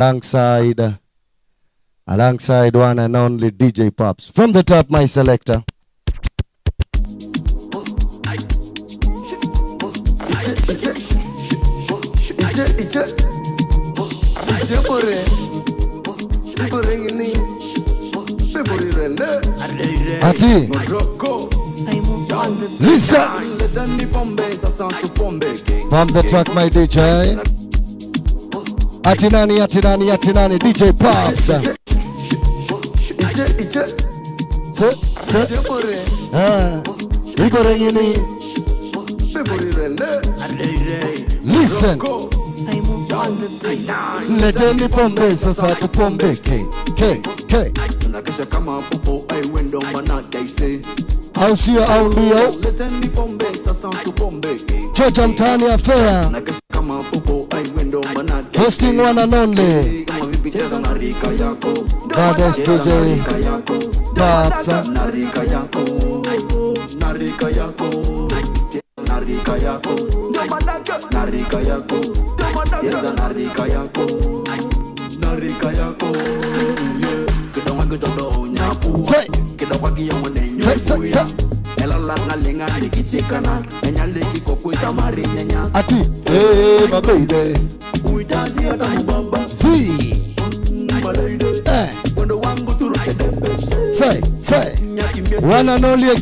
alongside one and only DJ Pops. From the top, my selector. Ati Lisa from the track, my DJ. Atinani DJ Pops. Listen. Leteni pombe sasa tupombeke. K. Au sio au ndio? Chocha Mtaani affair. Hosting one and only. Goddess DJ Pops. Say. Ati, hey, my baby. See. Say. One and only.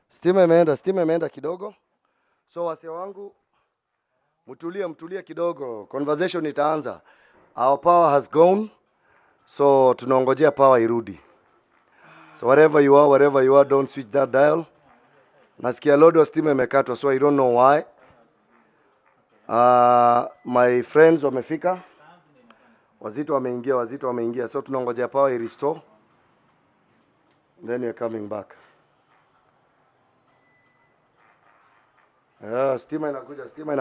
Stima imeenda kidogo. So wase wangu mtulie kidogo. Conversation itaanza. Our power has gone. So tunaongojea power irudi. So wherever you are, don't switch that dial. Nasikia load of stima imekatwa, so I don't know why. My friends wamefika. Wazito wameingia. So tunaongojea power restore. Then you're coming back. Yeah, stima inakuja, stima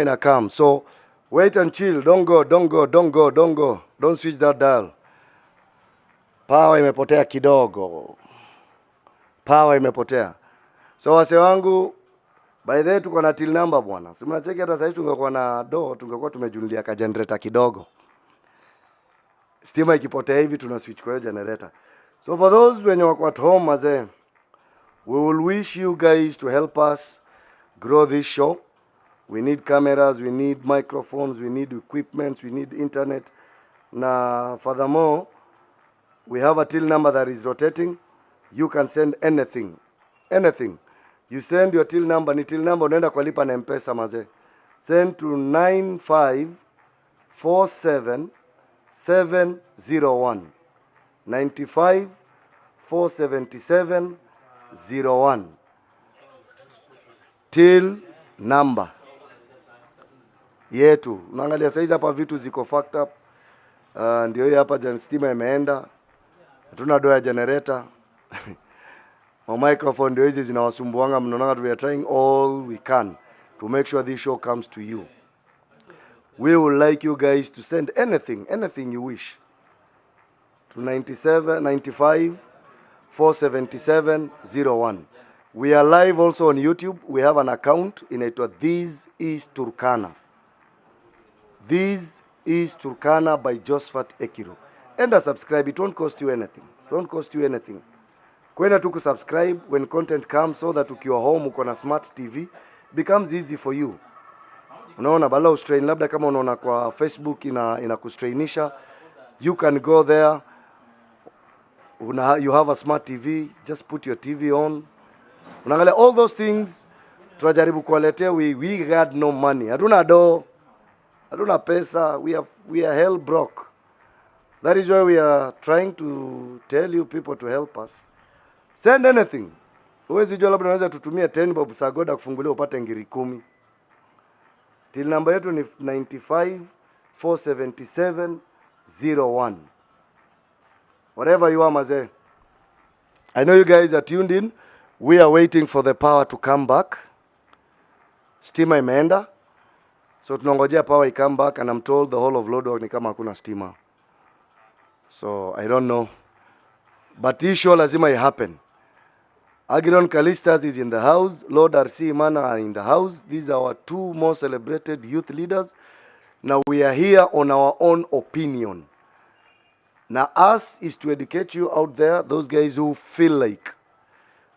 inakam. So wait and chill. Don't go. Don't switch that dial. Power imepotea kidogo. So wase wangu, by the way tuko na till number bwana. Si mnacheki hata sasa tungekuwa na tungekuwa tumejulia ka generator kidogo. Stima ikipotea hivi tuna switch kwa generator. So for those wenye wako at home mazee, We will wish you guys to help us grow this show. We need cameras, we need microphones, we need equipment, we need internet. Now, furthermore, we have a till number that is rotating. You can send anything. Anything. You send your till number, ni till number unaenda kwa lipa na M-Pesa maze. Send to 9547701. 9547701. Till number yetu. Unaangalia saizi hapa vitu ziko fucked up. Ndio hii hapa stima imeenda. Hatuna doa ya generator. My microphone ndio hizi zinawasumbuanga, mnaona we are trying all we can to make sure this show comes to you. We would like you guys to send anything you wish to 959547701. We are live also on YouTube. We have an account inaitwa This is Turkana. This is Turkana by Josephat Egeron. And subscribe. It won't cost you anything. Don't cost you anything. Kwenda tu kusubscribe when content comes, so that ukiwa home uko na smart TV becomes easy for you. Unaona bala ustrain, labda kama unaona kwa Facebook inakustrainisha, you can go there. You have a smart TV, just put your TV on. Unaangalia all those things. Tunajaribu kuwaletea, we got no money. Hatuna do. Hatuna pesa. We are hell broke. That is why we are trying to tell you people to help us. Send anything. Uwezi jua labda unaweza tutumia 10 bob sagoda kufungulia upate ngiri 10. Till number yetu ni 9547701. Whatever you are maze. I know you guys are tuned in. We are waiting for the power to come back. Stima imeenda. So tunangojea power I come back, and I'm told the whole of Lodwar ni kama hakuna stima. So I don't know. But hii show lazima happen. Egeron Calystus is in the house. Lord RC Imana are in the house. These are our two most celebrated youth leaders. Now we are here on our own opinion. Now us is to educate you out there, those guys who feel like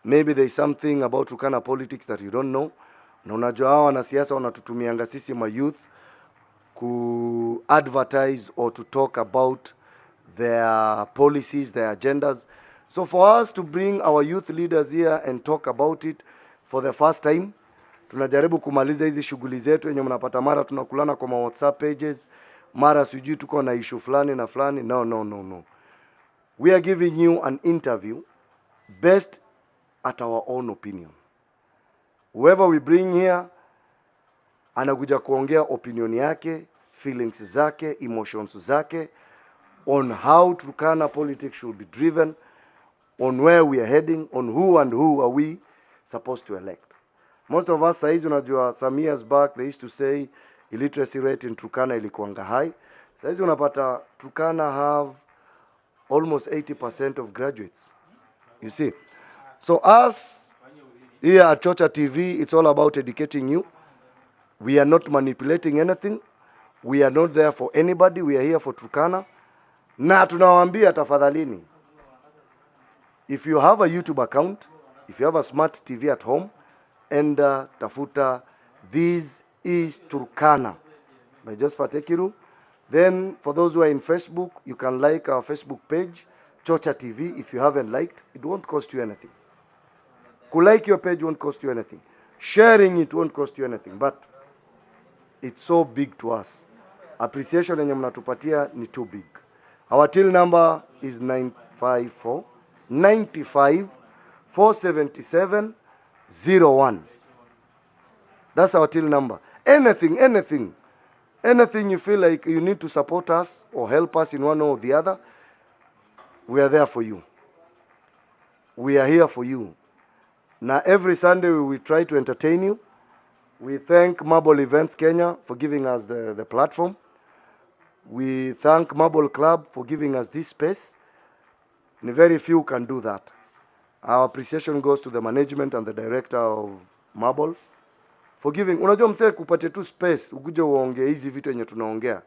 maybe there is something about Turkana politics that you don't know. Na unajua hawa wanasiasa wanatutumianga sisi ma youth ku advertise or to talk about their policies, their agendas. So for us to bring our youth leaders here and talk about it for the first time, tunajaribu kumaliza hizi shughuli zetu yenye mnapata mara tunakulana kwa WhatsApp pages, mara sijui tuko na issue fulani na fulani. No. We are giving you an interview based at our own opinion. Whoever we bring here anakuja kuongea opinion yake, feelings zake, emotions zake on how Turkana politics should be driven, on where we are heading, on who and who are we supposed to elect. Most of us saizi unajua, some years back they used to say illiteracy rate in Turkana ilikuanga high. Saizi unapata Turkana have almost 80% of graduates. You see. So us here at Chocha TV, it's all about educating you. We are not manipulating anything. We are not there for anybody. We are here for Turkana. Na tunawaambia tafadhalini, if you have a YouTube account, if you have a smart TV at home, enda tafuta This is Turkana by Josephat Egeron. Then for those who are in Facebook, you can like our Facebook page, Chocha TV. If you haven't liked, it won't cost you anything. Like your page won't cost you anything. Sharing it won't cost you anything. But it's so big to us. Appreciation yenye mnatupatia ni too big. Our till number is 9547701. That's our till number. Anything you feel like you need to support us or help us in one or the other, we are there for you. We are here for you. Now every Sunday we will try to entertain you. We thank Marble Events Kenya for giving us the platform. We thank Marble Club for giving us this space. And very few can do that. Our appreciation goes to the management and the director of Marble for giving. Unajua msee kupatia tu space ukuje uongee hizi vitu yenye tunaongea.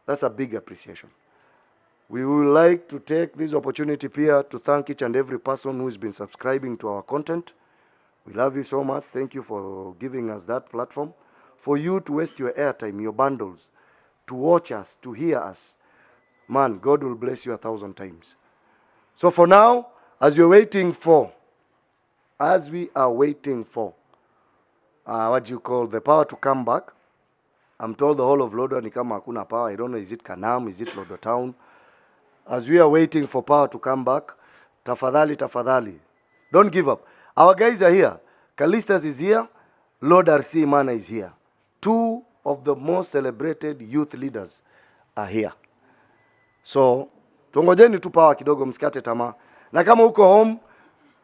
That's a big appreciation. We would like to take this opportunity here to thank each and every person who has been subscribing to our content. We love you so much. Thank you for giving us that platform. For you to waste your airtime, your bundles, to watch us, to hear us. Man, God will bless you 1,000 times. So for now, as we are waiting for what do you call, the power to come back. I'm told the whole of Lodwar ni kama hakuna power. I don't know, is it Kanam, is it Lodwar town? As we are waiting for power to come back, tafadhali, don't give up. Our guys are here. Calystus is here. Lord RC Imana is here. Two of the most celebrated youth leaders are here. So, tungojeni tu power kidogo, msikate tamaa. Na kama uko home,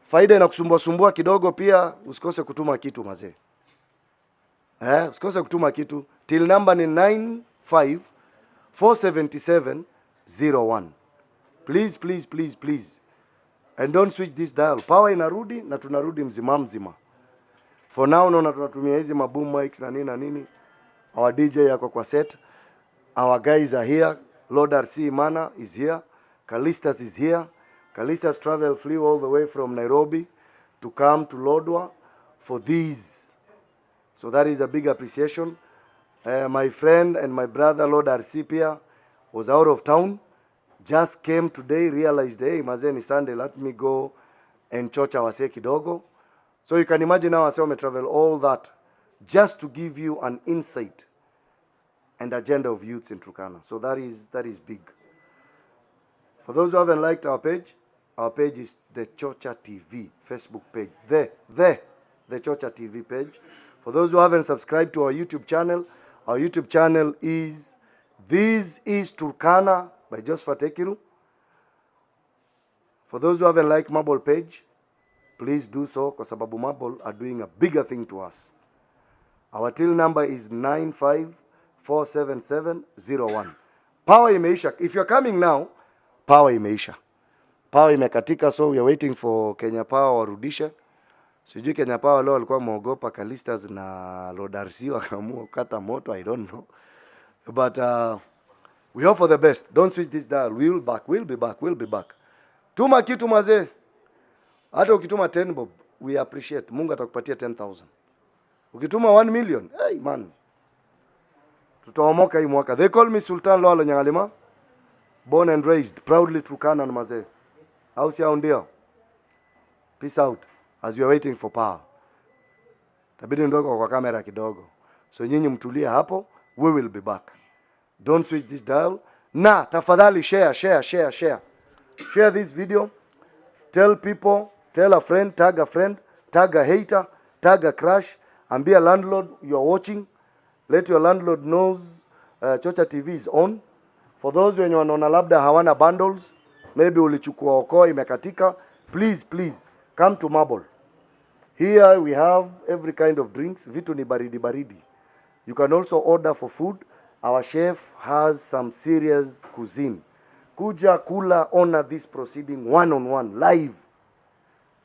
faida inakusumbua kidogo pia, usikose kutuma kitu mazee. Usikose kutuma kitu. Till number ni 9547701. Please. And don't switch this dial. Power inarudi na tunarudi mzima. For now naona tunatumia hizi maboom mics na nini. Our DJ yako kwa set. Our guys are here. Lord RC Imana is here. Calystus is here. Calystus flew all the way from Nairobi to come to Lodwar for these. So that is a big appreciation. My friend and my brother Lord RC Pia was out of town. Just came today, realized, hey, mazeni Sunday, let me go and Chocha wase kidogo. So you can imagine now I may travel all that just to give you an insight and agenda of youths in Turkana. So that is big. For those who haven't liked our page is the Chocha TV Facebook page. The Chocha TV page. For those who haven't subscribed to our YouTube channel is This is Turkana by Josephat Ekiru. For those who haven't liked Marble page, please do so, because Sababu Marble are doing a bigger thing to us. Our till number is 9547701. Power imeisha. If you're coming now, power imeisha. Power imekatika, so we are waiting for Kenya Power warudishe. Sijui Kenya Power leo walikuwa muogopa Calystus na Lord RC wakaamua kukata moto, I don't know. But we hope for the best. Don't switch this dial. We'll be back. Tuma kitu mazee. Hata ukituma 10 bob, we appreciate. Mungu atakupatia 10,000. Ukituma 1 million, hey man. Tutaomoka hii mwaka. They call me Sultan Lwalo Nyangalima. Born and raised proudly Turkana mazee. How's your ndio? Peace out as you are waiting for power. Tabidi ndogo kwa kamera kidogo. So nyinyi mtulia hapo, we will be back. Don't switch this dial. Na tafadhali share. Share this video. Tell people, tell a friend, tag a hater, tag a crush, and be a landlord you are watching. Let your landlord knows Chocha TV is on. For those wenye wanaona labda hawana bundles, maybe ulichukua oko imekatika, please come to Marble. Here we have every kind of drinks. Vitu ni baridi. You can also order for food. Our chef has some serious cuisine. Kuja kula, honor this proceeding one-on-one, live,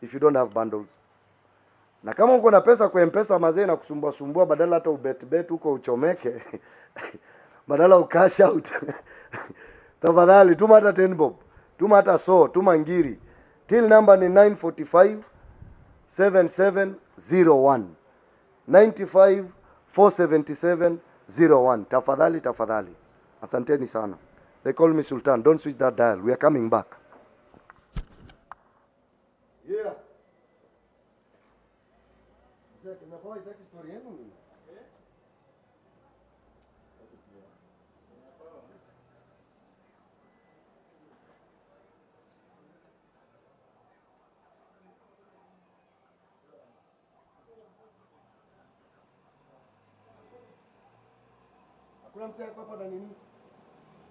if you don't have bundles. Na kama uko na pesa kwa M-Pesa mazee na kusumbua badala hata ubet huko uchomeke, badala ucash out. Tafadhali tuma hata 10 bob, tuma hata tuma ngiri. Till number ni 9457701. 9547701. Tafadhali. Asanteni sana. They call me Sultan. Don't switch that dial. We are coming back. Yeah. Hakuna msee hapa na nini?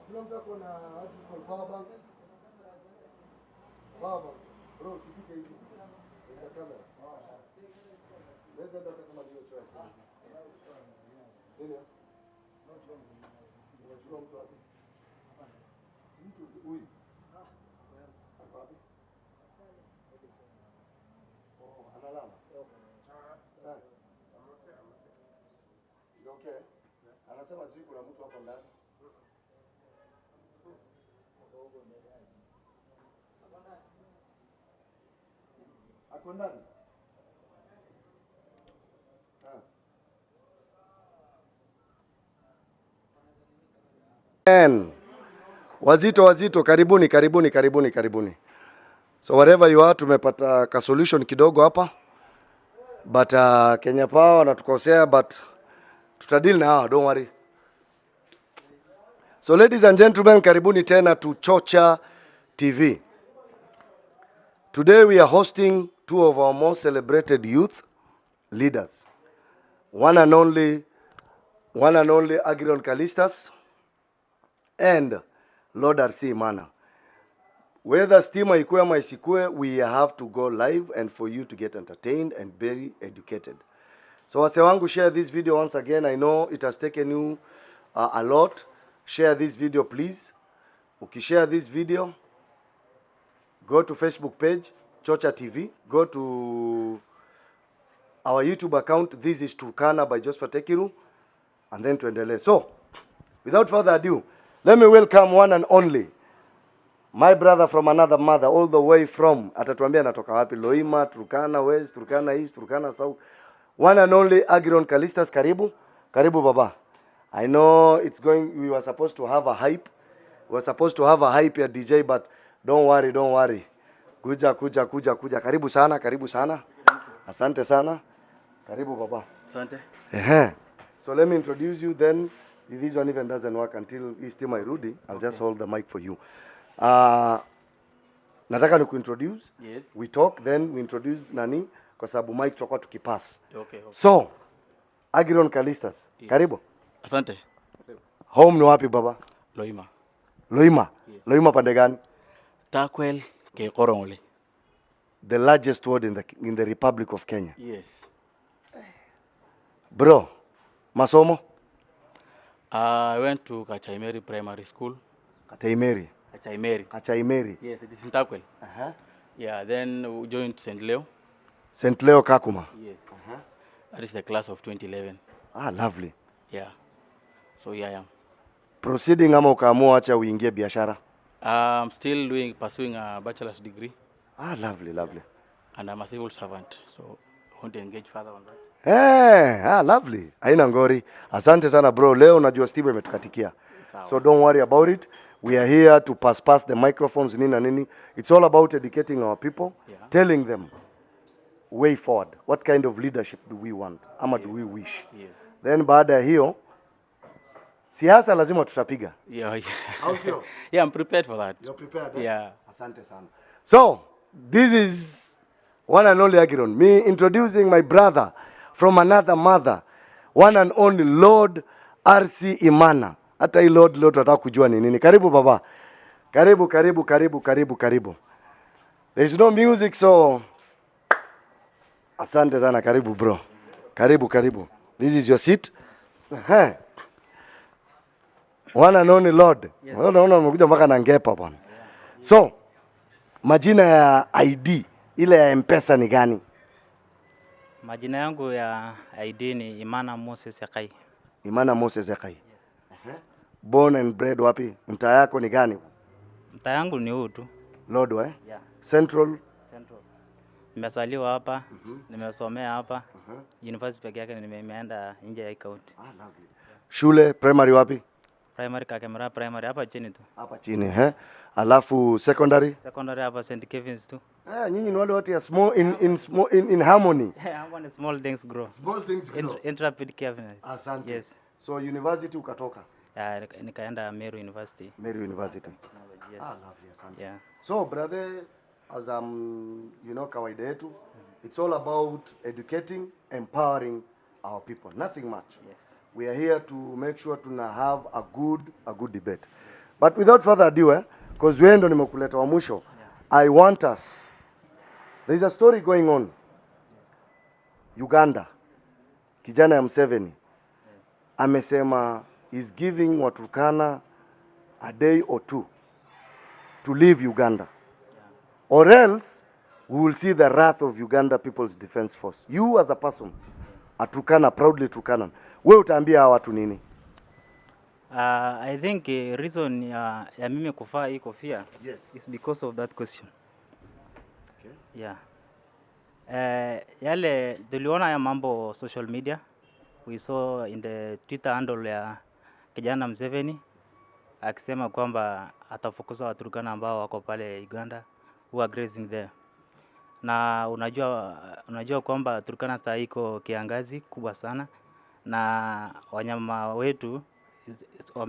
Kuna mtu ako na power bank. Baba, bro, usipite hivi. Eza kamera. Leza ndio kama hiyo chocha. Nini? Unachukua mtu wapi? Mtu huyu. Wapi? Oh, analala. Okay. Anasema sisi kuna mtu hapo ndani. Ako ndani? Wazito, karibuni. So wherever you are, tumepata ka solution kidogo hapa. But Kenya Power wanatukosea, but tutadili na hawa, don't worry. So ladies and gentlemen, karibuni tena to Chocha TV. Today we are hosting two of our most celebrated youth leaders. One and only Egeron Calystus and Lord RC Imana. Whether stima ikue ama isikue, we have to go live and for you to get entertained and very educated. So wase wangu, share this video once again. I know it has taken you a lot. Share this video please. Ukishare this video, go to Facebook page Chocha TV, go to our YouTube account, This is Turkana by Joseph Tekiru, and then tuendelee. So without further ado, let me welcome one and only my brother from another mother, all the way from, atatuambia natoka wapi, Loima, Turkana West, Turkana East, Turkana South. One and only Egeron Calystus, karibu baba. I know we were supposed to have a hype. Here DJ, but don't worry. Kuja. Karibu sana. Asante sana. Karibu baba. Asante. So let me introduce you, then if this one even doesn't work until hii stima irudi, I'll just hold the mic for you. Nataka nikuintroduce. Yes. We talk, then we introduce nani kwa sababu mic tutakuwa tukipass. Okay. So, Egeron Calystus, yes. Karibu. Asante. Home ni wapi baba? Loima. Yes. Loima pande gani? Takwel ke Korongole. The largest ward in the Republic of Kenya. Yes. Bro, masomo? I went to Kachaimeri Primary School. Kachaimeri. Yes, it is in Takwel. Yeah, then we joined St. Leo. St. Leo Kakuma. Yes. That is the class of 2011. Lovely. Yeah. So here I am. Proceeding ama ukaamua acha uingie biashara? I'm still pursuing a bachelor's degree. Lovely. And I'm a civil servant, so I want to engage further on that. Lovely. Haina ngori. Asante sana bro. Leo unajua stima imetukatikia. So don't worry about it. We are here to pass the microphones nini. It's all about educating our people, telling them way forward. What kind of leadership do we want? Ama do we wish? Yes. Then baada ya hiyo siasa lazima tutapiga. Yeah. How so? Yeah, I'm prepared for that. You're prepared? Yeah. Asante sana. So, this is one and only Egeron. Me introducing my brother from another mother. One and only Lord RC Imana. Hata hii Lord tunataka kujua ni nini. Karibu baba. Karibu. There's no music, so asante sana. Karibu bro. Karibu. This is your seat. One and only Lord. Unaona umekuja mpaka na ngepa bwana. So, majina ya ID ile ya M-Pesa ni gani? Majina yangu ya ID ni Imana Moses Yakai. Yes. Born and bred wapi? Mtaa yako ni gani? Mtaa yangu ni huu tu. Lord, Yeah. Central. Nimezaliwa hapa, nimesomea hapa. University peke yake nimeenda nje ya county. Lovely. Shule primary wapi? Primary Kakemera primary hapa chini tu. Hapa chini, Alafu secondary? Secondary hapa St. Kevin's tu. Nyinyi ni wale wote ya small in harmony. Hapa small things grow. Intrepid carefulness. Asante. Yes. So university ukatoka? Nikaenda Meru University. Yes. Lovely, asante. Yeah. So brother, as kawaida yetu, it's all about educating, empowering our people. Nothing much. Yes. We are here to make sure to have a good debate. But without further ado, because wewe ndo nimekuleta wa mwisho, I want us. There is a story going on. Uganda. Kijana ya Museveni. Amesema is giving Waturkana a day or two to leave Uganda. Or else we will see the wrath of Uganda People's Defense Force. You as a person, a Turkana, proudly Turkanan, wewe utaambia hawa watu nini? I think reason ya mimi kuvaa hii kofia is because of that question. Okay. Yeah. Yale tuliona ya mambo social media. We saw in the Twitter handle ya kijana Museveni akisema kwamba atafukuza Waturkana ambao wako pale Uganda who are grazing there. Na unajua kwamba Turkana saa iko kiangazi kubwa sana, na wanyama wetu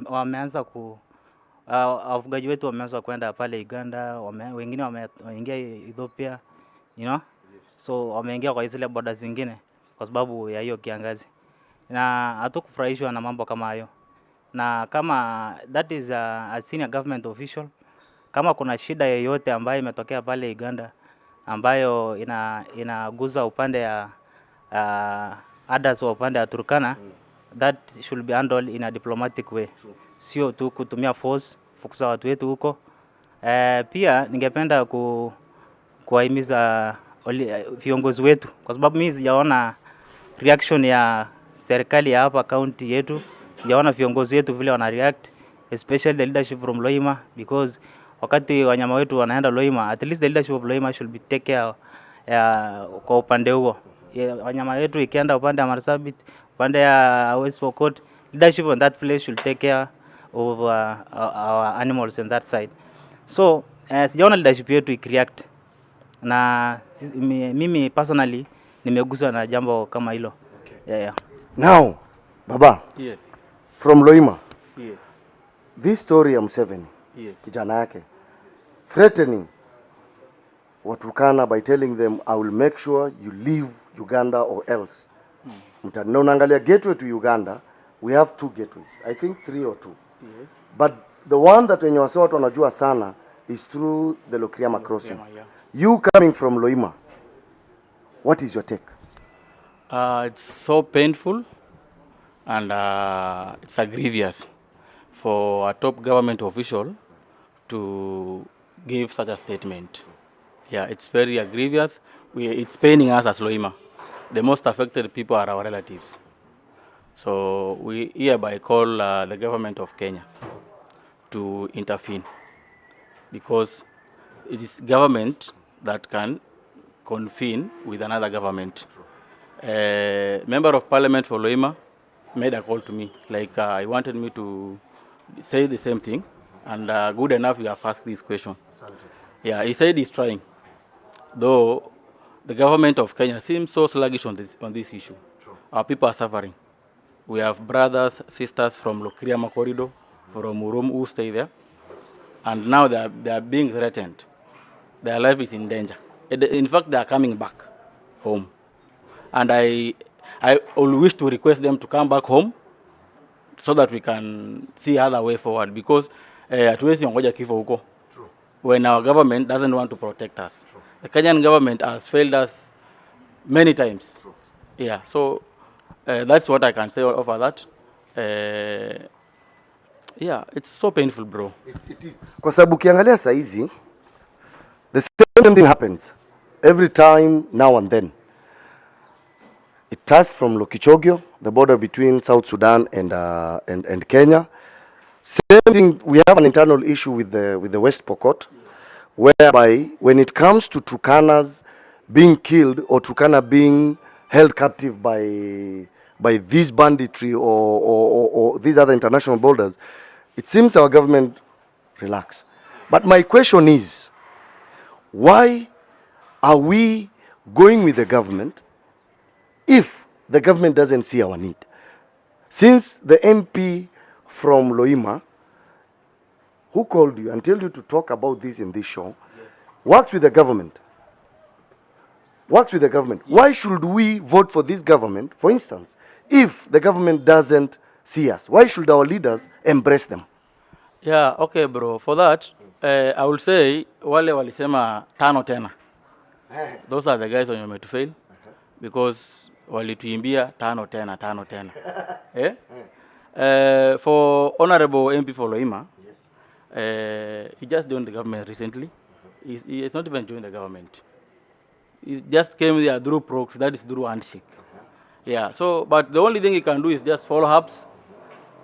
wameanza wafugaji wetu wameanza kwenda pale Uganda, wengine wameingia Ethiopia, you know? So wameingia kwa zile border zingine kwa sababu ya hiyo kiangazi. Na hatukufurahishwa na mambo kama hayo. Na kama that is a senior government official, kama kuna shida yoyote ambayo imetokea pale Uganda ambayo inaguza upande ya others wa upande ya Turkana, that should be handled in a diplomatic way. Sio tu kutumia force fukuza watu wetu huko. Pia ningependa kuwahimiza viongozi wetu, kwa sababu mimi sijaona reaction ya serikali ya hapa county yetu, sijaona viongozi wetu vile wana react, especially the leadership from Loima, because wakati wanyama wetu wanaenda Loima, at least the leadership of Loima should be take care kwa upande huo. Wanyama wetu ikienda upande wa Marsabit, upande ya West Pokot, leadership on that place should take care of our animals on that side. So sijaona leadership yetu ikireact, na mimi personally nimeguswa na jambo kama hilo. Okay. Yeah. Now, Baba. Yes. From Loima. Yes. This story ya Museveni. Yes. Kijana yake threatening Waturkana by telling them I will make sure you leave Uganda or else. Mtaani. Na unaangalia gateway to Uganda, we have 2 gateways. I think 3 or 2. Yes. But the one that wenye wase watu wanajua sana is through the Lokriama crossing. Yeah. You coming from Loima, what is your take? It's so painful, and it's grievous for a top government official to give such a statement. Yeah, it's very grievous. It's paining us as Loima. The most affected people are our relatives. So we hereby call the government of Kenya to intervene, because it is government that can convene with another government. Member of Parliament for Loima made a call to me, like he wanted me to say the same thing, and good enough you have asked this question. Yeah, he said he's trying, though the government of Kenya seems so sluggish on this issue. True. Our people are suffering. We have brothers, sisters from Lokriama corridor, from Urum who stay there, and now they are being threatened. Their life is in danger. In fact, they are coming back home, and I will wish to request them to come back home so that we can see other way forward, because hatuwezi ngoja kifo huko when our government doesn't want to protect us. True. The Kenyan government has failed us many times. True. Yeah, so that's what I can say over that. Yeah, it's so painful, bro. It is. Kwa sababu ukiangalia saa hizi the same thing happens every time now and then. It starts from Lokichogio, the border between South Sudan and Kenya. Same thing, we have an internal issue with the West Pokot, whereby when it comes to Turkanas being killed or Turkana being held captive by this banditry or these other international borders, it seems our government relax. But my question is, why are we going with the government if the government doesn't see our need? Since the MP from Loima, who called you and told you to talk about this in this show, yes, works with the government. Works with the government. Yes. Why should we vote for this government, for instance, if the government doesn't see us? Why should our leaders embrace them? Yeah, okay, bro. For that, I will say, wale walisema tano tena. Those are the guys on your to fail, because walituimbia tano tena. For Honorable MP for Loima, yes, he just joined the government recently. He has not even joined the government. He just came there through proxy, that is through handshake. Yeah, so, but the only thing he can do is just follow ups.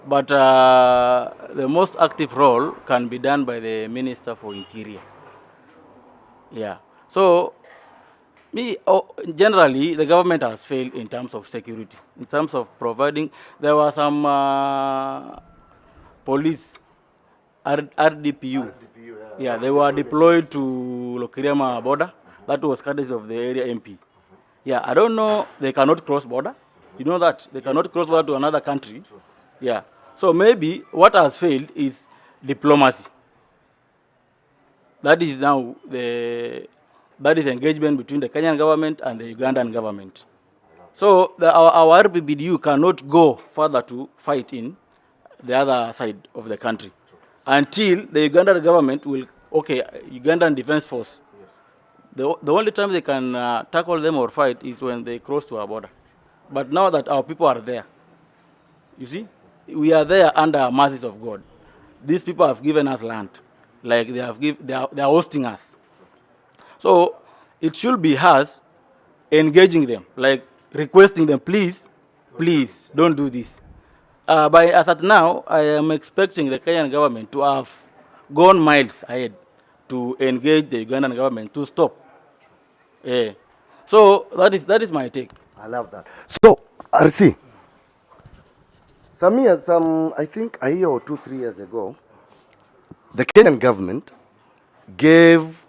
But the most active role can be done by the Minister for Interior. Yeah, so generally, the government has failed in terms of security, in terms of providing. There were some police RDPU. Yeah, they were deployed to Lokiriama border. That was courtesy of the area MP. Yeah, I don't know, they cannot cross border. You know that? They cannot cross border to another country. Yeah. So maybe what has failed is diplomacy. That is now that is engagement between the Kenyan government and the Ugandan government. So our RPBDU cannot go further to fight in the other side of the country until the Ugandan government will, Ugandan Defense Force. The only time they can tackle them or fight is when they cross to our border. But now that our people are there, you see, we are there under mercies of God. These people have given us land, like they are hosting us. So it should be us engaging them, like requesting them, please, don't do this. By as at now, I am expecting the Kenyan government to have gone miles ahead to engage the Ugandan government to stop. So that is my take. I love that. So, RC, I think a year or 2-3 years ago, the Kenyan government gave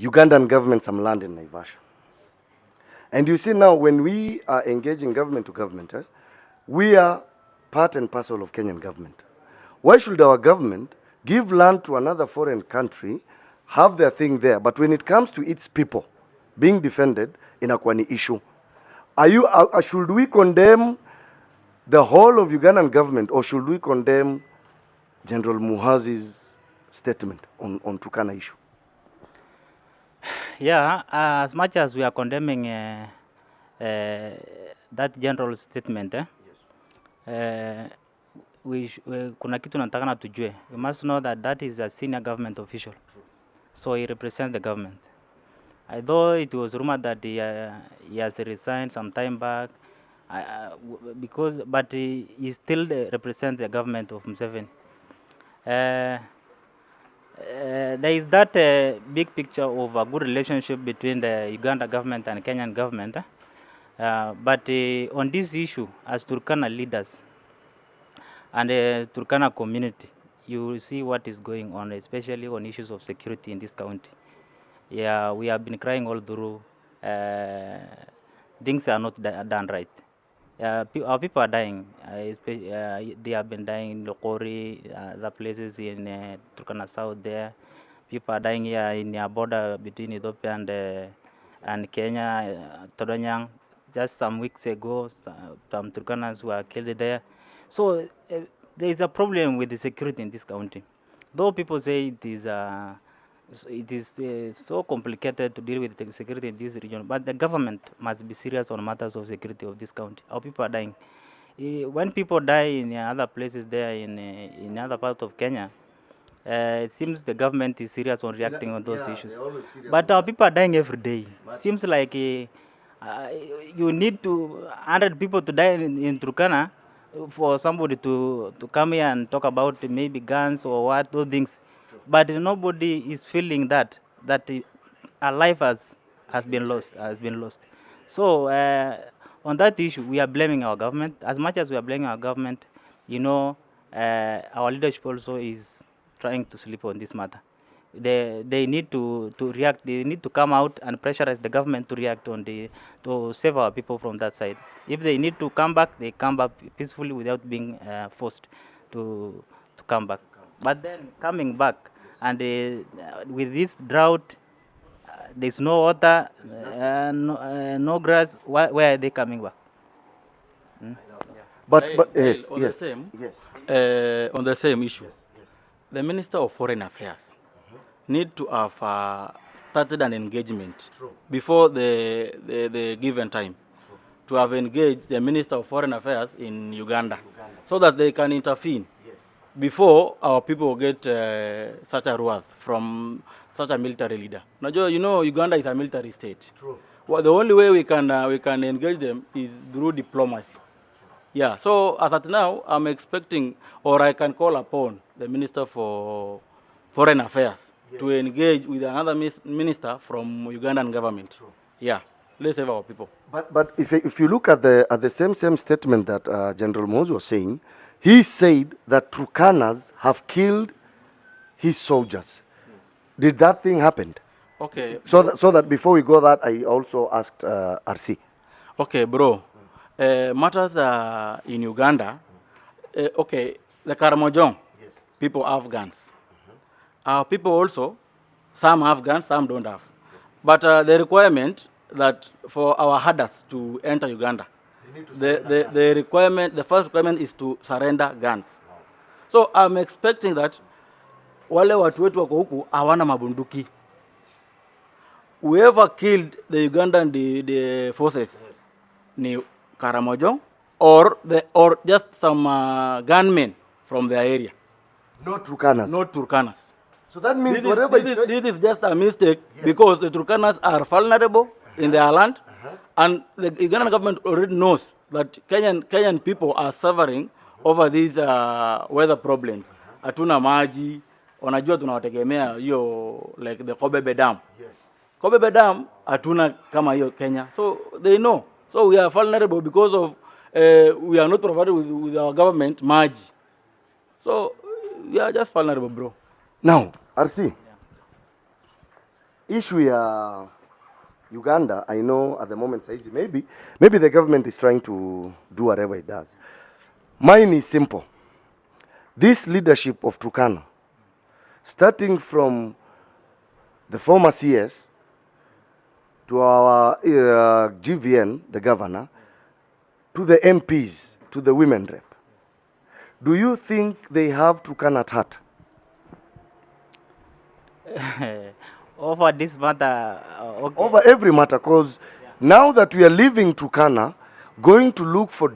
Ugandan government some land in Naivasha. And you see now, when we are engaging government to government, we are part and parcel of Kenyan government. Why should our government give land to another foreign country, have their thing there, but when it comes to its people being defended, inakuwa ni issue? Should we condemn the whole of Ugandan government, or should we condemn General Muhazi's statement on Turkana issue? Yeah, as much as we are condemning that general statement, kuna kitu nataka tujue. We must know that is a senior government official. So he represents the government. Although it was rumored that he has resigned some time back, but he still represents the government of Museveni. There is that big picture of a good relationship between the Uganda government and Kenyan government. But on this issue, as Turkana leaders and the Turkana community, you will see what is going on, especially on issues of security in this county. Yeah, we have been crying all through. Things are not done right. Our people are dying. They have been dying in Lokori, the places in Turkana South there. People are dying here in the border between Ethiopia and Kenya, Todonyang. Just some weeks ago, some Turkanas were killed there. So there is a problem with the security in this county. Though people say it is so complicated to deal with the security in this region, but the government must be serious on matters of security of this county. Our people are dying. When people die in other places there in other parts of Kenya, it seems the government is serious on reacting on those issues. But our people are dying every day. Seems like you need 100 people to die in Turkana for somebody to come here and talk about maybe guns or what, those things. But nobody is feeling that a life has been lost. So on that issue, we are blaming our government. As much as we are blaming our government, our leadership also is trying to sleep on this matter. They need to react. They need to come out and pressurize the government to react to save our people from that side. If they need to come back, they come back peacefully without being forced to come back. But then coming back, and with this drought, there's no water, no grass. Where are they coming back? But yes, on the same issue, the Minister of Foreign Affairs need to have started an engagement before the given time to have engaged the Minister of Foreign Affairs in Uganda so that they can intervene before our people get such a wrath from such a military leader. Now, Uganda is a military state. Well, the only way we can engage them is through diplomacy. Yeah, so as at now, I'm expecting, or I can call upon the Minister for Foreign Affairs to engage with another minister from Ugandan government. Yeah, let's save our people. But if you look at the same statement that General Mose was saying, he said that Turkanas have killed his soldiers. Did that thing happen? Okay. So that before we go that, I also asked RC. Okay, bro. Matters in Uganda. Okay, the Karamojong, people have guns. Our people also, some have guns, some don't have. But the requirement that for our herders to enter Uganda, the first requirement is to surrender guns. So I'm expecting that wale watu wetu wako huku hawana mabunduki. Whoever killed the Ugandan the forces ni Karamojong or just some gunmen from their area. Not Turkanas. Not Turkanas. So that means this is just a mistake because the Turkanas are vulnerable in their land, and the Ugandan government already knows that Kenyan people are suffering over these weather problems. Hatuna maji, wanajua tunawategemea hiyo like the Kobebe Dam. Kobebe Dam hatuna kama hiyo Kenya. So they know. So we are vulnerable because of we are not provided with our government maji. So we are just vulnerable, bro. Now, RC, issue ya Uganda, I know at the moment saizi, maybe the government is trying to do whatever it does. Mine is simple. This leadership of Turkana, starting from the former CS to our GVN, the governor, to the MPs, to the women rep, do you think they have Turkana at heart? Over this matter, okay. Over every matter, because now that we are leaving Turkana, going to look for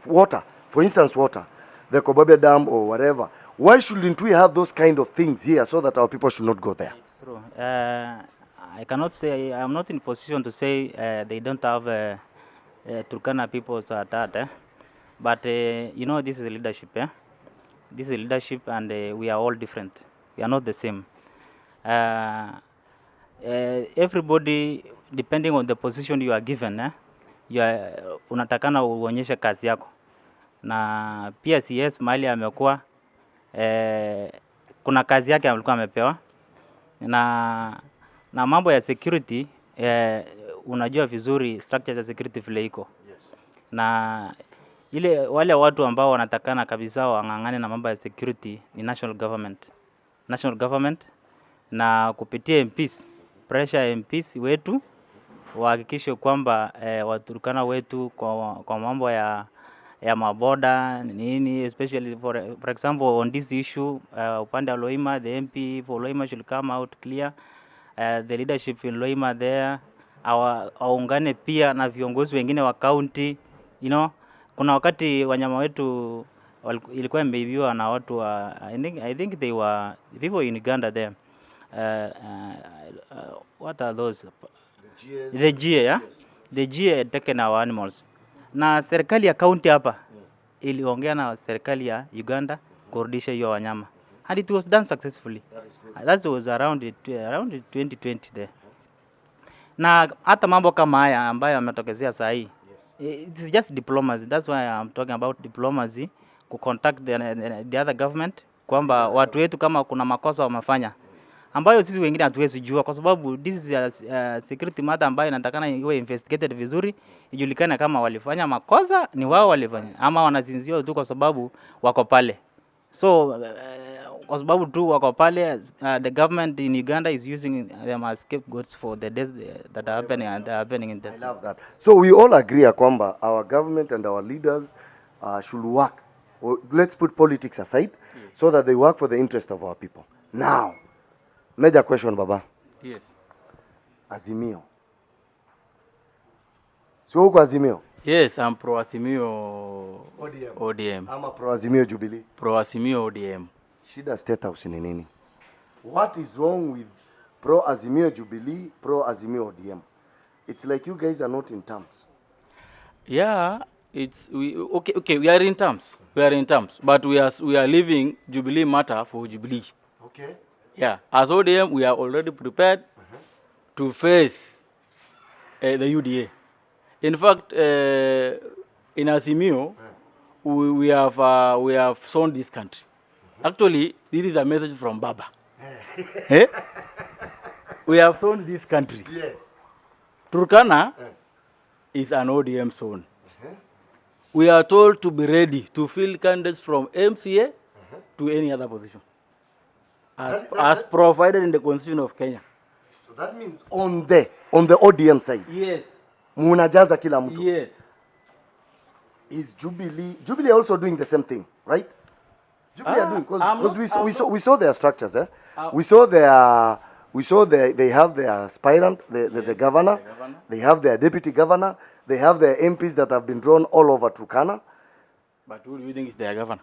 water, for instance water, the Kobabe Dam or whatever, why shouldn't we have those kind of things here so that our people should not go there? It's true. I cannot say, I'm not in position to say they don't have Turkana people at that, but you know, this is leadership. This is leadership, and we are all different. We are not the same. Everybody, depending on the position you are given, unatakana uonyeshe kazi yako. Na pia CS mahali amekuwa kuna kazi yake alikuwa amepewa, na mambo ya security unajua vizuri structure ya security vile iko. Na ile wale watu ambao wanatakana kabisa wangangane na mambo ya security ni national government na kupitia MPs, pressure MPs wetu wahakikishe kwamba Waturkana wetu kwa mambo ya maboda nini, especially for example on this issue upande wa Loima, the MP for Loima should come out clear, the leadership in Loima there aungane pia na viongozi wengine wa county, you know. Kuna wakati wanyama wetu ilikuwa imeibiwa na watu wa I think they were people in Uganda there. What are those? The GA, yeah? Yes. The GA had taken our animals. Na serikali ya county hapa iliongea na serikali ya Uganda kurudisha hiyo wanyama. And it was done successfully. That was around 2020 there. Na hata mambo kama haya ambayo yametokezea saa hii, it's just diplomacy. That's why I'm talking about diplomacy, ku contact the other government kwamba watu wetu kama kuna makosa wamefanya ambayo sisi wengine hatuwezi jua, kwa sababu this is a security matter ambayo inatakana iwe investigated vizuri, ijulikane kama walifanya makosa ni wao walifanya ama wanazinziwa tu kwa sababu wako pale. So kwa sababu tu wako pale, the government in Uganda is using them as scapegoats for the deaths that are happening in the... I love that. So we all agree kwamba our government and our leaders should work. Let's put politics aside, so that they work for the interest of our people. Now, major question, Baba. Yes. Azimio. So uko Azimio? Yes, I'm pro Azimio ODM. I'm a pro Azimio Jubilee. Pro Azimio ODM. Shida State House ni nini? What is wrong with pro Azimio Jubilee, pro Azimio ODM? It's like you guys are not in terms. Yeah, okay, we are in terms. But we are leaving Jubilee matter for Jubilee. Okay. Yeah, as ODM we are already prepared to face the UDA. In fact, in Azimio we have sown this country. Actually, this is a message from Baba. Eh? We have sown this country. Yes. Turkana is an ODM zone. We are told to be ready to fill candidates from MCA to any other position, as provided in the Constitution of Kenya. So that means on the ODM side, Yes. munajaza kila mtu. Yes. Is Jubilee also doing the same thing, right? Jubilee are doing, because we saw their structures, eh? We saw they have their aspirant, the governor, they have their deputy governor, they have their MPs that have been drawn all over Turkana. But who do you think is their governor?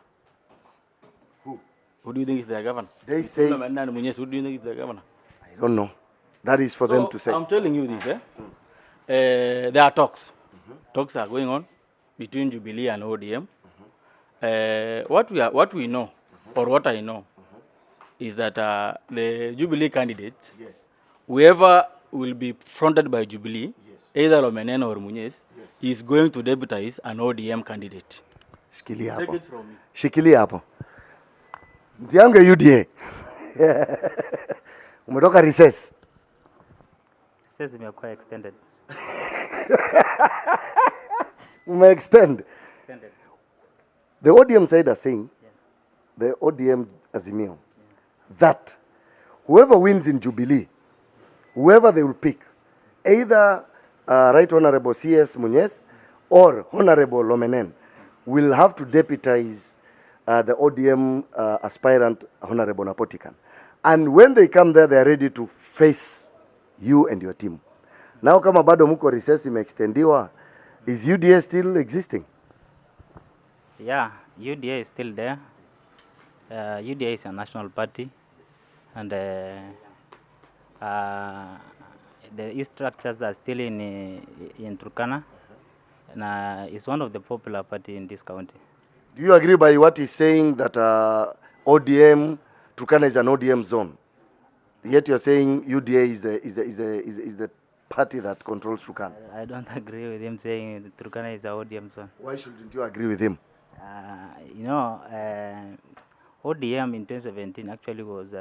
Who? Who do you think is their governor? They say, Who do you think is their governor? I don't know. That is for them to say. I'm telling you this, there are talks. Talks are going on between Jubilee and ODM. What we know, or what I know, is that the Jubilee candidate, Yes. whoever will be fronted by Jubilee, Yes. either Lomeneno or Munyes, Yes. is going to deputize an ODM candidate. Shikilia Take hapo. it from me. Shikilia hapo. Mtiangu ya UDA. Umetoka recess. Says imekuwa extended. Extend. Extended. The ODM side are saying, the ODM Azimio, that whoever wins in Jubilee, whoever they will pick, either Right Honorable CS Munyes or Honorable Lomenen, will have to deputize the ODM aspirant Honorable Napotikan. And when they come there, they are ready to face you and your team. Now kama bado muko recess imeextendiwa, is UDA still existing? Yeah, UDA is still there. UDA is a national party, and the structures are still in Turkana, and it's one of the popular party in this county. Do you agree by what he's saying that ODM Turkana is an ODM zone? Yet you're saying UDA is the party that controls Turkana. I don't agree with him saying Turkana is a ODM zone. Why shouldn't you agree with him? ODM in 2017 actually was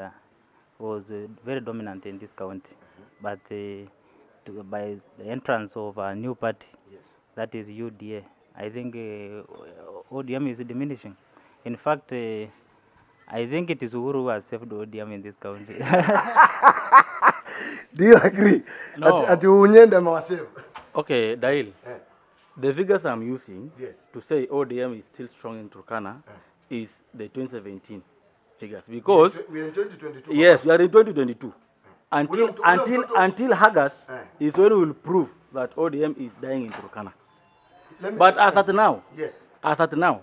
very dominant in this county, but by the entrance of a new party, Yes. that is UDA, I think ODM is diminishing. In fact, I think it is Uhuru who has saved ODM in this county. Do you agree? No. At Unyenda Mawasев. Okay, Dail. The figures I'm using Yes. to say ODM is still strong in Turkana is the 2017 figures. Because, We are in 2022. yes, we are in 2022. Until August is when we will prove that ODM is dying in Turkana. But as at now, Yes.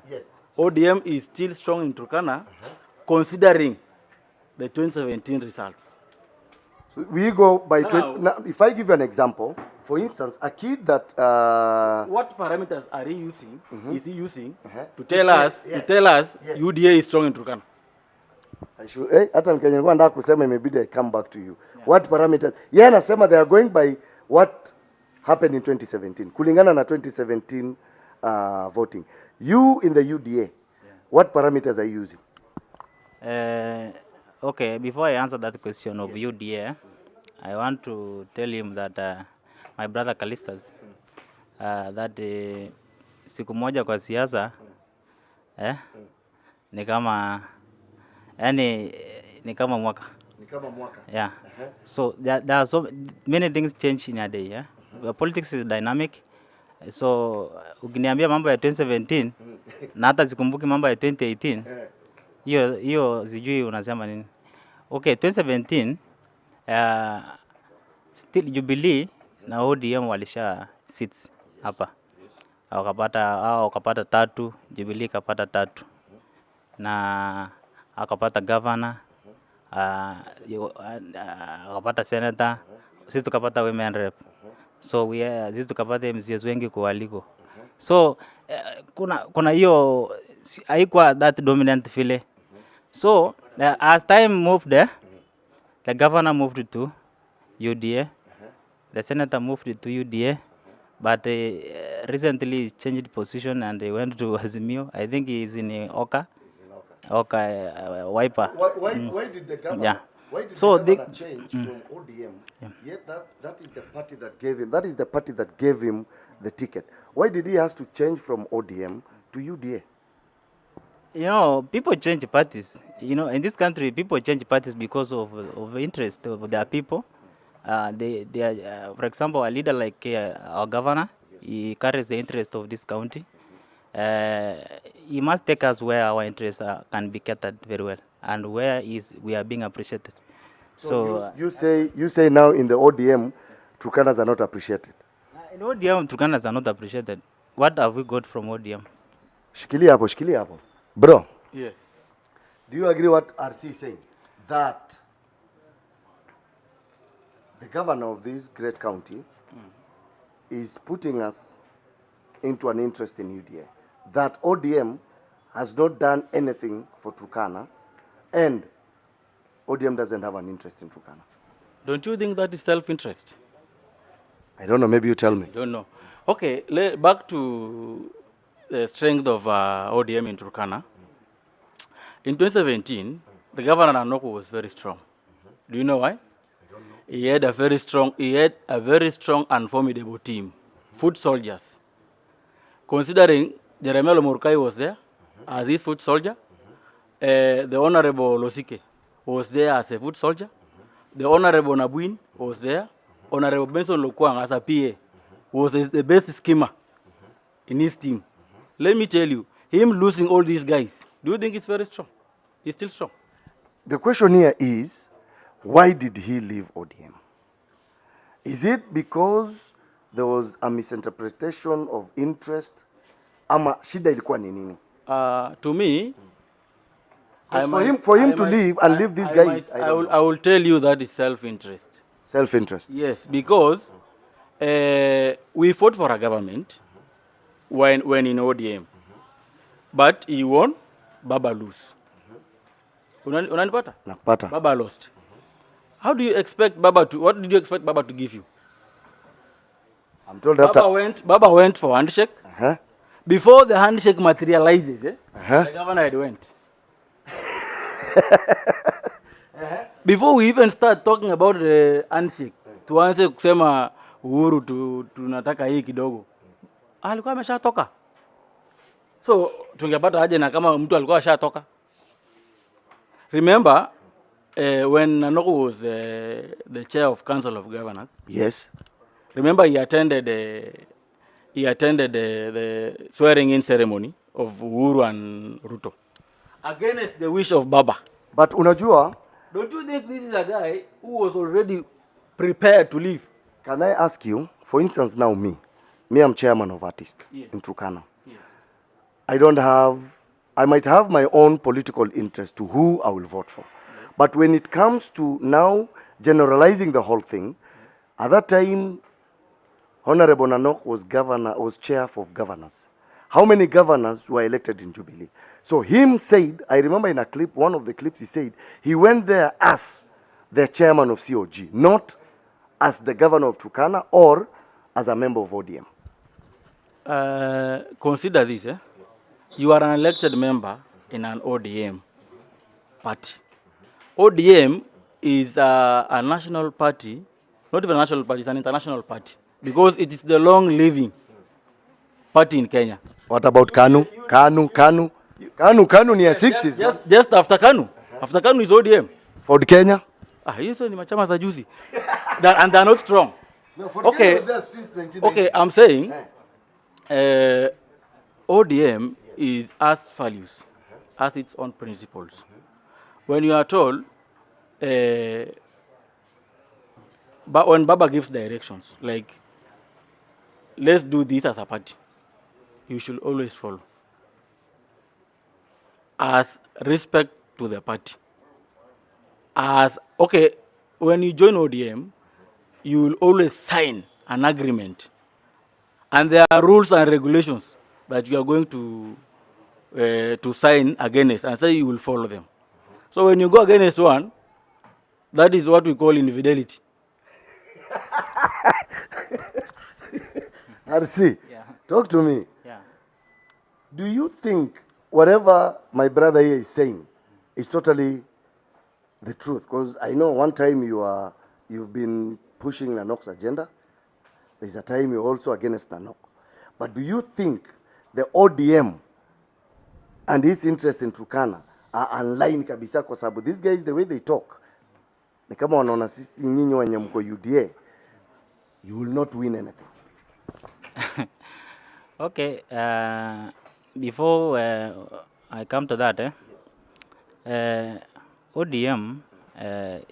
Yes. ODM is still strong in Turkana, considering the 2017 results. So we go by Now- now, if I give you an example, for instance, a kid that What parameters are he using? Is he using to To tell say- us? yes. To tell us Yes. UDA is strong in Turkana. I should hata Mkenya nilikuwa nataka kusema imebidi I come back to you. What parameters? Yeye anasema they are going by what happened in 2017. Kulingana na 2017 voting. You in the UDA, what parameters are you using? Okay, before I answer that question of UDA, I want to tell him that my brother Calystus, that siku moja kwa siasa ni kama ni kama mwaka. Ni kama mwaka. Yeah. So there are so many things change in a day. Yeah. Politics is dynamic. So ukiniambia mambo ya 2017 na hata sikumbuki mambo ya 2018, hiyo sijui unasema nini. Okay, 2017 still Jubilee na ODM walisha seats hapa. Wakapata 3, Jubilee kapata 3. Na akapata governor, akapata senator, sisi tukapata women rep. So sisi tukapata MCs wengi kuwaliko. So kuna hiyo haikuwa that dominant vile. So as time moved there, the governor moved to UDA, the senator moved to UDA, but recently he changed position and he went to Azimio. I think he is in Oka. Okay, wiper. Why did the governor? Yeah. Why did So the they, governor change from ODM? Yet that is the party that gave him. That is the party that gave him the ticket. Why did he has to change from ODM to UDA? you know, people change parties. You know, in this country, people change parties because of interest of their people. They are, for example, a leader like our governor, he carries the interest of this county. Uh, he must take us where our interests can be catered very well, and where is we are being appreciated. So, You say now in the ODM, Turkanas are not appreciated. in ODM, Turkanas are not appreciated. What have we got from ODM? Shikilia hapo. Bro, Yes. do you agree what RC is saying? That the governor of this great county is putting us into an interest in UDA. That ODM has not done anything for Turkana, and ODM doesn't have an interest in Turkana. Don't you think that is self-interest? I don't know, maybe you tell me. I don't know. Okay, back to the strength of ODM in Turkana. In 2017, the governor Anoko was very strong. Do you know why? He had a very strong and formidable team, foot soldiers. Considering Jeremelo Murkai was there as his foot soldier, the Honorable Losike was there as a foot soldier, the Honorable Nabuin was there, Honorable Benson Lokwang as a PA was the best schemer in his team. Let me tell you, him losing all these guys, do you think he's very strong? He's still strong. The question here is, why did he leave ODM? Is it because there was a misinterpretation of interest? Ama shida ilikuwa ni nini? To me, For him to leave and leave these guys, I will tell you that is self-interest. Self-interest. Yes, because we fought for a government when in ODM, but he won, Baba lose. Unanipata? Nakupata. Baba lost. How do you expect Baba to? What did you expect Baba to give you? I'm told after. Baba went for handshake. Uh-huh. Before the handshake materializes, Uh-huh. the governor had went. Before we even start talking about the handshake, tuanze kusema Uhuru tunataka hii kidogo, alikuwa ameshatoka. So tungepata aje na kama mtu alikuwa ashatoka? Remember when Nanoko was the chair of Council of Governors? Yes. Remember he attended the swearing-in ceremony of Uhuru and Ruto against the wish of Baba. But unajua, Don't you think this is a guy who was already prepared to leave? can I ask you, for instance, now me I'm chairman of artists in Turkana. Yes. I might have my own political interest to who I will vote for. Yes. But when it comes to now generalizing the whole thing, at that time, Honorable Nanok was chair of governors. How many governors were elected in Jubilee? So him said, I remember in a clip, one of the clips he said, he went there as the chairman of COG, not as the governor of Turkana or as a member of ODM. Consider this, you are an elected member in an ODM party. ODM is a national party, not even a national party, it's an international party, because it is the long-living party in Kenya. What about Kanu? Kanu near 60s. Just after Kanu. After Kanu is ODM. Ford Kenya? Hizo ni machama za juzi. And they are not strong. No, Ford Okay. Kenya was there since 1990. Okay, I'm saying ODM is as values, as its own principles. When you are told, but when Baba gives directions, like, let's do this as a party, you should always follow. As respect to the party. Okay, when you join ODM, you will always sign an agreement. And there are rules and regulations that you are going to sign against and say you will follow them. So when you go against one, that is what we call infidelity. RC, Yeah. talk to me. Yeah. Do you think whatever my brother here is saying is totally the truth, because I know one time you've been pushing Nanok's agenda. There's a time you're also against Nanok. But do you think the ODM and his interest in Turkana are online kabisa? Kwa sababu these guys, the way they talk, ni kama wanaona sisi nyinyi wenye mko UDA, you will not win anything. Okay, before I come to that, ODM,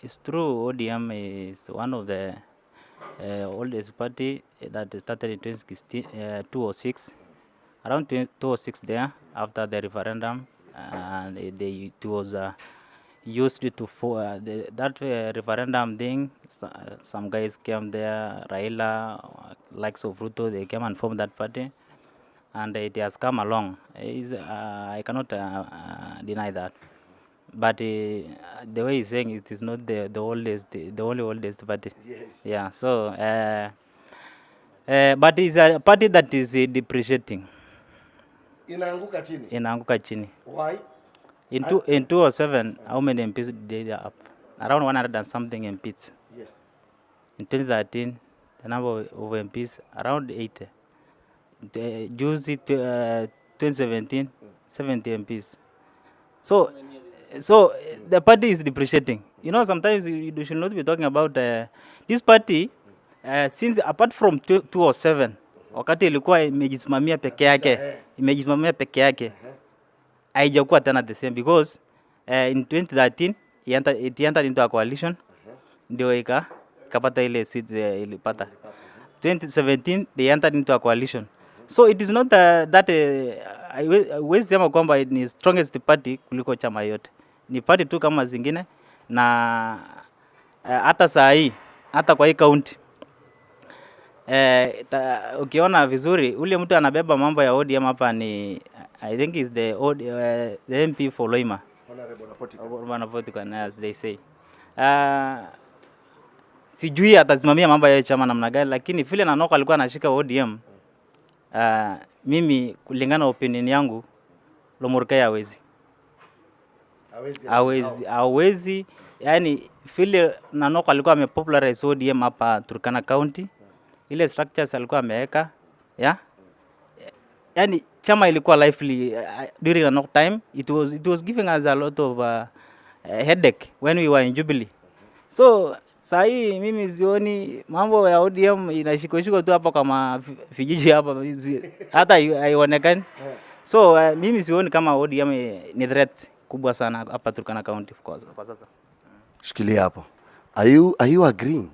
it's true, ODM is one of the oldest party that started in 2006, around 2006 there, after the referendum, and it was used to that referendum thing. Some guys came there, Raila, likes of Ruto, they came and formed that party, and it has come along. I cannot deny that. But the way he's saying it is not the oldest, the only oldest party. Yes. Yeah. So, but it's a party that is depreciating. Inaanguka chini. Inaanguka chini. Why? In 2007, how many MPs did they up? Around 100 and something MPs. Yes. In 2013, the number of MPs around 80. Juicy 2017, 70 MPs. So the party is depreciating. You know, sometimes you should not be talking about this party since apart from 2007 wakati ilikuwa imejisimamia peke yake, haijakuwa tena the same, because in 2013 it entered into a coalition, ndio ikapata ile seats ilipata. 2017 they entered into a coalition. So it is not that haiwezi sema kwamba ni strongest party kuliko chama yote. Ni party tu kama zingine, na hata saa hii, hata kwa hii county ukiona vizuri ule mtu anabeba mambo ya ODM hapa ni I think is the MP for Loima, Honorable Turkana, as they say. Sijui atasimamia mambo ya chama namna gani, lakini vile Nanok alikuwa anashika ODM, mimi kulingana opinion yangu Lomurkai hawezi, yani vile Nanok alikuwa amepopularize ODM hapa Turkana County, ile structures alikuwa ameweka, yani chama ilikuwa lively during Nanok time. It was giving us a lot of headache when we were in Jubilee. So sahi mimi sioni mambo ya ODM inashikoshiko tu hapa kama vijiji hapa, hata haionekani. So mimi sioni kama ODM ni threat kubwa sana hapa Turkana County kwa sasa. Shikilia hapo. Are you agreeing?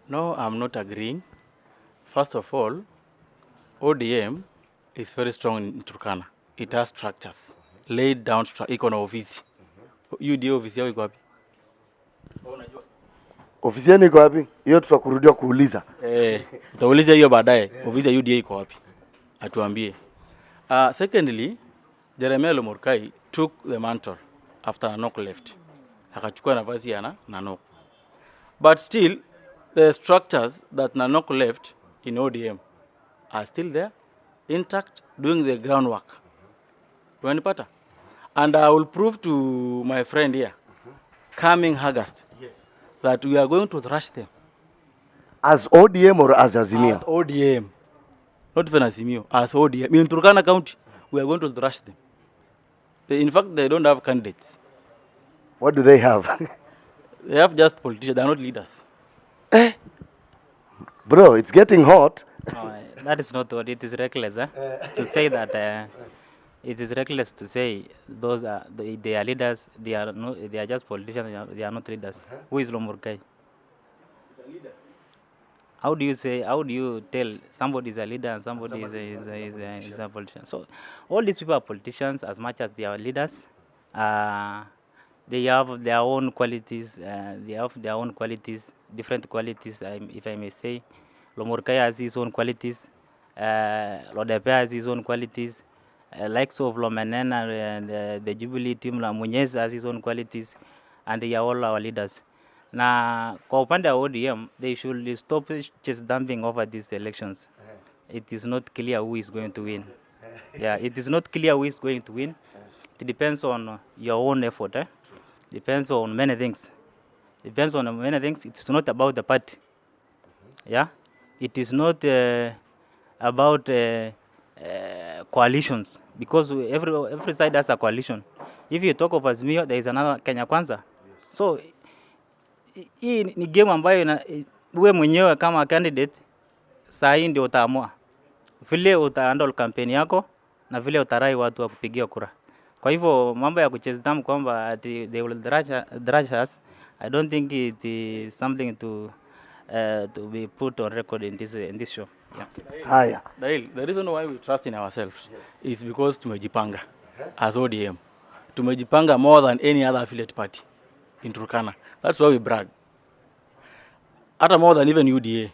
No, I'm not agreeing. First of all, ODM is very strong in Turkana. It has structures, laid down iko na ofisi. UDA ofisi yao iko wapi? Unajua? Ofisi yenu iko wapi? Hiyo tutakurudia kuuliza. Utauliza hiyo baadaye. Ofisi ya UDA iko wapi? Atuambie. Secondly, Jeremiah Lomurkai took the mantle after Nanok left. Akachukua nafasi ya Nanok. But still, the structures that Nanok left in ODM are still there, intact, doing the groundwork. Unanipata? And I will prove to my friend here, coming August, that we are going to thrash them. As ODM or as Azimio? As ODM. Not even Azimio, as ODM. In Turkana County, we are going to thrash them. In fact, they don't have candidates. What do they have? They have just politicians, they are not leaders. Bro, it's getting hot. No, that is not what it is reckless to say that. It is reckless to say those are they are leaders. They are just politicians. They are not leaders. Who is Lomurkai? How do you tell somebody is a leader and somebody is a politician? So all these people are politicians as much as they are leaders. They have their own qualities. Different qualities, if I may say. Lomurkai has his own qualities. Lodepe has his own qualities. Likes of Lomenena and the Jubilee team, Munyez has his own qualities, and they are all our leaders. Na kwa upande wa ODM, they should stop just dumping over these elections. It is not clear who is going to win. Yeah, it is not clear who is going to win. it depends on your own effort. Depends on many things. Depends on many things. It's not about the party. Yeah, it is not about coalitions, because every side has a coalition. If you talk of Azimio, there is another Kenya Kwanza. So hii ni game ambayo wewe mwenyewe kama candidate saa hii ndio utaamua vile utahandle kampeni yako na vile utarai watu wa kupigia kura. Kwa hivyo mambo ya kucheza damu kwamba they will drash us, I don't think it is something to be put on record in this show. Yeah. Haya. The reason why we trust in ourselves is because tumejipanga as ODM. Tumejipanga more than any other affiliate party in Turkana. That's why we brag. Hata more than even UDA.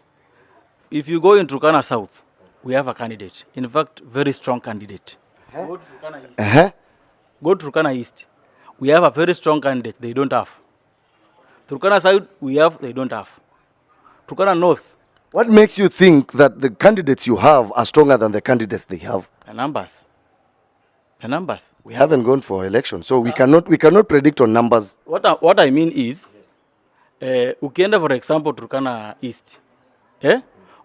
If you go in Turkana South, we have a candidate. In fact, very strong candidate. Go to Turkana East. Go to Turkana East. We have a very strong candidate. They don't have. Turkana South, we have. They don't have. Turkana North. What makes you think that the candidates you have are stronger than the candidates they have? The numbers. The numbers. We haven't gone for election, so we cannot predict on numbers. What I mean is, ukienda for example Turkana East,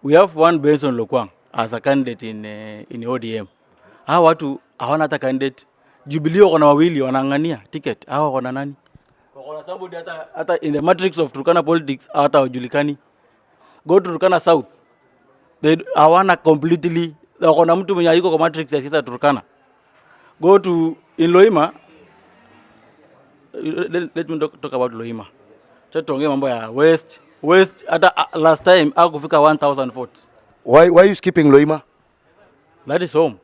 we have one Benson Lokwang as a candidate in ODM. Hawa watu hawana hata candidate. Jubilee wako na wawili wanang'ania ticket. Hawa wako na nani? Wako na somebody hata in the matrix of Turkana politics hata wajulikani. Go to Turkana South. They hawana completely. Wako na mtu mwenye yuko kwa matrix ya siasa Turkana. Go to in Loima. Let me talk about Loima. Tuongee mambo ya West hata last time hakufika 1000 votes. Why are you skipping Loima? That is home.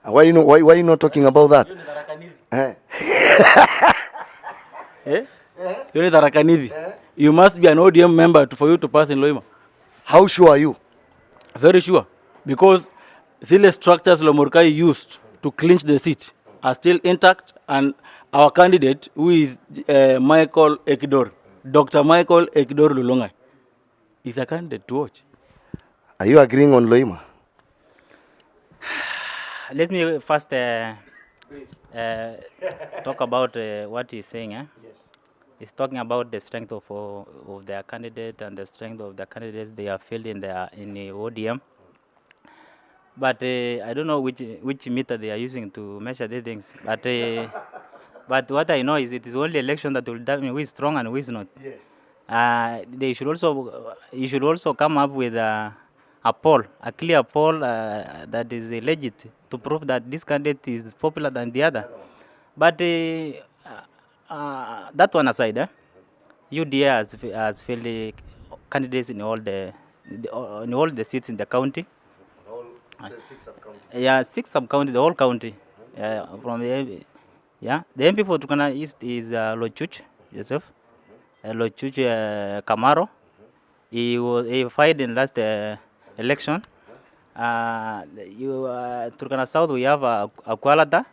Why you not talking about that? You need Tarakanidhi. You must be an ODM member for you to pass in Loima. How sure are you? Very sure. Because zile structures Lomurkai used to clinch the seat are still intact, and our candidate, who is Michael Egeron, Dr. Michael Egeron Lulongai, is a candidate to watch. Are you agreeing on Loima? Let me first talk about what he's saying. Yes. He's talking about the strength of their candidate and the strength of the candidates they have filled in the ODM. But I don't know which meter they are using to measure these things. But what I know is it is only election that will determine who is strong and who is not. Yes. You should also come up with a poll, a clear poll that is legit to prove that this candidate is popular than the other. But that one aside, UDA has filled candidates in all the seats in the county. 6 sub-counties. Yeah, 6 sub-counties, the whole county. From the MP for Turkana East is Lochuch Joseph. Lochuch Kamaro. He fight in last election. Turkana South, we have Akwalata.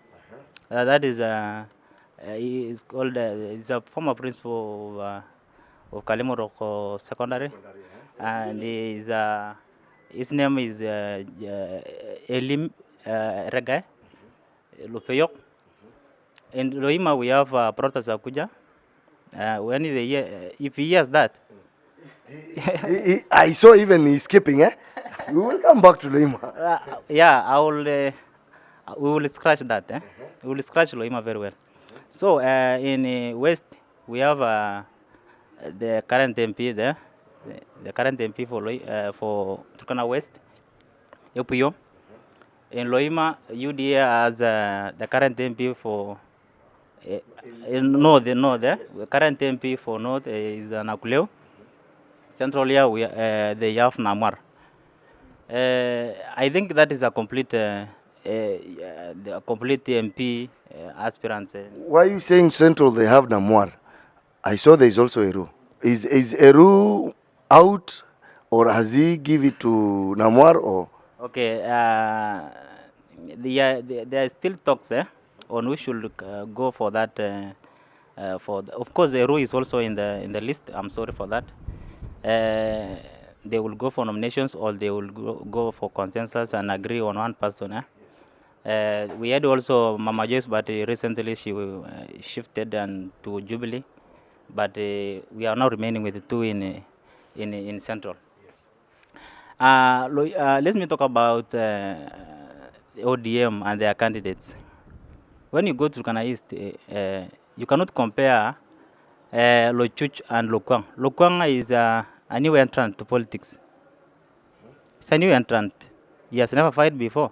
That is is called is a former principal of Kalimoroko Secondary, and his name is Elim Regai Lupeyok. In Loima we have Protas Akuja. When if he hears that, I saw even he's skipping. We will come back to Loima. We will scratch that. We will scratch Loima very well. So in West we have the current MP there, the current MP for Turkana West, Epuyo. In Loima, UDA has the current MP for the current MP for North is Nakuleo. Central here they have Namwar. I think that is a complete the complete MP aspirant. Why are you saying Central they have Namwar? I saw there is also Eru. Is Eru out, or has he give it to Namwar? Or okay, there are still talks on who should go for that. Of course, Eru is also in the list. I'm sorry for that. They will go for nominations, or they will go for consensus and agree on one person. We had also Mama Joyce, but recently she shifted and to Jubilee. But we are now remaining with the two in Central. Let me talk about ODM and their candidates. When you go to Turkana East, you cannot compare Lochuch and Lokwang. Lokwang is a new entrant to politics. It's a new entrant. He has never fought before.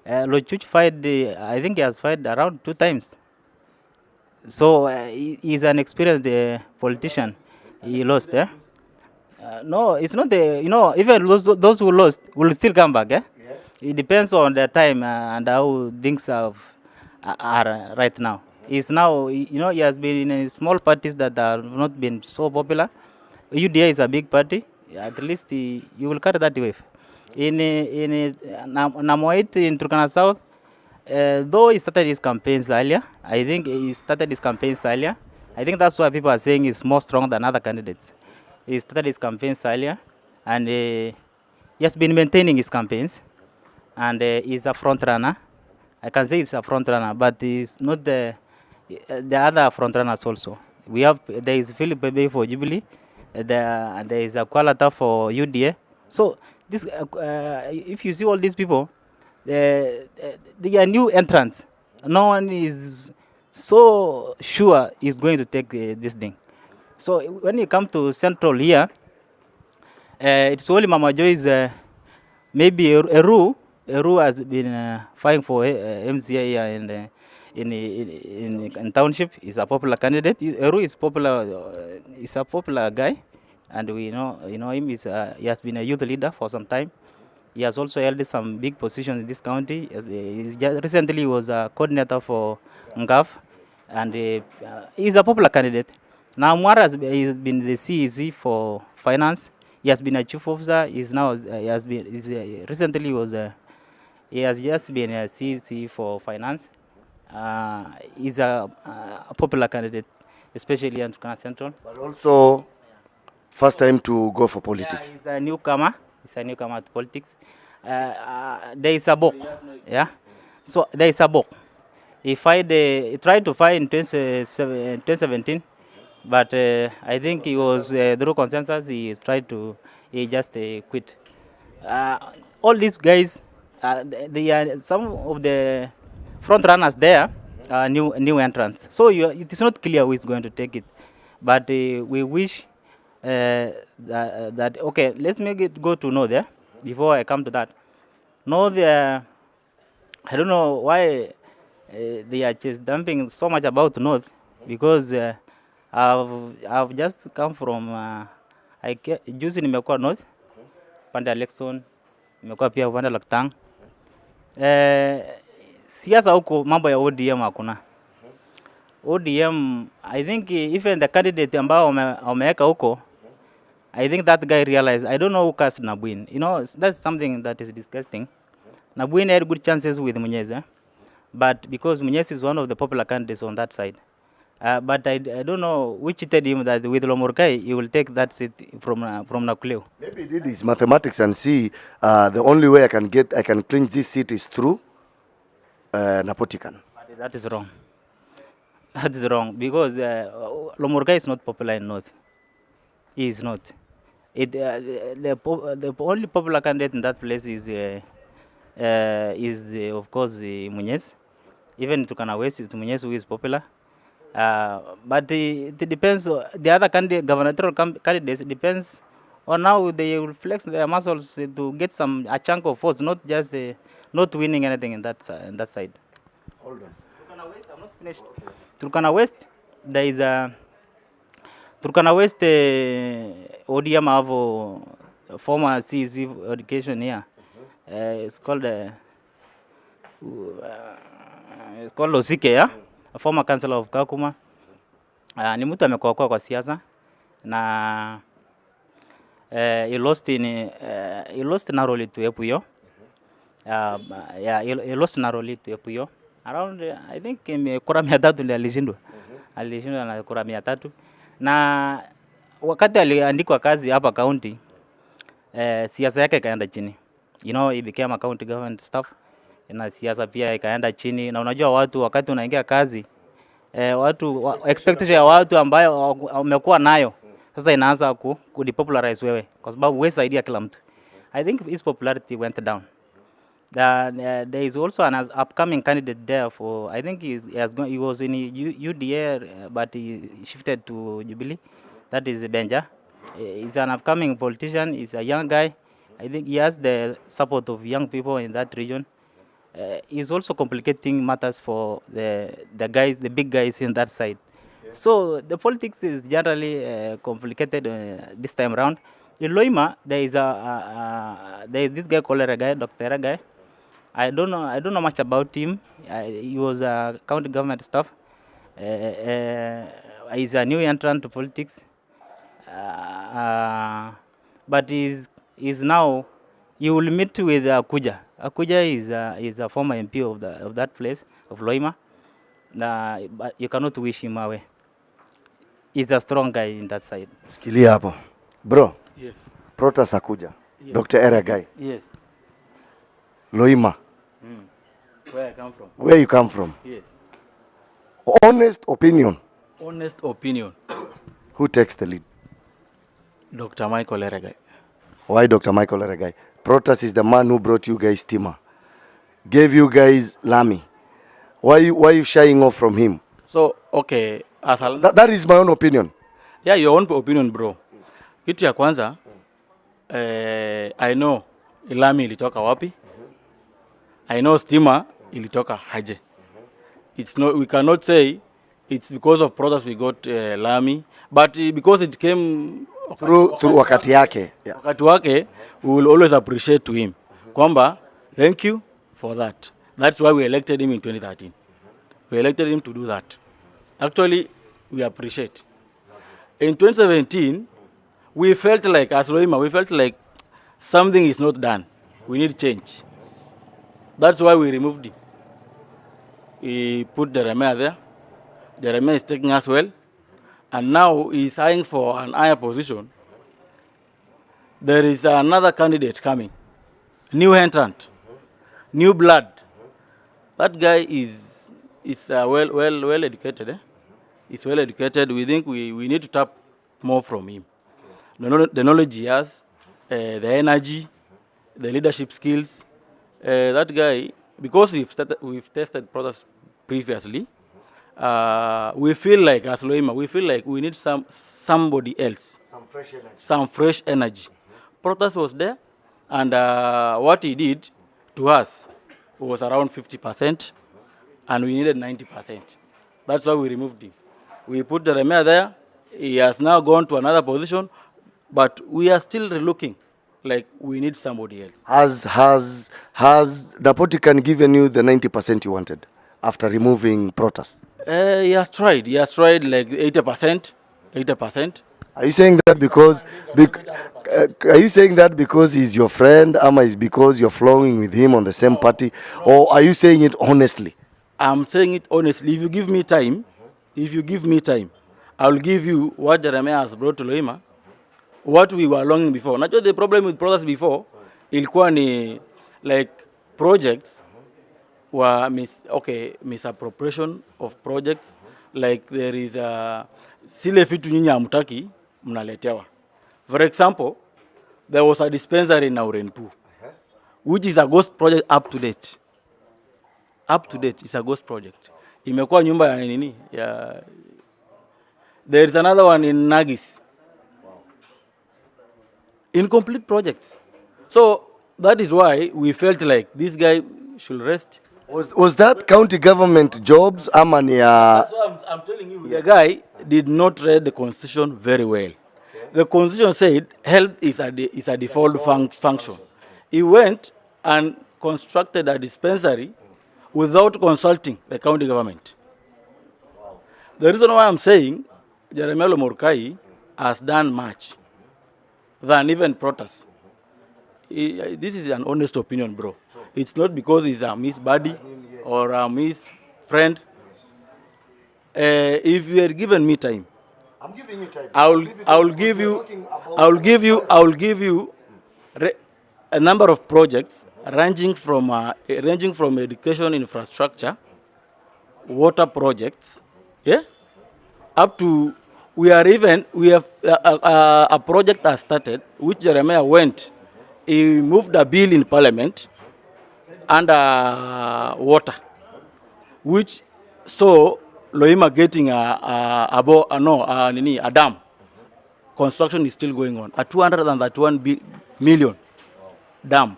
Lochuch fight, I think he has fought around 2 times. So he's an experienced politician. He lost, eh? No, it's not the, even those who lost will still come back, eh? Yes. It depends on the time and how things are right now. He's now, he has been in small parties that have not been so popular. UDA is a big party. At least you will carry that wave. In Namoit in Turkana South, though he started his campaigns earlier, I think I think that's why people are saying he's more strong than other candidates. He started his campaigns earlier, and he has been maintaining his campaigns, and he's a front runner. I can say he's a front runner, but he's not the other front runners also. There is Philip Bebe for Jubilee, there is a Kualata for UDA. So this, if you see all these people, they are new entrants. No one is so sure is going to take this thing. So when you come to Central here, it's only Mama Joy's, maybe Eru has been fighting for MCA here in township. He's a popular candidate. Eru is popular. He's a popular guy, and we know him. He has been a youth leader for some time. He has also held some big positions in this county. Recently, he was a coordinator for Ngaf, and he's a popular candidate. Now, Mwara has been the CEC for finance. He has been a chief officer. Recently he has just been a CEC for finance. He's a popular candidate, especially in Turkana Central. But also, first time to go for politics. Yeah, he's a newcomer. He's a newcomer to politics. There is a book. Yeah. So there is a book. He tried to fight in 2017, but I think he was through consensus. He just quit. All these guys, they are some of the front runners there, new entrants. So it is not clear who is going to take it, but we wish that okay. Let's make it go to North there before I come to that. North, I don't know why they are just dumping so much about North, because I've just come from juzi nimekuwa North pande Lexon, nimekuwa pia pande Laktang. Siasa huko mambo ya ODM hakuna. ODM, I think even the candidate ambao wameweka huko, I think that guy realized, I don't know who cast Nabuin. That's something that is disgusting. Nabuin had good chances with Munyeze, but because Munyeze is one of the popular candidates on that side. But I don't know which cheated him that with Lomurkai, he will take that seat from Nakuleo. Maybe he did his mathematics and see the only way I can clinch this seat is through Napotikan. But that is wrong. That is wrong, because Lomurkai is not popular in North. He is not. The only popular candidate in that place is of course Munyeze. Even Turkana West, it's Munyeze who is popular. But it depends. The other gubernatorial candidates, it depends on how they will flex their muscles to get a chunk of votes, not just not winning anything in that side. Hold on. Turkana West, I'm not finished. Okay. Turkana West, there is a Turkana West ODM have former CEC education here. It's called Losike, yeah? A former councillor of Kakuma. Ni mtu amekuwa kwa siasa na he lost narrowly to Epuyo. He lost narrowly to Epuyo. Around I think kura 300 ndio alishindwa. Alishindwa na kura 300. Na wakati aliandikwa kazi hapa county, siasa yake kaenda chini. He became a county government staff. na siasa pia ikaenda chini, na unajua watu wakati unaingia kazi expectation ya watu ambayo wamekuwa nayo sasa inaanza kudepopularize wewe, kwa sababu wewe saidia kila mtu. I think his popularity went down. There is also an upcoming candidate there for, I think he was in UDA, but he shifted to Jubilee. That is Benja. He's an upcoming politician. He's a young guy. I think he has the support of young people in that region. He's also complicating matters for the big guys in that side. Okay. So the politics is generally complicated this time around. In Loima, there is this guy called Dr. Regai. I don't know much about him. He was a county government staff. He's a new entrant to politics. But he's now, you will meet with Akuja. Akuja is a former MP of that place, of Loima. But you cannot wish him away. He's a strong guy in that side. Sikilia hapo. Bro. Yes. Protas Akuja. Yes. Dr. Eragai. Yes. Loima. Where I come from. Where you come from? Yes. Honest opinion. Honest opinion. Who takes the lead? Dr. Michael Eragai. Why Dr. Michael Eragai? Protas is the man who brought you guys Tima. Gave you guys Lami. Why you shying off from him? So, okay. That is my own opinion. Yeah, your own opinion, bro. Kitu ya kwanza, I know Lami ilitoka wapi. I know Stima ilitoka haje. It's not, we cannot say it's because of Protas we got Lami, but because it came through wakati yake. Yeah. Wakati wake, we will always appreciate to him. Kwamba, thank you for that. That's why we elected him in 2013. We elected him to do that. Actually, we appreciate. In 2017, we felt like, as Loima, we felt like something is not done. We need change. That's why we removed him. We put the Jeremiah there. The Jeremiah is taking us well. And now he's eyeing for an higher position. There is another candidate coming. New entrant. New blood. That guy is well educated. Eh? He's well educated. We think we need to tap more from him. The knowledge he has, the energy, the leadership skills. That guy, because we've tested products previously, we feel like, as Loima, we feel like we need somebody else. Some fresh energy. Some fresh energy. Protas was there, and what he did to us was around 50%, and we needed 90%. That's why we removed him. We put the Jeremiah there. He has now gone to another position, but we are still looking like we need somebody else. Has Napotican given you the 90% you wanted after removing Protas? He has tried. He has tried like 80%. 80%. Are you saying that because he's your friend, ama is because you're flowing with him on the same party, or are you saying it honestly? I'm saying it honestly. If you give me time, I'll give you what Jeremiah has brought to Loima, what we were longing before. Not just the problem with Protas before, ilikuwa ni like projects were misappropriation of projects. Like there is sile vitu nyinyi hamtaki mnaletewa. For example, there was a dispensary in Naurenpu, which is a ghost project up to date. Up to date, it's a ghost project. Imekuwa nyumba ya nini? There is another one in Nagis. Incomplete projects. So that is why we felt like this guy should rest. Was that county government jobs? That's what I'm telling you. The guy did not read the constitution very well. Okay. The constitution said health is a default function. He went and constructed a dispensary without consulting the county government. Wow. The reason why I'm saying Jeremiah Lomurkai has done much than even Protas. This is an honest opinion, bro. True. It's not because he's a Miss buddy or a Miss friend. If you had given me time, I'm giving you time. I'll give you a number of projects ranging from education infrastructure, water projects, yeah, up to we have a project has started which Jeremiah went. He moved a bill in parliament under water, which saw Loima getting a dam. Construction is still going on. A 231 million dam,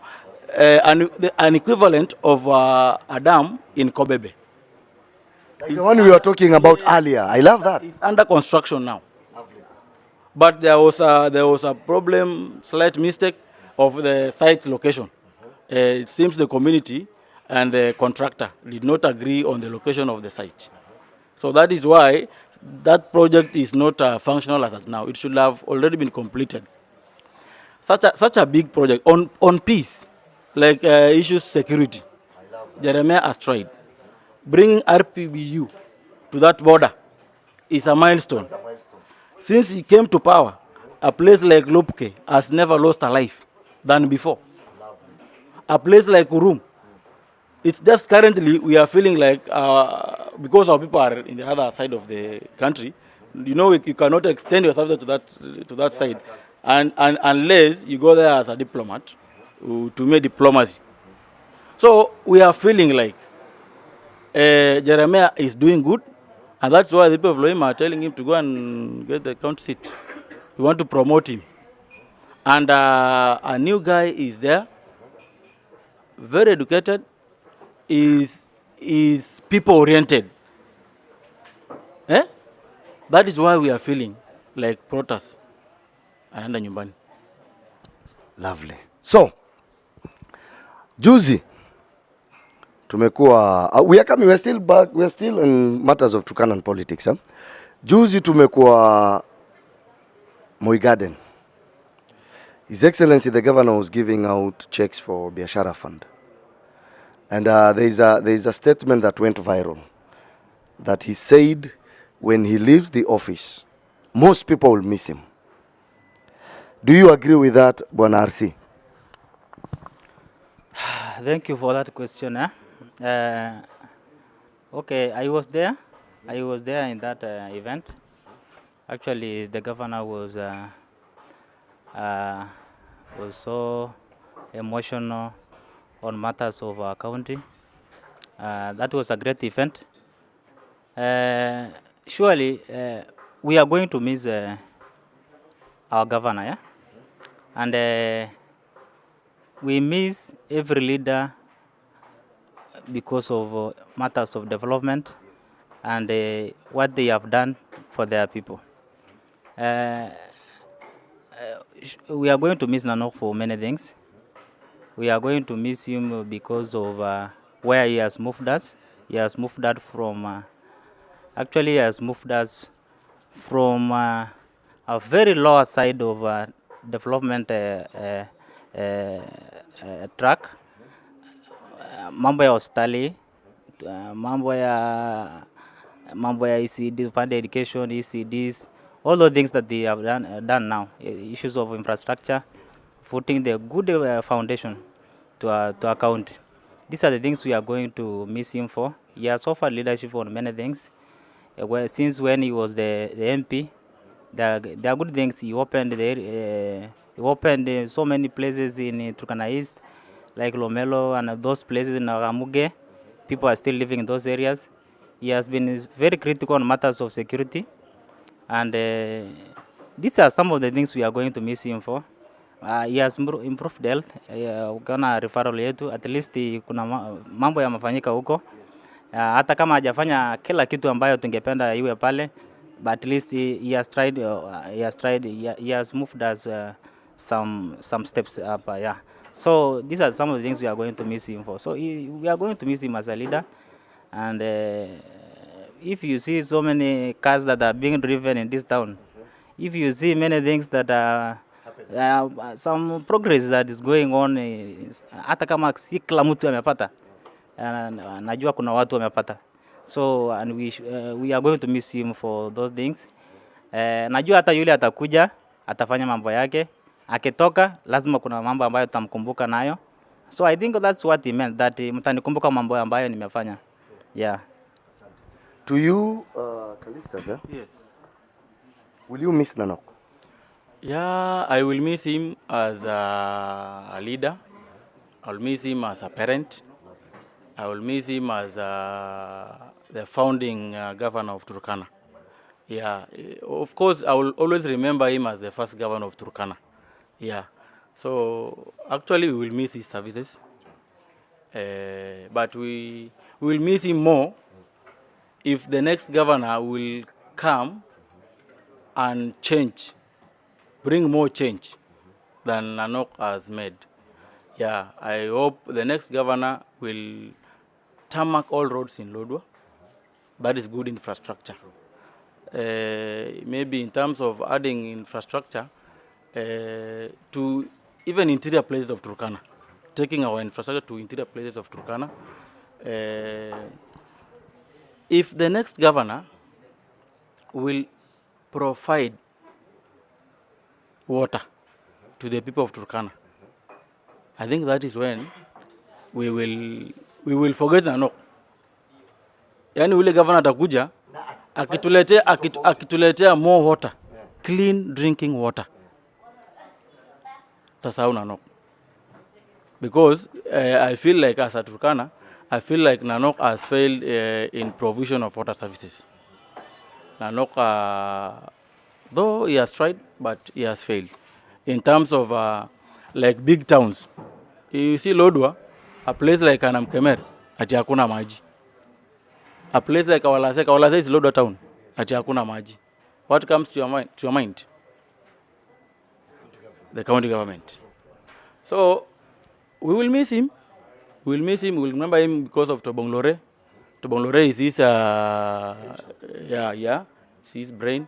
an equivalent of a dam in Kobebe. Like the one we were talking about earlier. I love that. It's under construction now. But there was a problem, slight mistake of the site location. It seems the community and the contractor did not agree on the location of the site. So that is why that project is not functional as of now. It should have already been completed. Such a big project on peace, like issues security. Jeremiah has tried. Bringing RPBU to that border is a milestone. Since he came to power, a place like Lopke has never lost a life than before. A place like Urum, it's just currently we are feeling like because our people are in the other side of the country, you know, you cannot extend yourself to that side, and unless you go there as a diplomat to make diplomacy. So we are feeling like Jeremiah is doing good, and that's why the people of Loima are telling him to go and get the county seat. We want to promote him, and a new guy is there, very educated, is people oriented. That is why we are feeling like protest aenda nyumbani. Lovely. So, juzi tumekuwa we're still in matters of Turkana politics. Juzi tumekuwa Moi Garden. His Excellency the Governor was giving out checks for Biashara Fund. And there is a statement that went viral that he said when he leaves the office, most people will miss him. Do you agree with that, Bwana RC? Thank you for that question. Okay, I was there in that event. Actually, the governor was so emotional on matters of our county. That was a great event. Surely, we are going to miss our governor, yeah? And we miss every leader because of matters of development and what they have done for their people. We are going to miss Nanok for many things. We are going to miss him because of where he has moved us. He has moved us from, actually he has moved us from a very lower side of development track. Mambo ya hospitali, mambo ya ECD, upande education, ECDs, all the things that they have done now, issues of infrastructure, putting the good foundation to our county. These are the things we are going to miss him for. He has offered leadership on many things. Since when he was the MP, there are good things. He opened so many places in Turkana East, like Lomelo and those places in Ramuge. People are still living in those areas. He has been very critical on matters of security, and these are some of the things we are going to miss him for. He has improved health. Ukiona referral yetu, at least kuna mambo yamefanyika huko. Hata kama hajafanya kila kitu ambayo tungependa iwe pale, but at least he has tried. He has moved us some steps up. Yeah. So these are some of the things we are going to miss him for. So we are going to miss him as a leader, and if you see so many cars that are being driven in this town, if you see many things that are some progress that is going on, hata kama si kila mtu amepata, najua kuna watu wamepata. So and we are going to miss him for those things. Najua hata yule atakuja atafanya mambo yake, akitoka lazima kuna mambo ambayo tutamkumbuka nayo. So I think that's what he meant, that mtanikumbuka mambo ambayo nimefanya. Yeah. To you, Calystus, Yes. will you miss Nanok? Yeah, I will miss him as a leader. I'll miss him as a parent. I will miss him as the founding governor of Turkana. Yeah, of course, I will always remember him as the first governor of Turkana. Yeah, so actually we will miss his services, but we will miss him more if the next governor will come and change, bring more change than Nanok has made. Yeah, I hope the next governor will tarmac all roads in Lodwar. That is good infrastructure. Maybe in terms of adding infrastructure to even interior places of Turkana, taking our infrastructure to interior places of Turkana. If the next governor will provide water to the people of Turkana, I think that is when we will forget Nanok. Yani ule governor atakuja akituletea more water, clean drinking water. Tasahau Nanok. Because I feel like as a Turkana, I feel like Nanok has failed in provision of water services. Nanok, though he has tried, but he has failed. In terms of like big towns, you see Lodwar, a place like Anamkemer, ati hakuna maji. A place like Kawalase is Lodwar town, ati hakuna maji. What comes to your mind? The county government. So we will miss him. We will miss him. We will remember him because of Tobonglore. Tobonglore is his, his brain.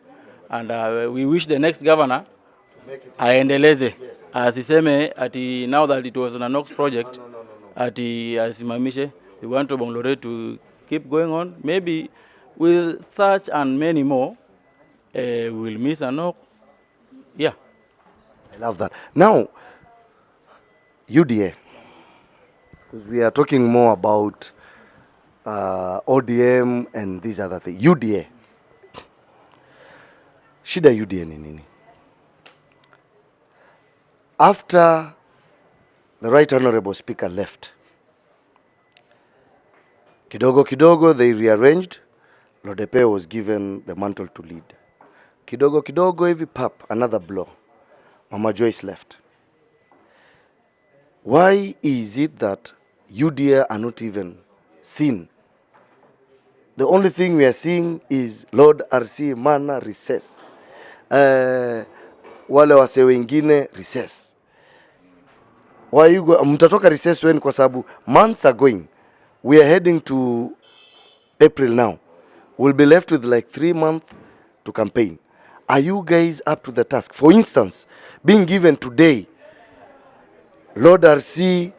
And we wish the next governor aendeleze. Asiseme ati now that it was an Anox project, ati asimamishe. We want Tobonglore to keep going on. Maybe with such and many more, we will miss Anox. Yeah. I love that. Now, UDA, because we are talking more about ODM and these other things. UDA. Shida UDA ni nini? After the Right Honorable Speaker left, kidogo they rearranged. Lodepe was given the mantle to lead. Kidogo hivi pap, another blow. Mama Joyce left. Why is it that UDA are not even seen? The only thing we are seeing is Lord RC Imana recess. Wale wase wengine recess. Why you go, mtatoka recess when? Kwa sababu months are going. We are heading to April now. We'll be left with like 3 months to campaign. Are you guys up to the task? For instance, being given today, Lord RC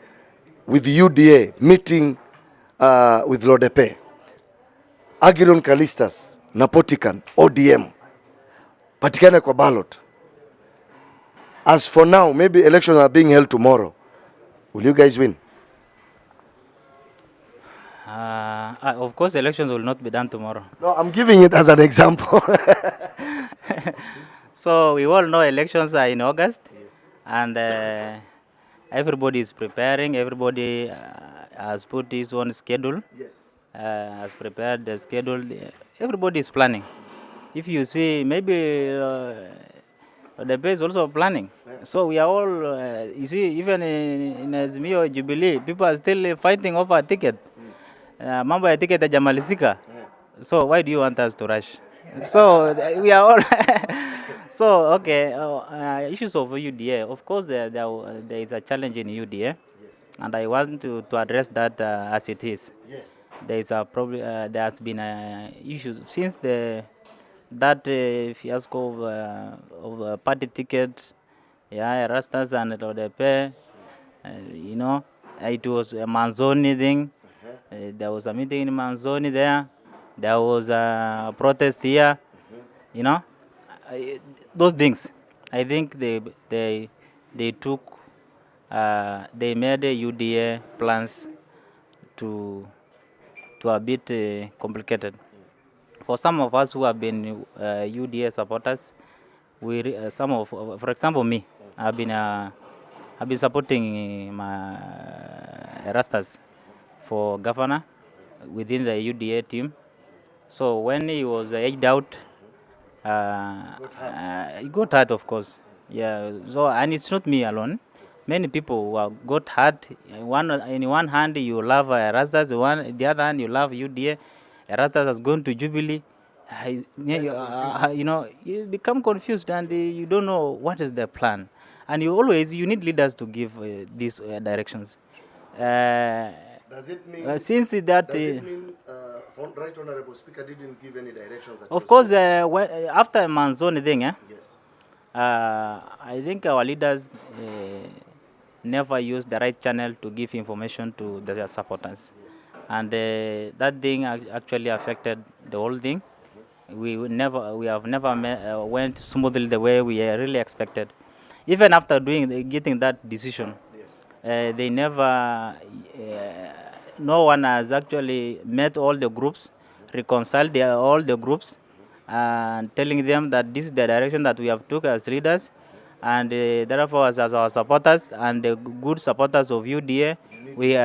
with UDA meeting with Lodepe, Egeron Calystus, Napotikan, ODM, patikane kwa ballot. As for now, maybe elections are being held tomorrow. Will you guys win? Of course, elections will not be done tomorrow. No, I'm giving it as an example. So we all know elections are in August, and everybody is preparing. Everybody has put his own schedule. Yes. Has prepared the schedule. Everybody is planning. If you see, maybe the base also planning. Yeah. So we are all, you see, even in Azimio Jubilee, people are still fighting over a ticket. Mambo ya ticket hajamalizika. So why do you want us to rush? So we are all so okay. Issues of UDA. Of course, there is a challenge in UDA, yes. And I want to address that as it is. Yes. There is a problem. There has been issues since that fiasco of party ticket. Yeah, Rastas and Lodepe. You know, it was a Manzoni thing. There was a meeting in Manzoni there. There was a protest here. You know, those things. I think they took they made UDA plans to a bit complicated. For some of us who have been UDA supporters, for example, me, I've been supporting my Erastus for governor within the UDA team. So when he was aged out, he got hurt, of course. Yeah. So and it's not me alone. Many people who got hurt. In one hand you love Erastus, the other hand you love UDA. Erastus has gone to Jubilee. You become confused and you don't know what is the plan. And you need leaders to give these directions. Does it mean Since that does it mean Right Honorable Speaker didn't give any directions? of course, after Manzoni thing, Yes. I think our leaders never use the right channel to give information to their supporters. Yes. And that thing actually affected the whole thing. We have never went smoothly the way we really expected. Even after getting that decision, Yes. they never, no one has actually met all the groups, reconciled all the groups, and telling them that this is the direction that we have took as leaders, and therefore as our supporters and the good supporters of UDA, we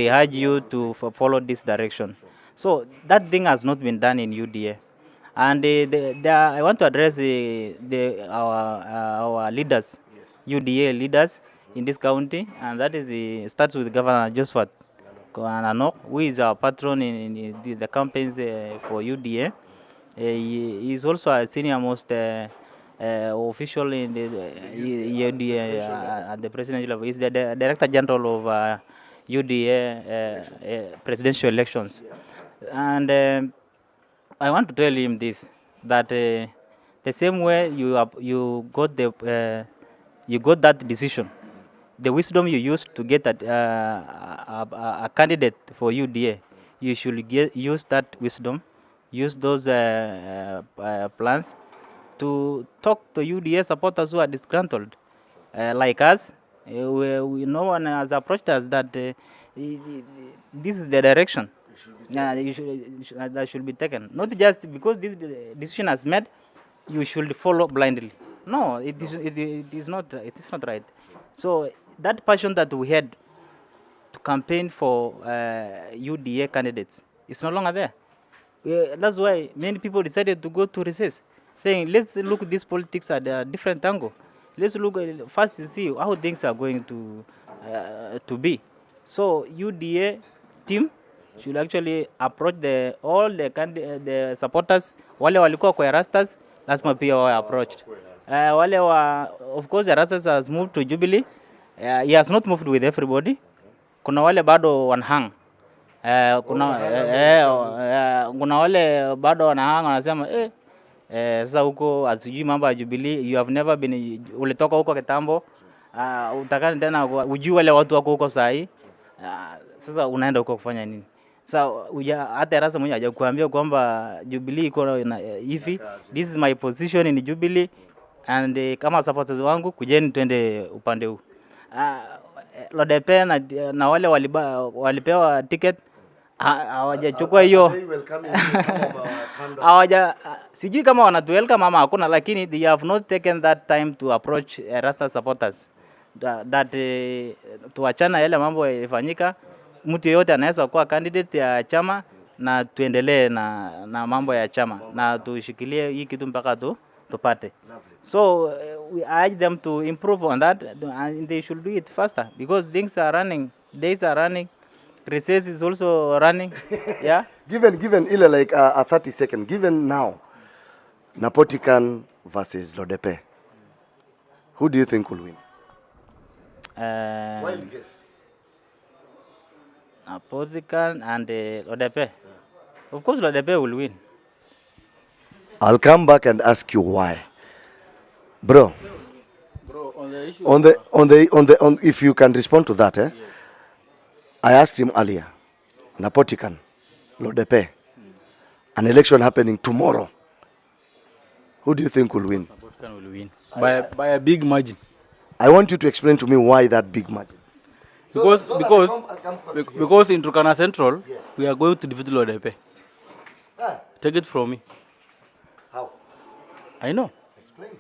urge you to follow this direction. So that thing has not been done in UDA. And I want to address our leaders, Yes. UDA leaders in this county, and that is starts with Governor Josephat Anok, who is our patron in the campaigns for UDA. He is also a senior most official in the UDA at the presidential level. He is the Director General of UDA presidential elections. Yes. And I want to tell him this, that the same way you got that decision, the wisdom you used to get a candidate for UDA, you should use that wisdom, use those plans to talk to UDA supporters who are disgruntled, like us. No one has approached us that this is the direction that should be taken. Not just because this decision has made, you should follow blindly. No, it is not right. So that passion that we had to campaign for UDA candidates is no longer there. That's why many people decided to go to recess, saying, let's look at this politics at a different angle. Let's look first to see how things are going to be. So UDA team should actually approach all the supporters. Wale walikuwa kwa Erastus, lazima pia wawe approached. Of course, Erastus has moved to Jubilee. He has not moved with everybody. Kuna wale bado wanahang. Kuna wale bado wanahang wanasema sasa huko asijui mambo ya Jubilee, you have never been, ulitoka huko kitambo, utakani tena ujui wale watu wako huko sahi, sasa unaenda huko kufanya nini? Sasa hata Erastus mwenyewe hajakuambia kwamba Jubilee iko hivi, this is my position in Jubilee, and kama supporters wangu kujeni twende upande huu. Lodepe na wale walipewa ticket hawajachukua hiyo, sijui kama wanatuwelcome ama hakuna, lakini they have not taken that time to approach Rasta supporters that tuachana yale mambo yalifanyika. Mtu yeyote anaweza kuwa candidate ya chama na tuendelee na mambo ya chama na tushikilie hii kitu mpaka tupate. So we urge them to improve on that, and they should do it faster because things are running, days are running, recess is also running. Yeah. Given ile like a 30-second, given now, Napotikan versus Lodepe, who do you think will win? Wild guess. Napotikan and Lodepe. Of course, Lodepe will win. I'll come back and ask you why, bro. On the issue On if you can respond to that, Yes. I asked him earlier, Napotikan, Lodepe, an election happening tomorrow. Who do you think will win? Napotikan will win by a big margin. I want you to explain to me why that big margin. Because in Turkana Central, Yes. we are going to defeat LODP. Ah, Take it from me. how? I know. Explain.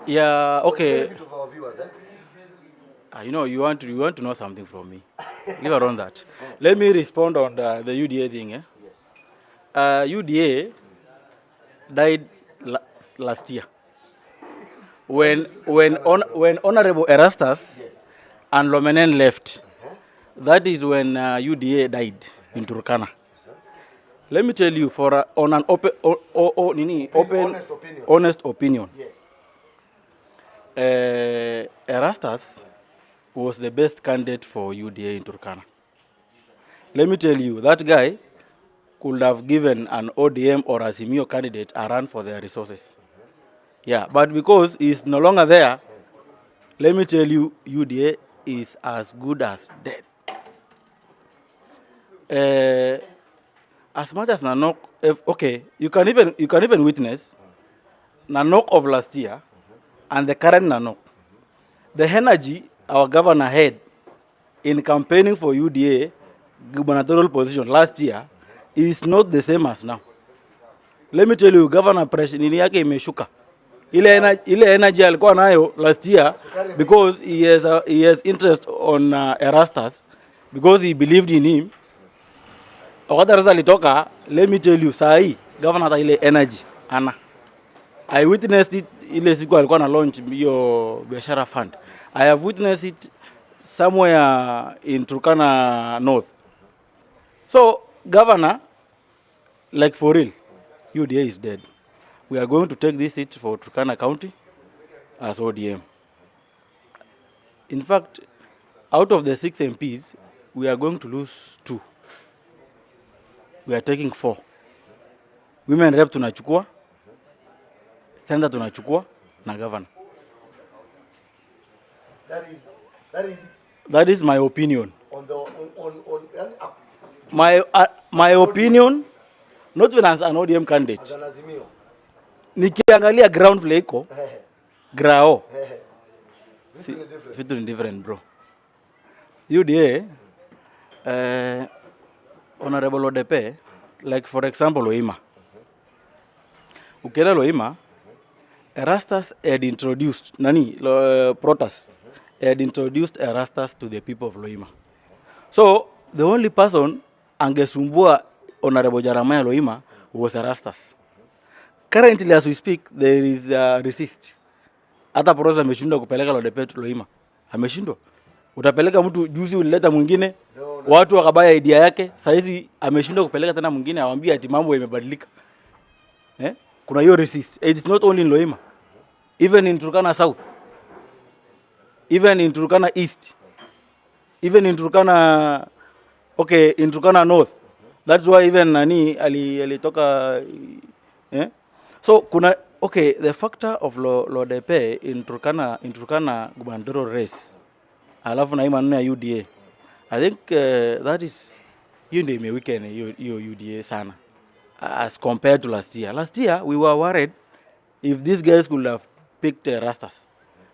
Yeah, okay. Benefit of our viewers, eh? You know, you want to know something from me. Leave around that. Let me respond on the UDA thing. Yes. UDA died last year when Honorable Erastus Yes. and Lomenen left. That is when UDA died in Turkana. Let me tell you, on an honest opinion, Yes. Erastus was the best candidate for UDA in Turkana. Let me tell you, that guy could have given an ODM or a Simio candidate a run for their resources. Yeah, but because he's no longer there, let me tell you, UDA is as good as dead. As much as Nanok, okay, you can even witness Nanok of last year and the current Nanok. The energy our governor had in campaigning for UDA gubernatorial position last year is not the same as now. Let me tell you, Governor pressure nini yake imeshuka. Ile energy alikuwa nayo last year because he has interest on Erastus because he believed in him. Wakati Erastus alitoka, let me tell you, sahi governor hata ile energy ana. I witnessed it ile siku alikuwa na launch hiyo biashara fund. I have witnessed it somewhere in Turkana North. So, governor, like for real, UDA is dead. We are going to take this seat for Turkana County as ODM. In fact, out of the 6 MPs, we are going to lose 2. We are taking 4. Women rep tunachukua, senator tunachukua, na governor. That is my opinion. My opinion, not even as an ODM candidate. Nikiangalia ground floor iko, grao. Vitu ni different, bro. UDA, Honorable ODP, like for example, Loima. Ukienda Loima, Erastus had introduced, Protas had introduced Erastus to the people of Loima. So, the only person angesumbua Honorable Jeremiah Loima was Erastus. Currently, as we speak, there is a resist. Hata Protas ameshindwa kupeleka LODP Loima. Ameshindwa. Utapeleka mtu juzi ulileta mwingine, watu wakabaya idea yake, saizi ameshindwa kupeleka tena mwingine, awambia ati mambo yamebadilika. Kuna hiyo resist. It is not only in Loima. Even in Turkana South. Even in Turkana East. Even in Turkana, in Turkana North. That's why even alitoka, So, the factor of LODP in Turkana gubernatorial race, alafu na Imana ya UDA, I think that is, hiyo ndio imeweaken hiyo UDA sana, as compared to last year. Last year, we were worried if these guys could have picked Erastus,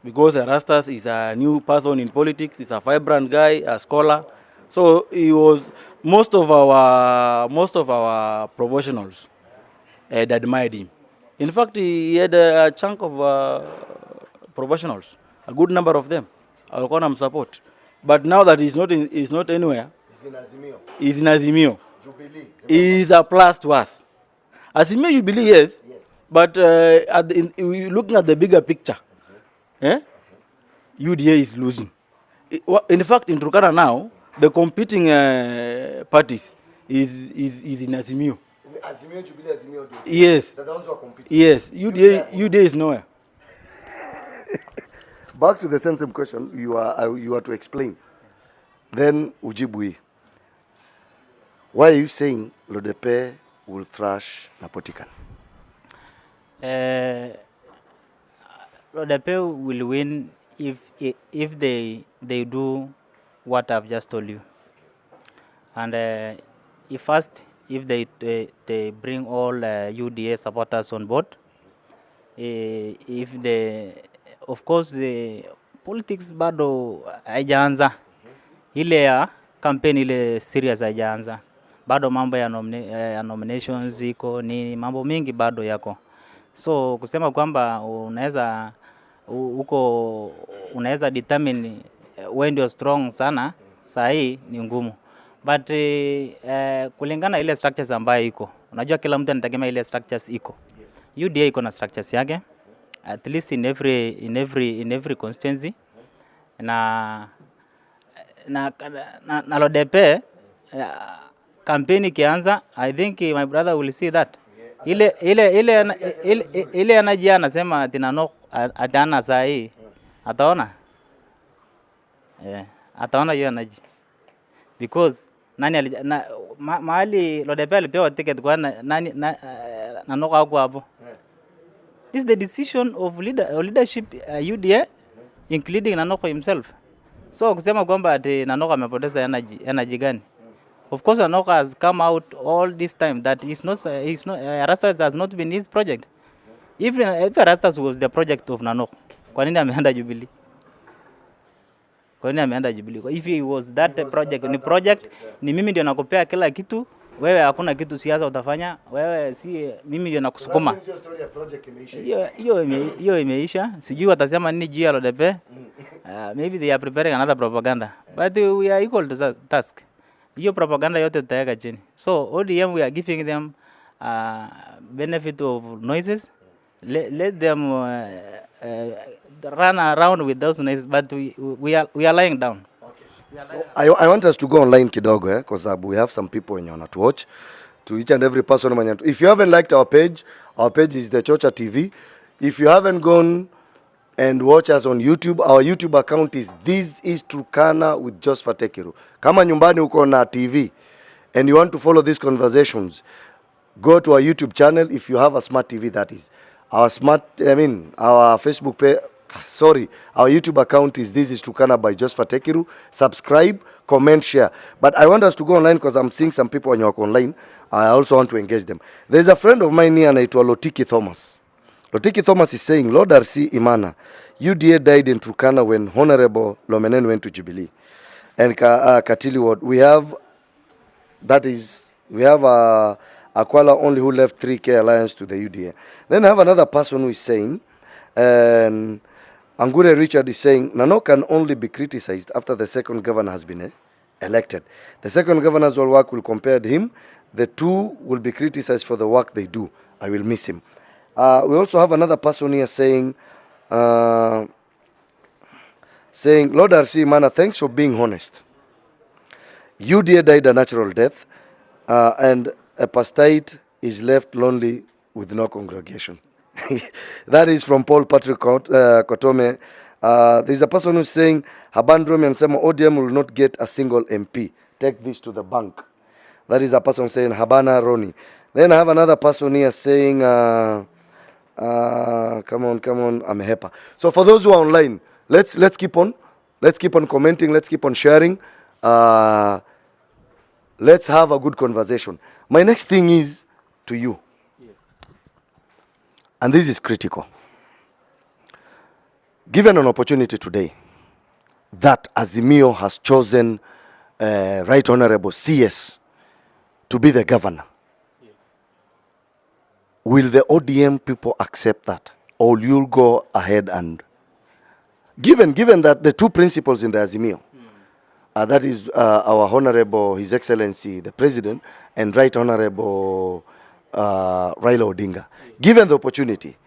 because Erastus is a new person in politics, he's a vibrant guy, a scholar. So he was most of our professionals had admired him. In fact, he had a chunk of professionals, a good number of them. I'll call him support. But now that he's not anywhere, he's in Azimio. Jubilee. He's a plus to us. Azimio, Jubilee, yes. But looking at the bigger picture, UDA is losing. In fact, in Turkana now, the competing parties is in Azimio. Azimio, Jubilee, Azimio. Yes. The ones who are competing. Yes. UDA is nowhere. Back to the same question you are to explain. Then Ujibui. Why are you saying LODP will thrash Napotikan? LODP will win if they do what I've just told you, and if they bring all UDA supporters on board, if they, of course, Politics bado haijaanza. Ile ya campaign ile serious haijaanza. Bado mambo ya nominations iko ni mambo mingi bado yako. So kusema kwamba unaweza determine when you're strong sana saa hii ni ngumu. But kulingana ile structures ambayo iko. Unajua kila mtu anategemea ile structures iko. UDA iko na structures yake at least in every constituency na LODP campaign ikianza, I think my brother will see that ile energy anasema ati Nanok atana saa hii ataona ataona hiyo energy because mahali LODP alipewa ticket kwa nani Nanok hapo hapo. This is the decision of leadership UDA including Nanok himself. So kusema kwamba ati Nanok amepoteza energy gani? Of course Nanok has come out all this time that he's not Erastus has not been his project. If Erastus was the project of Nanok, kwa nini ameenda Jubilee? Kwa nini ameenda Jubilee? If he was that project, ni project ni mimi ndio nakupea kila kitu, wewe hakuna kitu siasa utafanya, wewe si mimi ndio nakusukuma. Hiyo imeisha. Sijui watasema nini juu ya LODP. Maybe they are preparing another propaganda. But we are equal to the task. Hiyo propaganda yote tutaweka chini. So ODM we are giving them benefit of noises. Let them run around with those noises, but we are lying down. So I want us to go online kidogo because we have some people in to watch. To each and every person. If you haven't liked our page is the Chocha TV. If you haven't gone and watch us on YouTube, our YouTube account is This is Turkana with Josephat Ekeru. Kama nyumbani uko na TV and you want to follow these conversations, go to our YouTube channel if you have a smart TV, that is. Our Facebook page, our YouTube account is This is Turkana by Josephat Ekeru. Subscribe, comment, share. But I want us to go online because I'm seeing some people when you're online. I also want to engage them. There's a friend of mine here anaitwa Lotiki Thomas. Lotiki Thomas is saying, Lord RC Imana, UDA died in Turkana when Honorable Lomenen went to Jubilee. And Katili Ward, we have Akwala only who left 3K alliance to the UDA. Then I have another person who is saying, and Angure Richard is saying, Nanok can only be criticized after the second governor has been elected. The second governor's work will compare him. The two will be criticized for the work they do. I will miss him. We also have another person here saying, Lord RC Imana, thanks for being honest. UDA died a natural death, and a pastorate is left lonely with no congregation. That is from Paul Patrick Kotome. There's a person who's saying, Habandromi and Sema ODM will not get a single MP. Take this to the bank. That is a person saying Habana Roni. Then I have another person here saying, come on, I'm a helper. So for those who are online, let's keep on commenting, let's keep on sharing. Let's have a good conversation. My next thing is to you. Yes. And this is critical. Given an opportunity today that Azimio has chosen Right Honorable CS to be the governor, yes, will the ODM people accept that? Or will you go ahead and, given that the two principles in the Azimio, that is our Honorable, His Excellency, the President, and Right Honorable Raila Odinga, given the opportunity,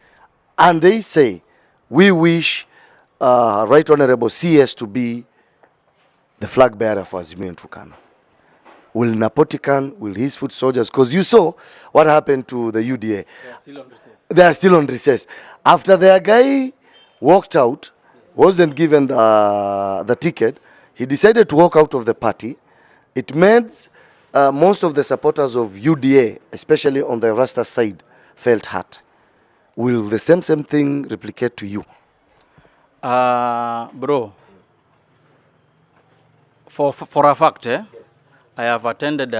and they say, we wish Right Honorable CS to be the flag bearer for Azimio in Turkana. Will Napotican, will his foot soldiers, because you saw what happened to the UDA. They are still on recess. After their guy walked out, wasn't given the ticket, he decided to walk out of the party. It made most of the supporters of UDA, especially on the Rasta side, felt hurt. Will the same thing replicate to you? Bro, for a fact, I have attended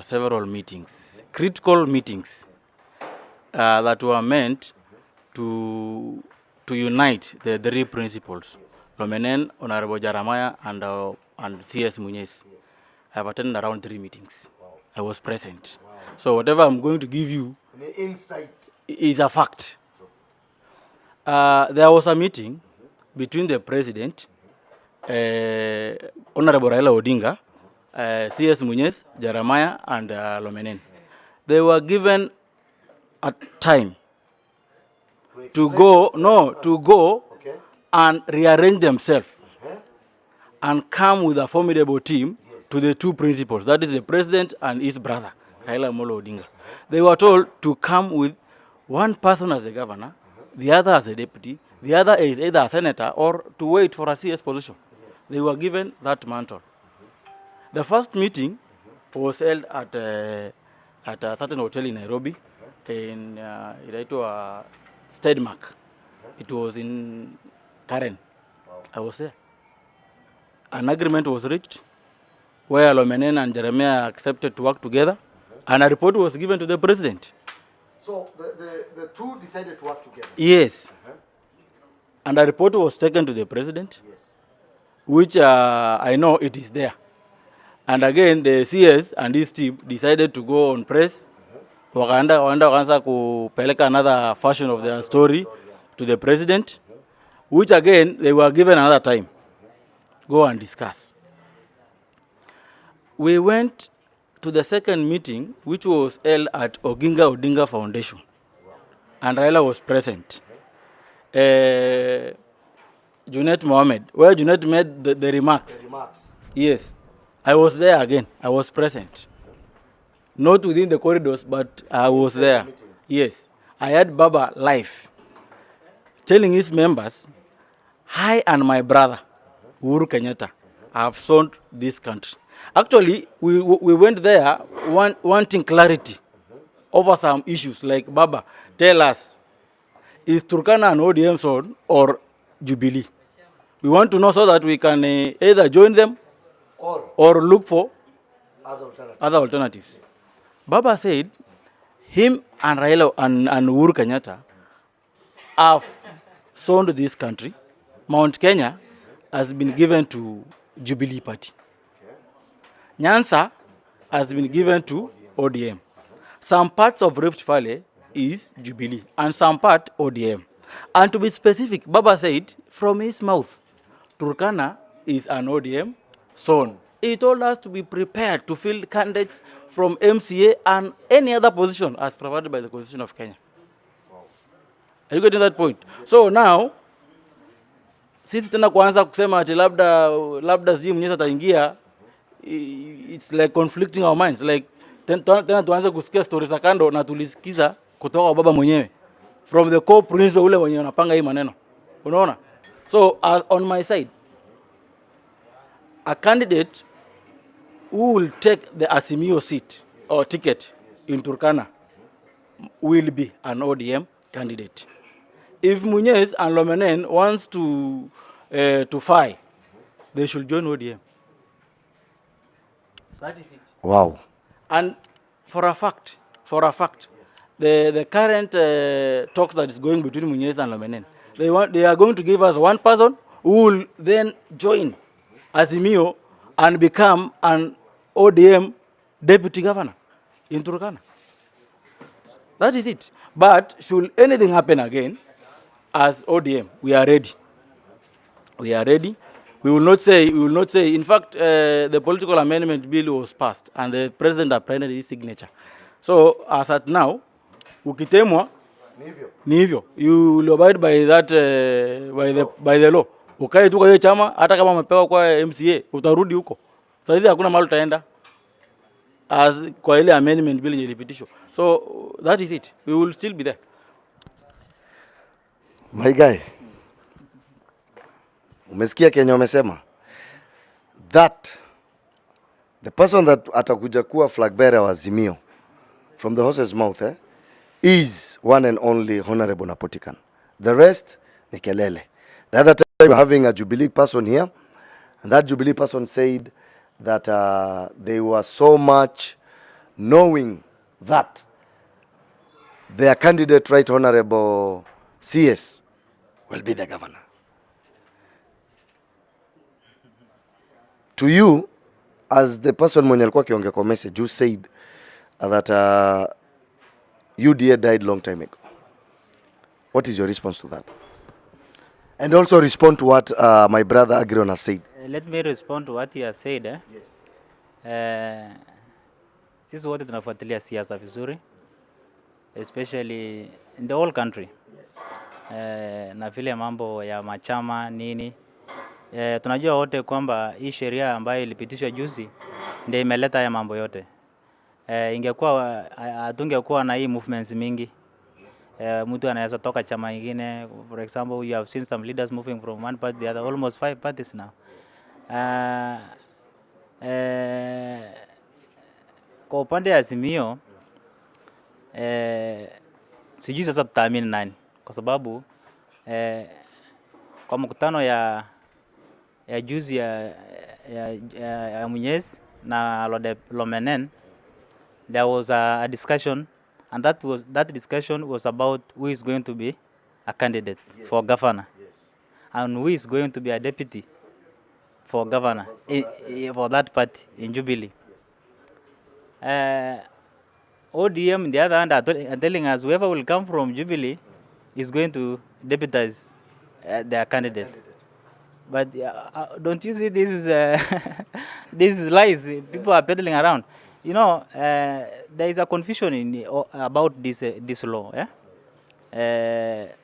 several meetings, critical meetings, that were meant to unite the three principles Lomenen, Honorable Jeremiah, and CS Muñez. Yes. I have attended around 3 meetings. Wow. I was present. Wow. So whatever I'm going to give you is a fact. There was a meeting between the president, Honorable Raila Odinga, CS Muñez, Jeremiah, and Lomenen. They were given a time to go okay, and rearrange themselves and come with a formidable team to the two principals. That is the president and his brother, Raila Amolo Odinga. They were told to come with one person as a governor, the other as a deputy, the other is either a senator or to wait for a CS position. They were given that mantle. The first meeting was held at a certain hotel in Nairobi, in Stedmark. It was in Karen. I was there. An agreement was reached where Lomenen and Jeremiah accepted to work together, and a report was given to the president. So the two decided to work together? Yes. And a report was taken to the president, yes, which I know it is there. And again, the CS and his team decided to go on press. Wakaanza kupeleka another version of their story to the president, which again, they were given another time. Go and discuss. We went to the second meeting, which was held at Oginga Odinga Foundation. And Raila was present. Junet Mohammed, where Junet made the remarks. Yes. I was there again. I was present. Not within the corridors, but I was there. Yes. I had Baba live telling his members, I and my brother, Uhuru Kenyatta, have sold this country. Actually, we went there wanting clarity over some issues like, Baba, tell us, is Turkana and ODM sold or Jubilee? We want to know so that we can either join them or look for other alternatives. Baba said, him and Raila and Uhuru Kenyatta have sold this country. Mount Kenya has been given to Jubilee Party. Nyanza has been given to ODM. Some parts of Rift Valley is Jubilee and some part ODM. And to be specific, Baba said from his mouth, Turkana is an ODM zone. He told us to be prepared to field candidates from MCA and any other position as provided by the Constitution of Kenya. Are you getting that point? So now, sisi tena kuanza kusema ati labda sijui Muñez ataingia, it's like conflicting our minds. Like tena tuanze kusikia stories za kando na tulisikiza kutoka kwa baba mwenyewe from the core principle ule wenye wanapanga hii maneno. Unaona? So on my side, a candidate who will take the Azimio seat or ticket in Turkana will be an ODM candidate. If Muñez and Lomenen wants to fight, they should join ODM. That is it. Wow. And for a fact, the current talks that is going between Muñez and Lomenen, they are going to give us one person who will then join Azimio and become an ODM deputy governor in Turkana. That is it. But should anything happen again, as ODM, we are ready. We are ready. We will not say. In fact, the political amendment bill was passed, and the president appended his signature. So as at now, ukitemwa ni hivyo. You will abide by that by the law. Ukae tu kwa hiyo chama, hata kama umepewa kwa MCA, utarudi huko. Sasa hizi hakuna mahali utaenda as kwa ile amendment bill ilipitishwa. So that is it. We will still be there. My guy, umesikia Kenya wamesema that the person that atakuja kuwa flag bearer wa Azimio from the horse's mouth is one and only Honorable Napotikan. The rest ni kelele. The other time we were having a Jubilee person here, and that Jubilee person said that they were so much knowing that their candidate, Right Honorable CS, will be the governor. to you as the person mwenye alikuwa akiongea kwa message, you said that UDA died long time ago. What is your response to that? And also respond to what my brother Egeron have said. Let me respond to what he has said. Yes. Sisi wote tunafuatilia siasa vizuri, especially in the whole country. Na vile mambo ya machama nini. Tunajua wote kwamba hii sheria ambayo ilipitishwa juzi ndio imeleta haya mambo yote. Ingekuwa hatungekuwa na hii movements mingi. Mtu anaweza toka chama ingine. For example, you have seen some leaders moving from one party to the other, almost 5 parties now. Kwa upande ya Azimio, sijui sasa tutaamini nani, kwa sababu kwa mkutano ya juzi ya Mwenyezi na Lomenen, there was a discussion, and that discussion was about who is going to be a candidate for governor, and who is going to be a deputy for governor for that party in Jubilee. ODM, on the other hand, are telling us whoever will come from Jubilee is going to deputize their candidate. But don't you see this is this is lies people are peddling around? You know, there is a confusion about this law.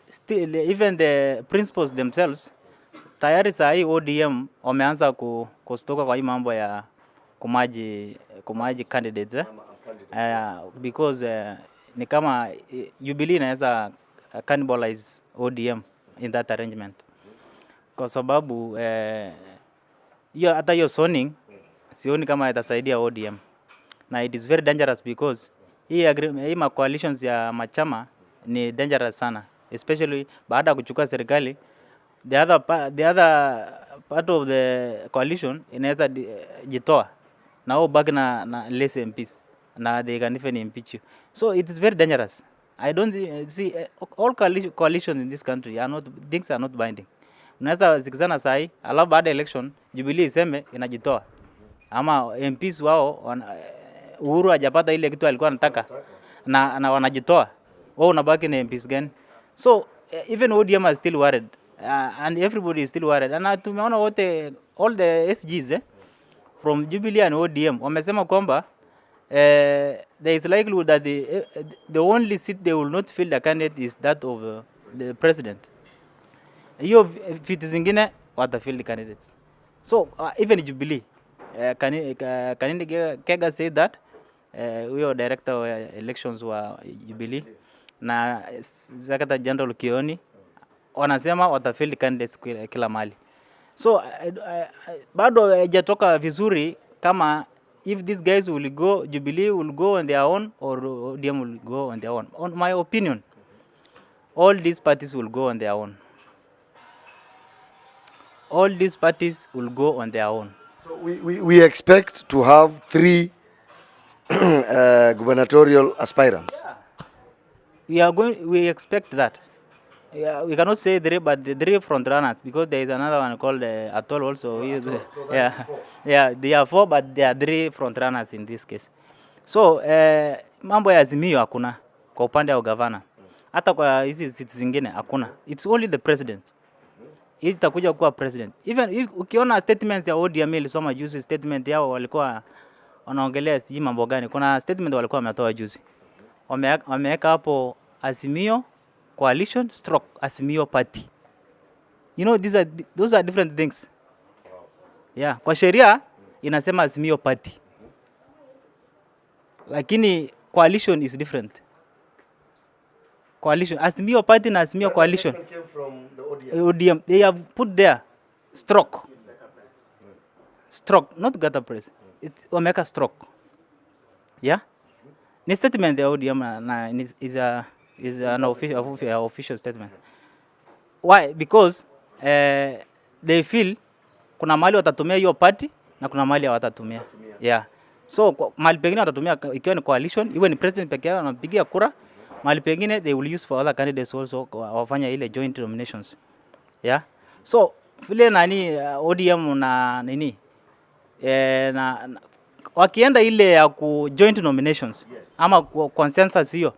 Still, even the principals themselves, tayari saa hii ODM wameanza kustoka kwa hii mambo ya kumaji candidates because ni kama Jubilee inaweza cannibalize ODM in that arrangement, kwa sababu hata hiyo zoning sioni kama itasaidia ODM, na it is very dangerous because hii ma coalitions ya machama ni dangerous sana, especially baada ya kuchukua serikali. The other part of the coalition inaweza jitoa na wao baki na less MPs, na they can even impeach you. So it is very dangerous. I don't see all coalitions in this country things are not binding. Unaweza zikizana sahi, alafu baada election Jubilee iseme inajitoa, ama MPs wao Uhuru hajapata ile kitu alikuwa anataka na wanajitoa, wao unabaki na MPs gani? So even ODM is still worried, and everybody is still worried. And tumeona wote all the SGs from Jubilee and ODM wamesema kwamba there is likelihood that the only seat they will not fill the candidate is that of the president. Hiyo viti zingine watafill the candidates. So even Jubilee, Kanini Kega said that huyo director wa elections wa Jubilee na Secretary General Kioni wanasema watafill the candidates kila mali. So bado haijatoka vizuri kama if these guys will go, Jubilee will go on their own or ODM will go on their own. On my opinion, all these parties will go on their own. All these parties will go on their own. So we expect to have 3 gubernatorial aspirants. Yeah. We expect that. Yeah, we cannot say 3, but the 3 front runners, because there is another one called Atol also. Yeah, they are 4, but there are 3 front runners in this case. So mambo ya Azimio hakuna kwa upande wa governor. Hata kwa hizi seats zingine hakuna. It's only the president. Itakuja kuwa president. Even ukiona statements ya ODM ilisoma juzi, statement yao walikuwa wanaongelea si mambo gani. Kuna statement walikuwa wametoa juzi. Wameweka hapo Azimio coalition / Azimio party. You know, those are different things. Yeah, kwa sheria inasema Azimio party, lakini coalition is different. Coalition, Azimio party na Azimio coalition Came from the ODM, they have put there stroke, not gata press. It's wameka stroke. Yeah, ni statement ya ODM na is an official statement. Why? Because they feel kuna mali watatumia hiyo party na kuna mali hawatatumia. Yeah. So mali pengine watatumia ikiwa ni coalition, iwe ni president pekee yake anapigia kura, mali pengine they will use for other candidates also wafanya ile joint nominations. Yeah. So vile nani ODM na nini na wakienda ile ya ku joint nominations ama consensus hiyo,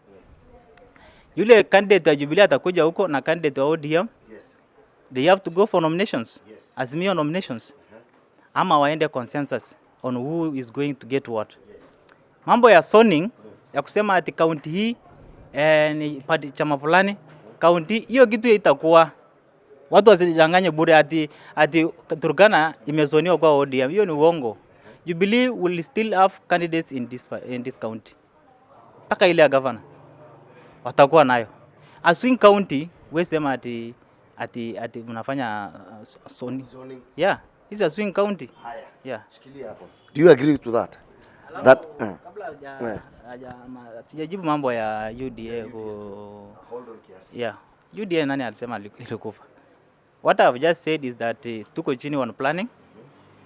yule candidate wa Jubilee atakuja huko na candidate wa ODM, they have to go for nominations, Azimio nominations, ama waende consensus on who is going to get what. Mambo ya zoning ya kusema ati county hii ni party chama fulani, county hiyo kitu itakuwa, watu wasidanganye bure ati Turkana imezoniwa kwa ODM. Hiyo ni uongo. Jubilee will still have candidates in this county. Paka ile ya governor watakuwa nayo. A swing county wewe sema ati mnafanya zoning. Yeah, it's a swing county. Yeah. Shikilia hapo. Do you agree to that? Kabla sijajibu mambo ya UDA Hold on kiasi. yeah. UDA nani alisema ilikufa? What I've just said is that tuko chini on planning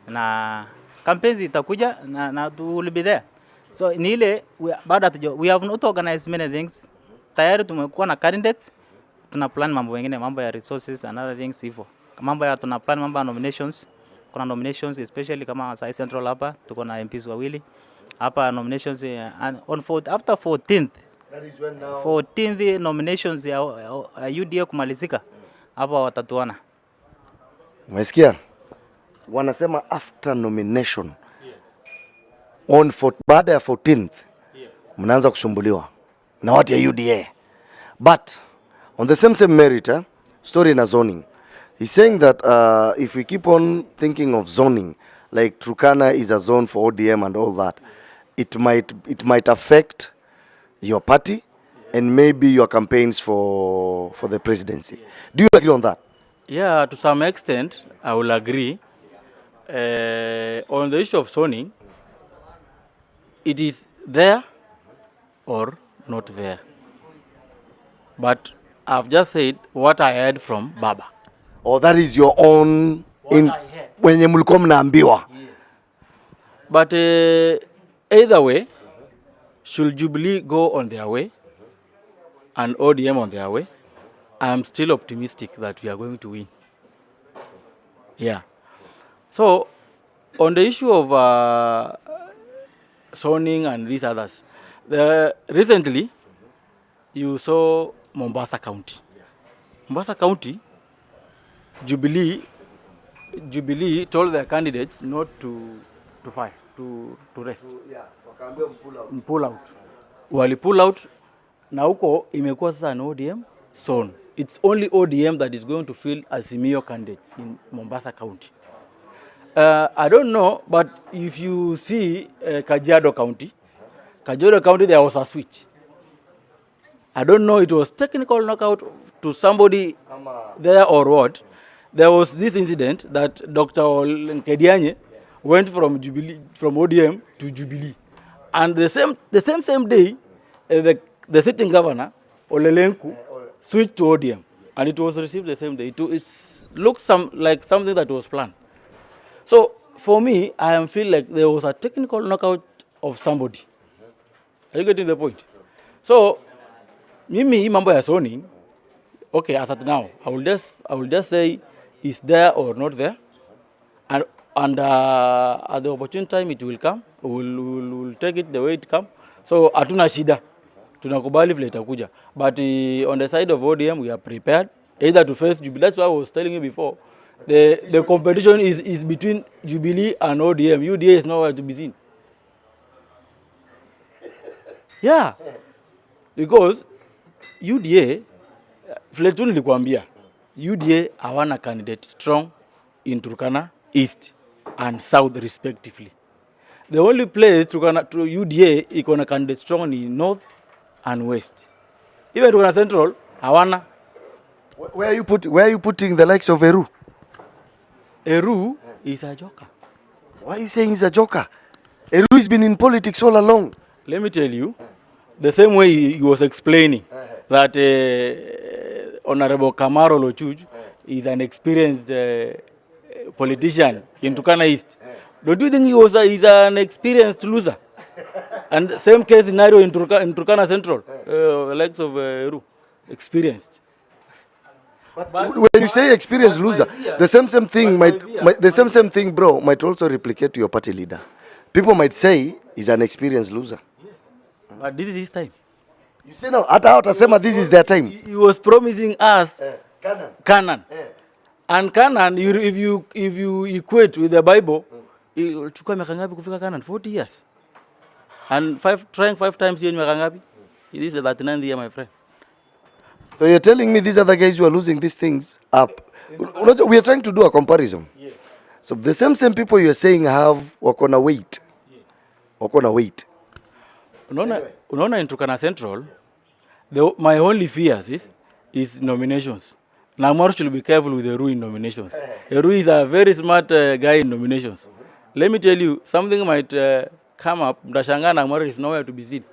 na campaigns itakuja na will be there. So ni ile we have not organized many things. Tayari tumekuwa na candidates, tuna plan mambo mengine, mambo ya resources and other things hivyo. Mambo ya tuna plan mambo ya nominations. Kuna nominations especially kama Sai Central hapa tuko na MPs wawili. Hapa nominations after 14th. That is when now 14th nominations ya UDA kumalizika. Hapa watatuana. Umesikia? Wanasema after nomination. Baada ya 14th. Mnaanza kusumbuliwa na watu ya UDA. But on the same merit, story na zoning. He's saying that if we keep on thinking of zoning, like Turkana is a zone for ODM and all that, it might affect your party and maybe your campaigns for the presidency. Do you agree on that? Yeah, to some extent, I will agree. On the issue of zoning, it is there or not there. But I've just said what I heard from Baba. Or that is your own wenye mlikuwa mnaambiwa. But either way, should Jubilee go on their way and ODM on their way, I'm still optimistic that we are going to win. Yeah. So, on the issue of zoning and these others, recently you saw Mombasa County. Mombasa County, Jubilee told their candidates not to fight, to rest. Pull out. Wali pull out na huko imekuwa sasa an ODM zone. It's only ODM that is going to fill Azimio candidates in Mombasa County. I don't know, but if you see Kajiado County, there was a switch. I don't know, it was technical knockout to somebody there or what. There was this incident that Dr. Nkedianye went from ODM to Jubilee. And the same day, the sitting governor, Olelenku, switched to ODM. And it was received the same day. It looks like something that was planned. So, for me, I feel like there was a technical knockout of somebody. Are you getting the point? So, mimi mambo ya zoning, okay, as at now, I will just say, is there or not there? And at the opportune time, it will come. We'll take it the way it comes. So, hatuna shida. Tunakubali vile itakuja. But on the side of ODM, we are prepared either to face Jubilee. That's why I was telling you before. The competition is between Jubilee and ODM. UDA is nowhere to be seen. Yeah. Because UDA, vile tu nilikuambia, UDA hawana candidate strong in Turkana East and South respectively. The only place Turkana to UDA iko na candidate strong in North and West. Even Turkana Central hawana. Where are you putting the likes of Eru? Eru is a joker. Why are you saying he's a joker? Eru has been in politics all along. Let me tell you, the same way he was explaining that Honorable Kamaro Lochuj is an experienced politician in Turkana East. Don't you think he's an experienced loser? And same case scenario in Turkana Central, likes of Eru, experienced. But when you say experienced loser, the same thing same thing, bro, might also replicate to your party leader. People might say he's an experienced loser. Yes. But this is his time. You say no, hata watasema this is their time. He was promising us Canaan. And Canaan, if you equate with the Bible, chukua miaka ngapi kufika Canaan? 40 years. And trying 5 times here in miaka ngapi? It is the 39th year, my friend. So you're telling me these other guys who are losing these things up. We are trying to do a comparison. Yes. So the same people you're saying have wakona weight. Yes. Wakona weight. Unaona in Turkana Central, my only fears is nominations. Namar should be careful with Eru in nominations. Eru is a very smart guy in nominations. Let me tell you, something might come up. Mtashanga Namar is nowhere to be seen.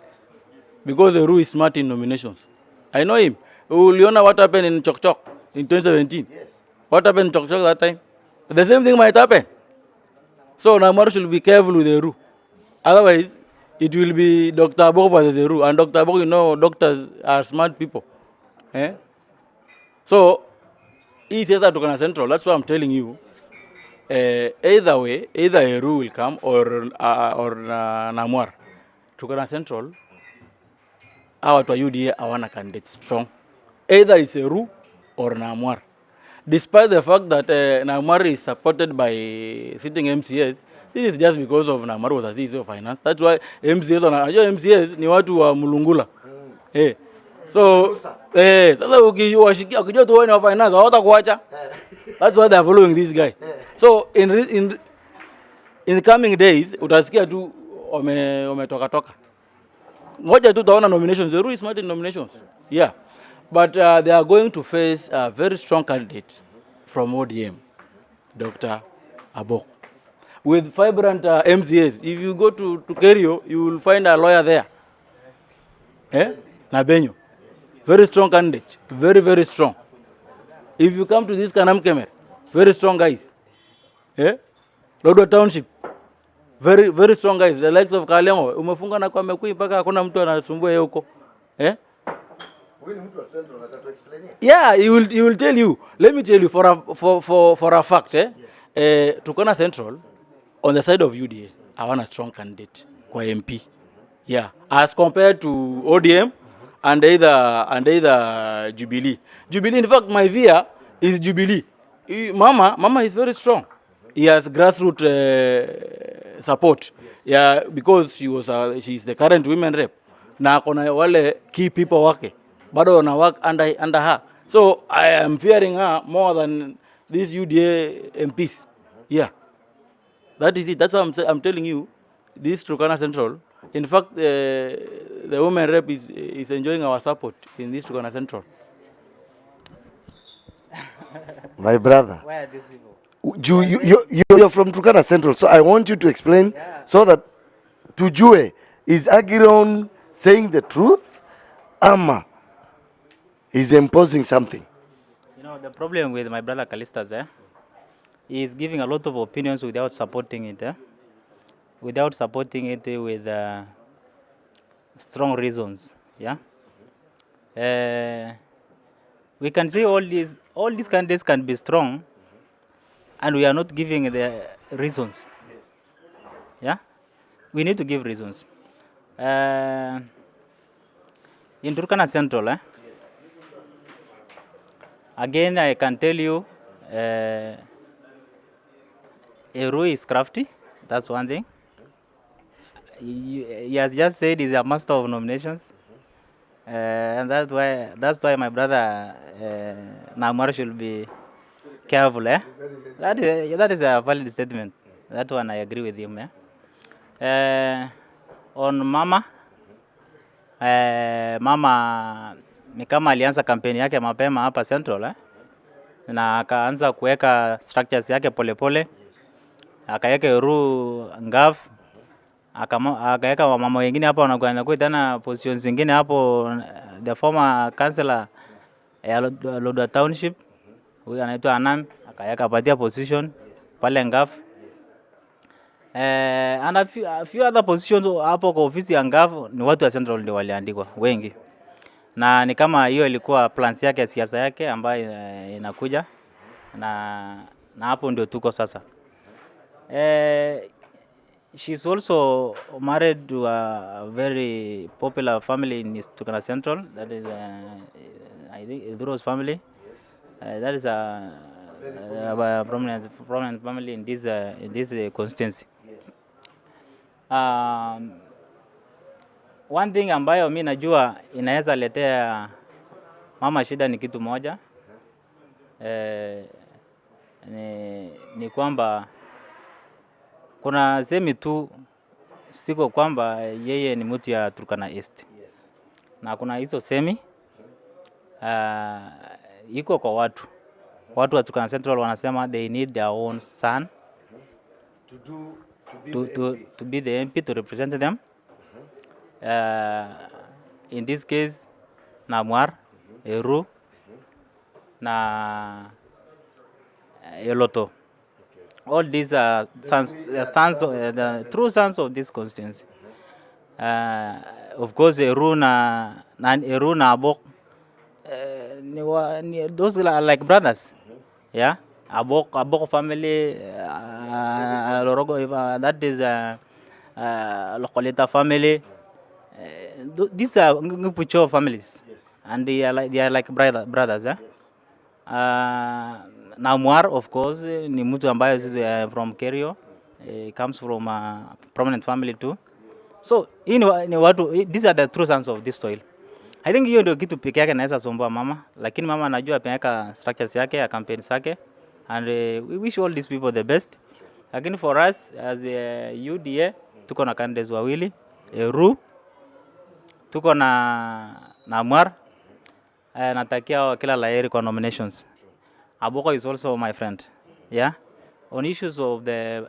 Because Eru is smart in nominations. I know him. Uliona what happened in Chocha in 2017. Yes. What happened in Chocha that time? The same thing might happen. So Namar should be careful with Eru. Otherwise, it will be Dr. Abok versus Eru. And Dr. Abok, you know, doctors are smart people. So, he says that Turkana Central, that's what I'm telling you. Either way, either Eru will come or Namwar. Turkana Central, our UDA hawana candidate strong. Either it's Eru or Namwar. Despite the fact that Namwar is supported by sitting MCS, this is just because of Namwar was a CEO of finance. That's why MCS ni watu wa mulungula. So, sasa ukijua tuone wa finance hawatakuacha. That's why they are following this guy. So in the coming days utasikia tu toka. Ngoja tu taona nominations. Eru is smart in nominations. Yeah. But they are going to face a very strong candidate from ODM, Dr. Abok. With vibrant MCAs. If you go to Kerio, you will find a lawyer there. Nabenyo. Very strong candidate. Very, very strong. If you come to this Kanamkemer, very strong guys. Lodwa Township, very, very strong guys. The likes of Kalemo, umefunga na kwa mekui mpaka hakuna mtu anasumbua yeye huko. Yeah, he will tell you. Let me tell you for a fact, Turkana Central, on the side of UDA, I want a strong candidate kwa MP. Yeah, as compared to ODM and either Jubilee. Jubilee, in fact, my fear is Jubilee. Mama is very strong. He has grassroots support. Yeah, because she's the current women rep. Na kona wale key people wake. Bado na work under her. So I am fearing her more than these UDA MPs. Yeah. That is it. That's why I'm telling you, this Turkana Central, in fact, the women rep is enjoying our support in this Turkana Central. My brother. Where are these people? You're from Turkana Central, so I want you to explain so that tujue, is Egeron saying the truth? Ama is imposing something? You know, the problem with my brother Calystus, he is giving a lot of opinions without supporting it. Without supporting it with strong reasons. Yeah. We can say all these candidates can be strong, and we are not giving the reasons. Yeah. We need to give reasons. In Turkana Central, again I can tell you, Eru is crafty. That's one thing. He has just said he's a master of nominations, and that's why my brother Namwar should be careful. That is a valid statement. That one I agree with him. On mama ni kama alianza kampeni yake mapema hapa Central, na akaanza kuweka structures yake polepole, akaweka Eru ngav, akaweka wamama wengine hapo wanakuanza kuitana positions zingine hapo. The former councillor ya Lodwa Township, huyu anaitwa Anam, akaweka patia position pale ngav. And a few other positions hapo kwa ofisi ya ngav ni watu wa Central ndio waliandikwa wengi. na ni kama hiyo ilikuwa plans yake, siasa yake ambayo inakuja, na hapo ndio tuko sasa. She's also married to a very popular family in Turkana Central. That is, I think, Idro's family. That is a prominent family in this constituency. One thing ambayo mi najua inaweza letea mama shida ni kitu moja. Ni kwamba kuna semi tu siko kwamba yeye ni mtu ya Turkana East. Na kuna hizo semi iko kwa watu wa Turkana Central wanasema they need their own son to be the MP to represent them. In this case, Namwar, Eru, na Eloto. All these are the true sons of this constituency. Of course, Eru na Abok, those are like brothers. Yeah, Abok family, that is Lokoleta family. These are Ngupucho families, and they are like brothers. Namwar, of course, ni mtu ambaye is from Kerio, comes from a prominent family too. So these are the true sons of this soil. I think hiyo ndio kitu pekee yake naweza sumbua mama, lakini mama anajua peka structures yake ya campaign zake, and we wish all these people the best. Lakini for us as UDA tuko na candidates wawili, Eru, tuko na Namwar. Natakia kila laheri kwa nominations. Aboko is also my friend. Yeah, on issues of the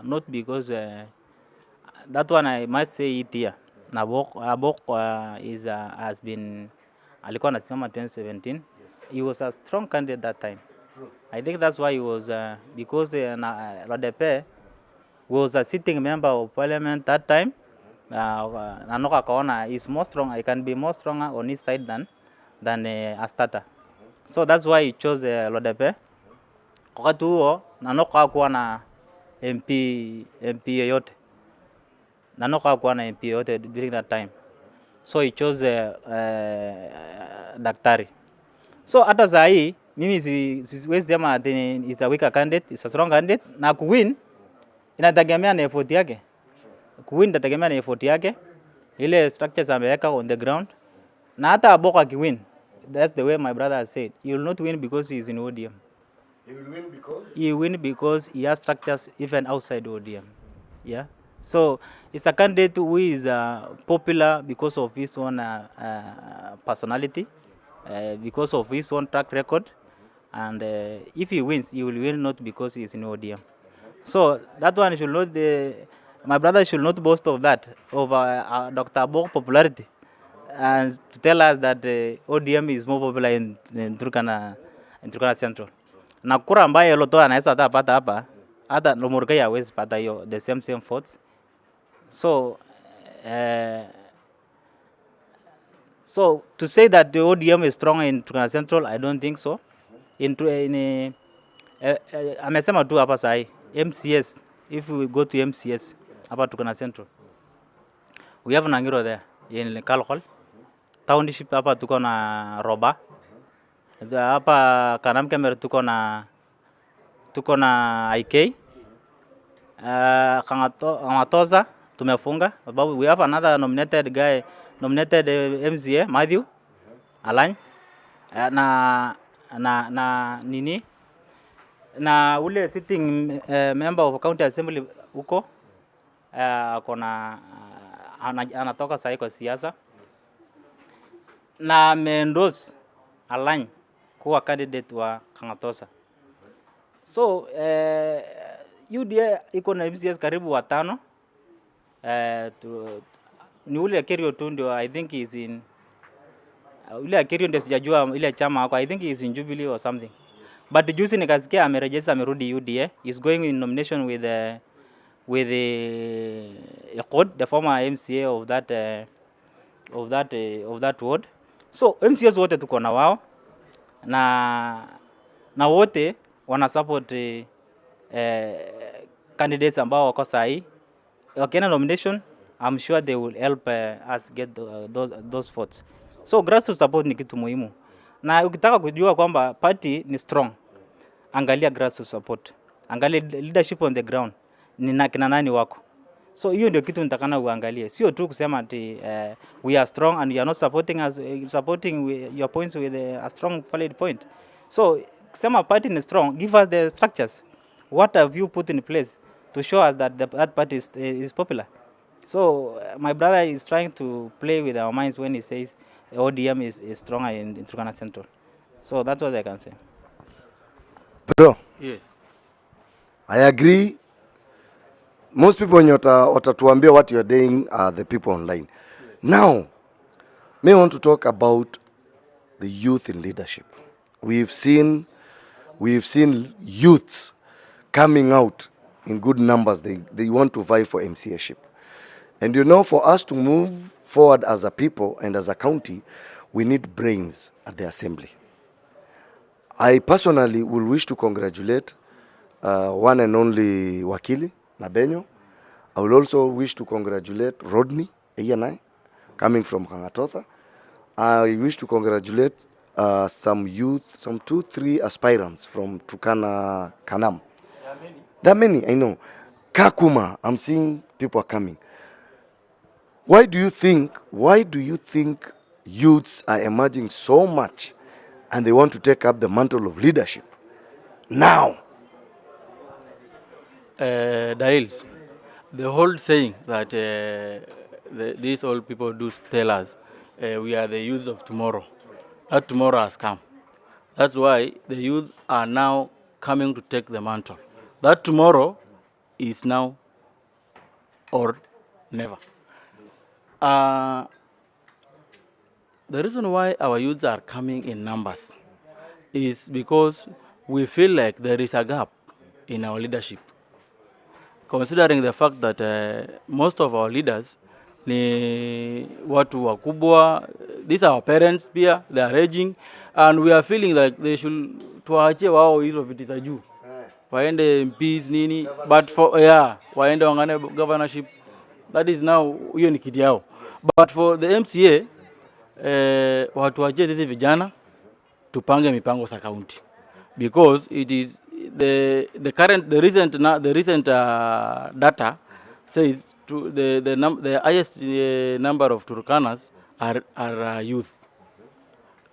not because that one I must say it here. Abok is has been alikuwa anasimama 2017. He was a strong candidate that time. True. I think that's why he was because Lodepe was a sitting member of parliament that time. Nanoka kaona is more strong. I can be more stronger on his side than Astata. So that's why he chose Lodepe. Wakati huo Nanoka hakuwa na MP yote. Nanoka hakuwa na MP yote during that time. So he chose Daktari. So hata saa hii mimi siwezi sema is a weaker candidate, is a strong candidate, na kuwin inategemea na effort yake. Kuwin inategemea na effort yake. Ile structures ameweka on the ground. Na hata Aboko akiwin, that's the way my brother has said. He will not win because he is in ODM. He will win because? He will win because he has structures even outside ODM. Yeah. So it's a candidate who is popular because of his own personality, because of his own track record, and if he wins, he will win not because he is in ODM. So that one should not. My brother should not boast of that, of Dr. Abok's popularity, and to tell us that ODM is more popular in Turkana Central. Na kura ambaye Loto anaweza pata hapa, hata Lomurgai hawezi pata hiyo the same votes. So to say that the ODM is strong in Turkana Central, I don't think so. Amesema tu hapa sahi MCS, if we go to MCS hapa Turkana Central, we have Nangiro there in Kalokol township. Hapa tuko na Roba, hapa Kanamkemer tuko na IK, Kangatoza tumefunga, sababu we have another nominated MCA Matthew Alany, na nini na ule sitting member of county assembly huko anatoka sahi kwa siasa, na Mendoza Alany kuwa candidate wa Kangatosa. So UDA iko na MCS karibu watano. Ni ule Kerio tu ndio I think is in ule Kerio ndio sijajua ile chama wako, I think is in Jubilee or something. But juzi nikasikia amerejeza amerudi UDA, is going in nomination with Ekod, the former MCA of that ward. So MCS wote tuko na wao na wote wana support candidates ambao wako sahi. Wakienda nomination, I'm sure they will help us get those votes. So grassroots support ni kitu muhimu. Na ukitaka kujua kwamba party ni strong, angalia grassroots support. Angalia leadership on the ground. Ni kina nani wako. So hiyo ndio kitu nitakana uangalie. Sio tu kusema ati we are strong and you are not supporting your points with a strong valid point. So kusema party is strong, give us the structures. What have you put in place to show us that that party is popular? So my brother is trying to play with our minds when he says ODM is stronger in Turkana Central. So that's what I can say. Bro. Yes. I agree. Most people when watatuambia what you're doing are the people online. Yes. Now, may I want to talk about the youth in leadership. We've seen youths coming out in good numbers. They want to vie for MCA-ship. And you know, for us to move forward as a people and as a county, we need brains at the assembly. I personally will wish to congratulate one and only Wakili Nabenyo. I will also wish to congratulate Rodney Eyanai, coming from Kangatotha. I wish to congratulate some youth, some 2-3 aspirants from Turkana Kanam. There are many, I know. Kakuma, I'm seeing people are coming. Why do you think youths are emerging so much and they want to take up the mantle of leadership now? Dials, the whole saying that these old people do tell us we are the youth of tomorrow. That tomorrow has come. That's why the youth are now coming to take the mantle. That tomorrow is now or never. The reason why our youths are coming in numbers is because we feel like there is a gap in our leadership. Considering the fact that most of our leaders ni watu wakubwa, these are our parents pia, they are aging, and we are feeling like they should tuachie wao hizo viti za juu. Waende MPs nini, but for waende wangane governorship. That is now hiyo ni kiti yao. But for the MCA watu wachie sisi vijana tupange mipango sa county, because it is the recent data says the highest number of Turkanas are youth.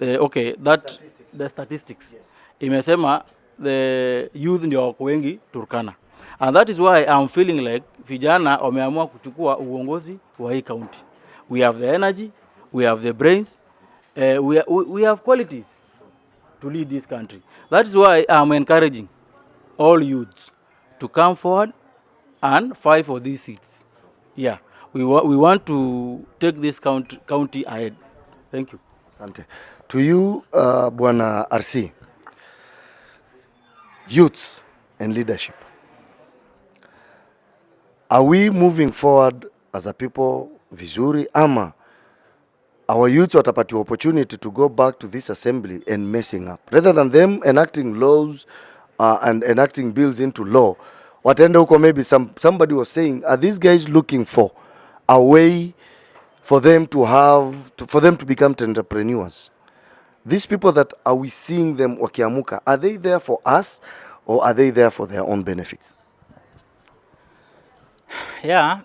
Okay, that the statistics imesema the youth ndio wako wengi Turkana, and that is why I'm feeling like vijana wameamua kuchukua uongozi wa hii county. We have the energy, we have the brains, we have qualities to lead this country. That is why I'm encouraging all youths to come forward and fight for these seats. Yeah, we want to take this county ahead. Thank you. Asante. To you, Bwana RC, youths and leadership. Are we moving forward as a people vizuri ama our youths watapatiwa opportunity to go back to this assembly and messing up rather than them enacting laws and enacting bills into law? Wataenda huko, maybe somebody was saying, are these guys looking for a way for them to become entrepreneurs? These people that are we seeing them wakiamuka, are they there for us or are they there for their own benefits? Yeah,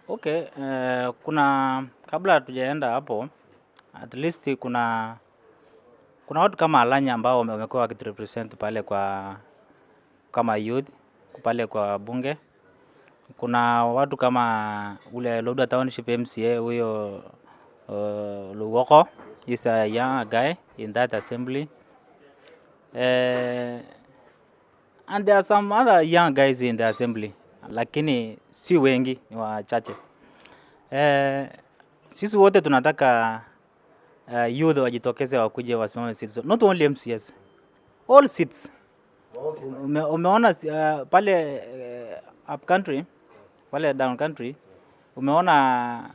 okay, kuna kabla tujaenda hapo, at least kuna watu kama Alanya ambao wamekuwa wakirepresent pale kwa kama youth pale kwa bunge. Kuna watu kama ule Loda Township MCA huyo Luwoko, is a young guy in that assembly. And there are some other young guys in the assembly, lakini si wengi, ni wachache. Sisi wote tunataka youth wajitokeze wakuje wasimame seats. Not only MCS, all seats. Umeona pale up country, pale down country, umeona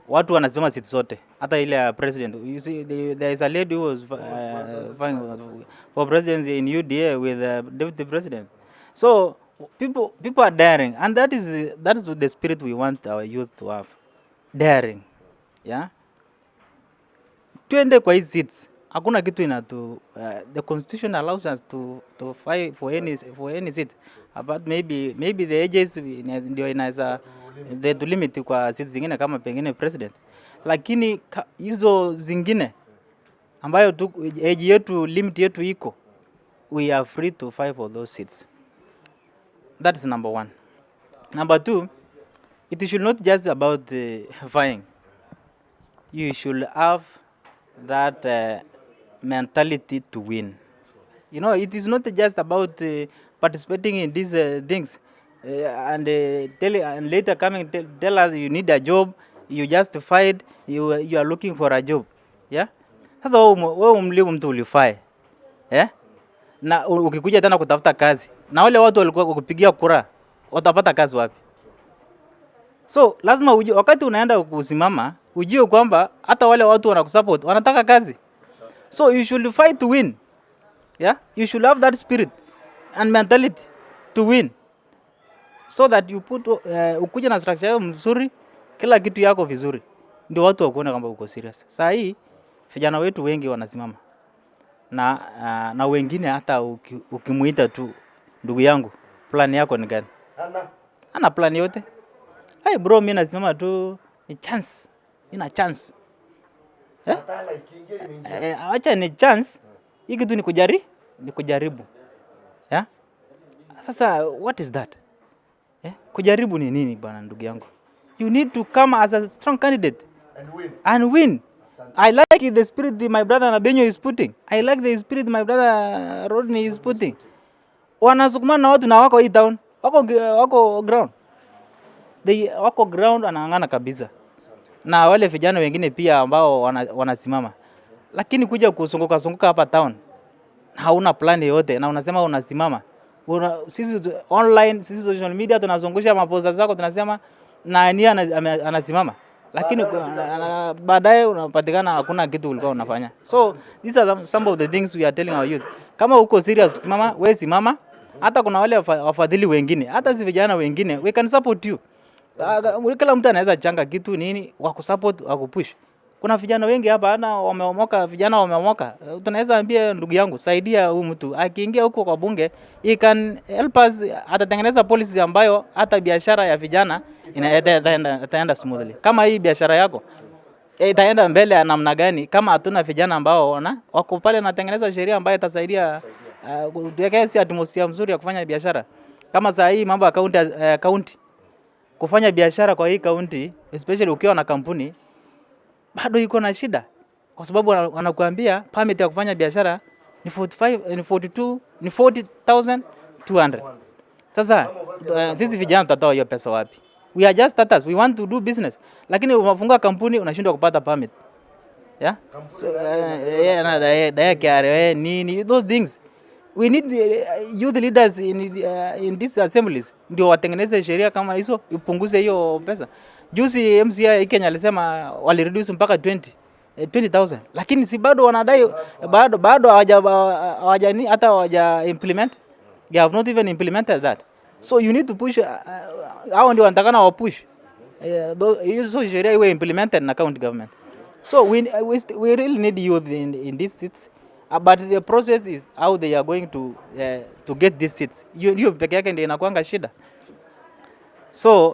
watu wanasimama seats zote, hata ile ya president. You see, there is a lady who was vying for presidency in UDA with the deputy president. So people are daring, and that is the spirit we want our youth to have, daring. Yeah, tuende kwa hizi seats. Hakuna kitu the constitution allows us to fight for any seat, but maybe the ages ndio inaweza to limit kwa seats zingine kama pengine president, lakini hizo zingine ambayo age yetu limit yetu iko, we are free to fight for those seats. That is number one. Number two, it should not just about vying. You should have that mentality to win. You know, it is not just about participating in these things and later coming tell us you need a job, you just fight, you are looking for a job. Yeah? Sasa wewe umlimu mtu ulifai. Yeah? Na ukikuja tena kutafuta kazi, na wale watu walikuwa kukupigia kura, watapata kazi wapi? So lazima ujue wakati unaenda kusimama, ujue kwamba hata wale watu wanakusupport wanataka kazi. So you should fight to win. Yeah? You should have that spirit and mentality to win. So that you put ukuje na structure yako mzuri, kila kitu yako vizuri, ndio watu wakuone kwamba uko serious. Sasa hii vijana wetu wengi wanasimama. Na wengine hata ukimuita tu, ndugu yangu, plan yako ni gani? Ana plan yote. Hey bro, mimi nasimama tu, ni chance. Ina chance. Acha ni chance. Hii kitu ni kujaribu. Yeah? Sasa what is that? Kujaribu ni nini bwana ndugu yangu? You need to come as a strong candidate and win. I like the spirit my brother Nabenyo is putting. I like the spirit my brother Rodney is putting. Wanasukumana na watu na wako hii town. Wako ground. Wako ground anaangana kabisa. Na wale vijana wengine pia ambao wanasimama. Lakini kuja kusunguka hapa town, hauna plan yote na unasema unasimama. Sisi online, sisi social media tunazungusha mapoza zako, tunasema nani anasimama. Lakini baadaye unapatikana hakuna kitu ulikuwa unafanya. So these are some of the things we are telling our youth. Kama uko serious kusimama, wewe simama. Hata kuna wale wafadhili wengine, hata si vijana wengine, we can support you. Kila mtu anaweza changa kitu nini wakusupport, wakupush. Kuna vijana wengi hapa vijana wameomoka. Tunaweza ambia ndugu yangu, saidia huyu mtu. Akiingia huko kwa bunge, he can help us, atatengeneza policies ambayo hata biashara ya vijana itaenda smoothly. Kama hii biashara yako itaenda mbele namna gani kama hatuna vijana ambao wako pale na tengeneza sheria ambayo itasaidia tuwekea atmosphere mzuri ya kufanya biashara. Kama saa hii mambo ya county kufanya biashara kwa hii county, especially ukiwa na kampuni, bado iko na shida. Kwa sababu wanakuambia permit ya kufanya biashara ni 40,200. Sasa sisi vijana tutatoa hiyo pesa wapi? We are just starters, we want to do business. Lakini unafunga kampuni unashindwa kupata permit. Yeah? So nini those things. We need youth leaders in these assemblies ndio watengeneze sheria kama hizo, ipunguze hiyo pesa. Juzi MCA Kenya alisema wali reduce mpaka 20,000, lakini si bado wanadai, bado hawaja implement. They have not even implemented that. So you need to push, hao ndio wanatakana wa push hizo sheria iwe implemented na county government. So we really need youth in these seats. But the process is how they are going to get these seats. Hiyo peke yake ndio inakuanga shida. So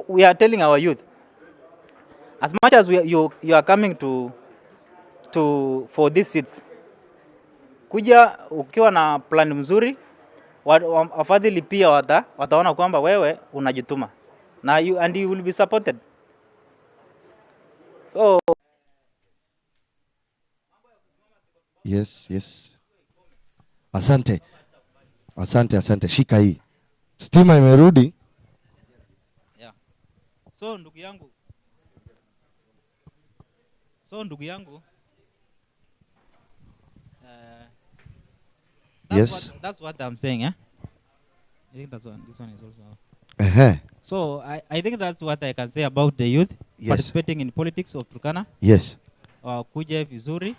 we are telling our youth, as much as you are coming for these seats, kuja ukiwa na plan mzuri, wafadhili pia wataona kwamba wewe unajituma and you will be supported. So Yes. Asante. Shika hii. Stima imerudi. Yeah. So ndugu yangu. Yes. That's what I'm saying, eh? I think this one is also. So I think that's what I can say about the youth participating in politics of Turkana. Yes. Kuje vizuri,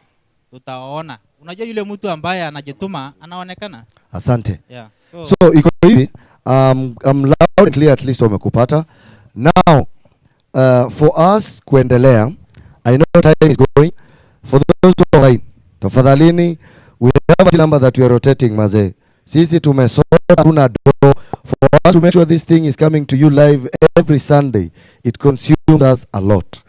tutaona. Unajua yule mtu ambaye anajituma anaonekana. Asante. Yeah. So iko hivi, I'm loud and clear, at least wamekupata. Now, for us kuendelea, I know time is going. For those who are online, tafadhalini, we have a number that we are rotating, maze. Sisi tumesota kuna do. For us to make sure this thing is coming to you live every Sunday, it consumes us a lot.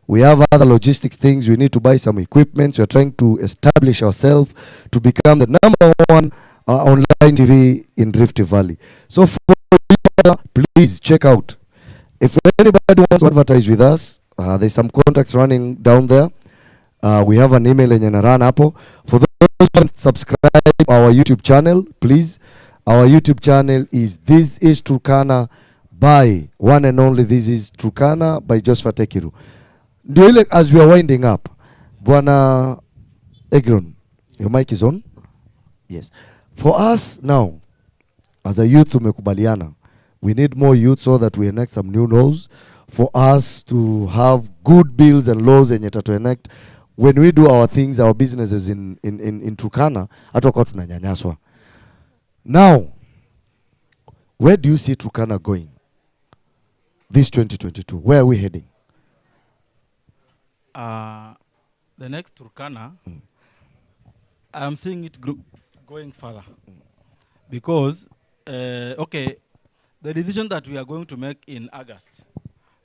We have other logistics things. We need to buy some equipment. We are trying to establish ourselves to become the number one online TV in Rift Valley. So for you, please check out. If anybody wants to advertise with us, there's some contacts running down there. We have an email in run hapo. For those who want to subscribe our YouTube channel, please. Our YouTube channel is This is Turkana by one and only This is Turkana by Joshua Tekiru. Ndio ile, as we are winding up, Bwana Egeron, your mic is on. Yes. For us now, as a youth, tumekubaliana, we need more youth so that we enact some new laws for us to have good bills and laws and yet to enact when we do our things, our businesses in Turkana, hata kwa tunanyanyaswa. Now, where do you see Turkana going this 2022? Where are we heading? The next Turkana, I'm seeing it going further. Because, okay, the decision that we are going to make in August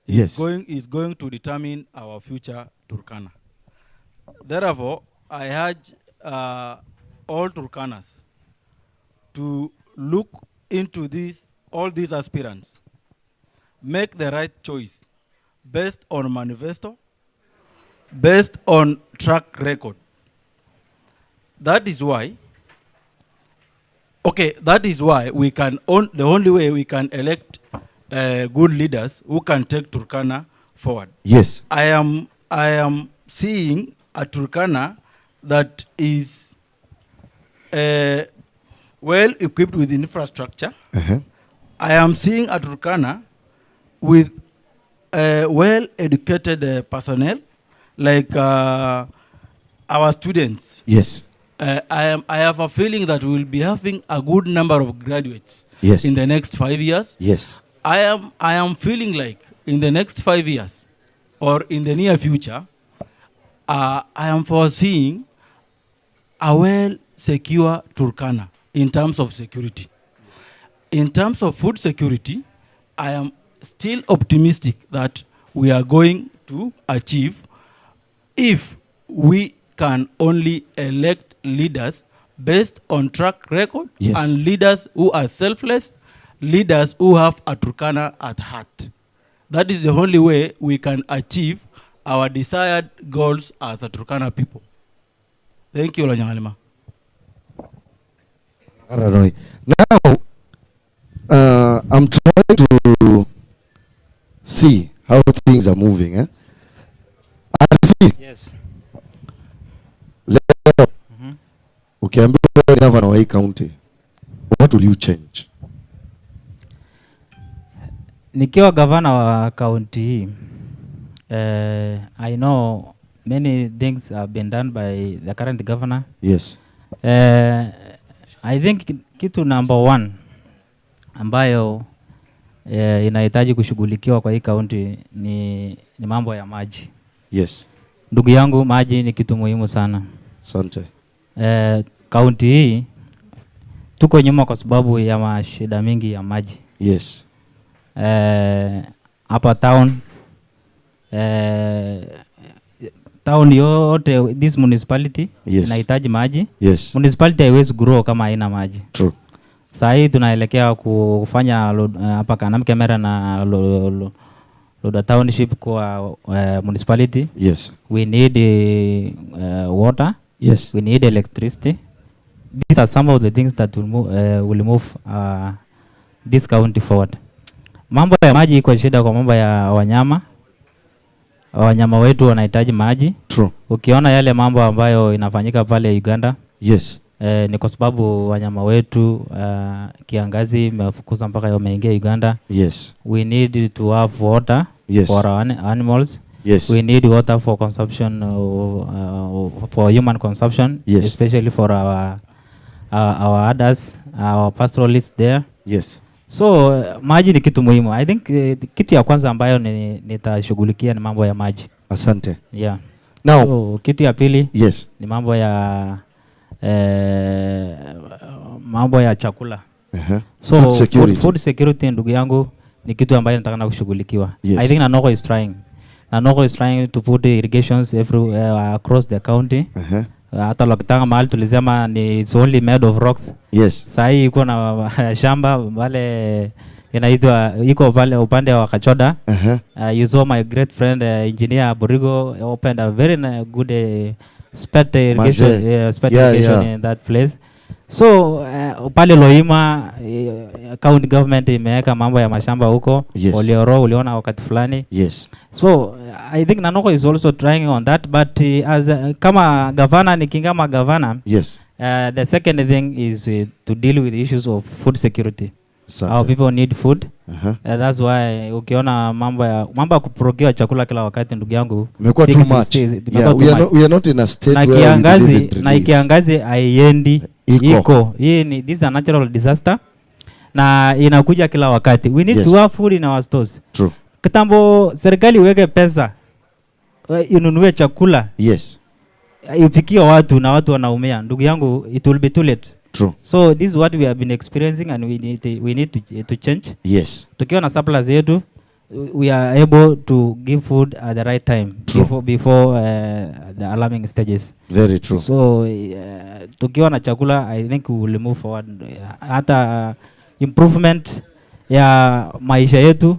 is going to determine our future Turkana. Therefore, I urge all Turkanas to look into all these aspirants, make the right choice based on manifesto, based on track record. That is why we can the only way we can elect good leaders who can take Turkana forward. Yes. I am seeing a Turkana that is well equipped with infrastructure. I am seeing a Turkana with well educated personnel, like our students. Yes. I have a feeling that we will be having a good number of graduates in the next 5 years. Yes. I am feeling like in the next 5 years or in the near future, I am foreseeing a well secure Turkana in terms of security. In terms of food security, I am still optimistic that we are going to achieve if we can only elect leaders based on track record and leaders who are selfless, leaders who have a Turkana at heart. That is the only way we can achieve our desired goals as a Turkana people. Thank you, Lonyangalima. Now, I'm trying to see how things are moving. Yes. Ukiambiwa governor wa hii county, what will you change? Nikiwa governor wa county hii, I know many things have been done by the current governor. Yes. I think kitu number one ambayo inahitaji kushughulikiwa kwa hii county ni mambo ya maji. Yes. Ndugu yangu, maji ni kitu muhimu sana. Asante. County hii tuko nyuma kwa sababu ya mashida mingi ya maji. Yes. Hapa town yote, this municipality inahitaji maji. Yes. Municipality haiwezi grow kama haina maji. True. Sasa hii tunaelekea kufanya hapa Kanam Kamera na Loda Township kwa municipality. Yes. We need water. Yes. We need electricity. These are some of the things that will move this county forward. Mambo ya maji iko shida kwa mambo ya wanyama. Wanyama wetu wanahitaji maji. True. Ukiona yale mambo ambayo inafanyika pale Uganda. Yes. ni kwa sababu wanyama wetu kiangazi imefukuza mpaka wameingia Uganda. Yes. We need to have water for our animals. Yes. We need water for consumption, for human consumption, especially for our others, our pastoralists there. Yes. So maji ni kitu muhimu. I think kitu ya kwanza ambayo nitashughulikia ni mambo ya maji. Asante. Yeah. Now, so kitu ya pili ni mambo ya chakula. So food security ndugu yangu ni kitu ambayo nataka kushughulikiwa. I think Nanoko is trying to put irrigations everywhere across the county. Hata lokitanga mahali tulisema ni it's only made of rocks. Yes. Sahi iko na shamba wale inaitwa iko pale upande wa Kachoda. You saw my great friend engineer Borigo opened a very good spat irrigation in that place. So pale Loima county government imeweka mambo ya mashamba huko. Olioro uliona wakati fulani. Yes. So I think Nanoko is also trying on that, but as kama governor nikingama governor, the second thing is to deal with the issues of food security. Our people need food. That's why ukiona mambo ya kuprocure chakula kila wakati ndugu yangu imekuwa too much. We are not in a state where na kiangazi haiendi iko. This is a natural disaster na inakuja kila wakati. We need to have food in our stores. True. Kitambo serikali iweke pesa inunue chakula. Ifikie watu na watu wanaumia. Ndugu yangu, it will be too late. True. So this is what we have been experiencing and we need to change. Tukiwa na surplus yetu, we are able to give food at the right time. Before the alarming stages. Very true. So tukiwa na chakula, I think we will move forward. Hata improvement ya maisha yetu,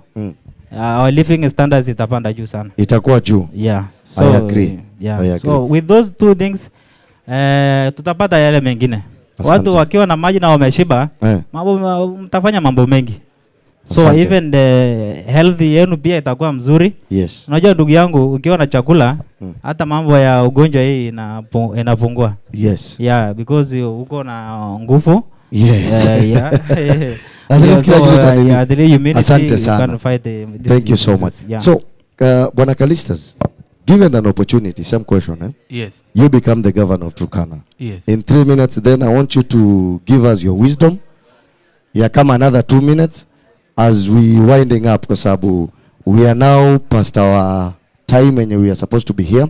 our living standards itapanda juu sana. Itakuwa juu. So, I agree. I agree. So with those two things, tutapata yale mengine. Watu wakiwa na maji na wameshiba, mtafanya mambo mengi. So even the health yenu pia itakuwa mzuri. Unajua ndugu yangu, ukiwa na chakula, hata mambo ya ugonjwa hii inapungua. Because uko na nguvu. Asante sana. Thank you so much. So, Bwana Calystus, given an opportunity, some question, Yes. You become the governor of Turkana. Yes. In 3 minutes, then I want you to give us your wisdom. Come another 2 minutes as we winding up, because we are now past our time when we are supposed to be here.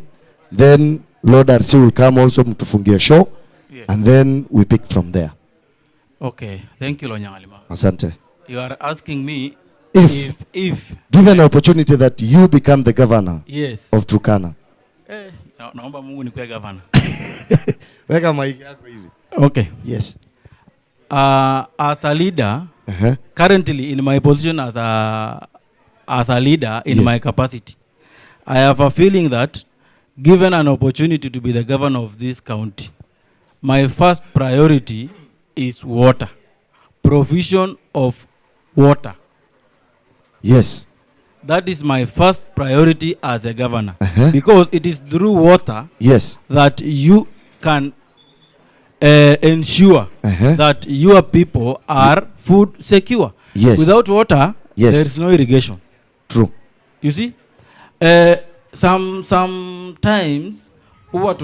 Then Lord RC will come also to fungia show, and then we pick from there. Okay, thank you, Lonyangalima. Asante. You are asking me if given an opportunity that you become the governor of Turkana. Naomba Mungu nikuwe governor. Weka mic yako hivi. Okay. Yes. As a leader, currently in my position as a leader in my capacity, I have a feeling that given an opportunity to be the governor of this county, my first priority is water. Provision of water. Yes. That is my first priority as a governor. Because it is through water that you can ensure that your people are food secure. Without water, there is no irrigation. True. You see? Sometimes huwa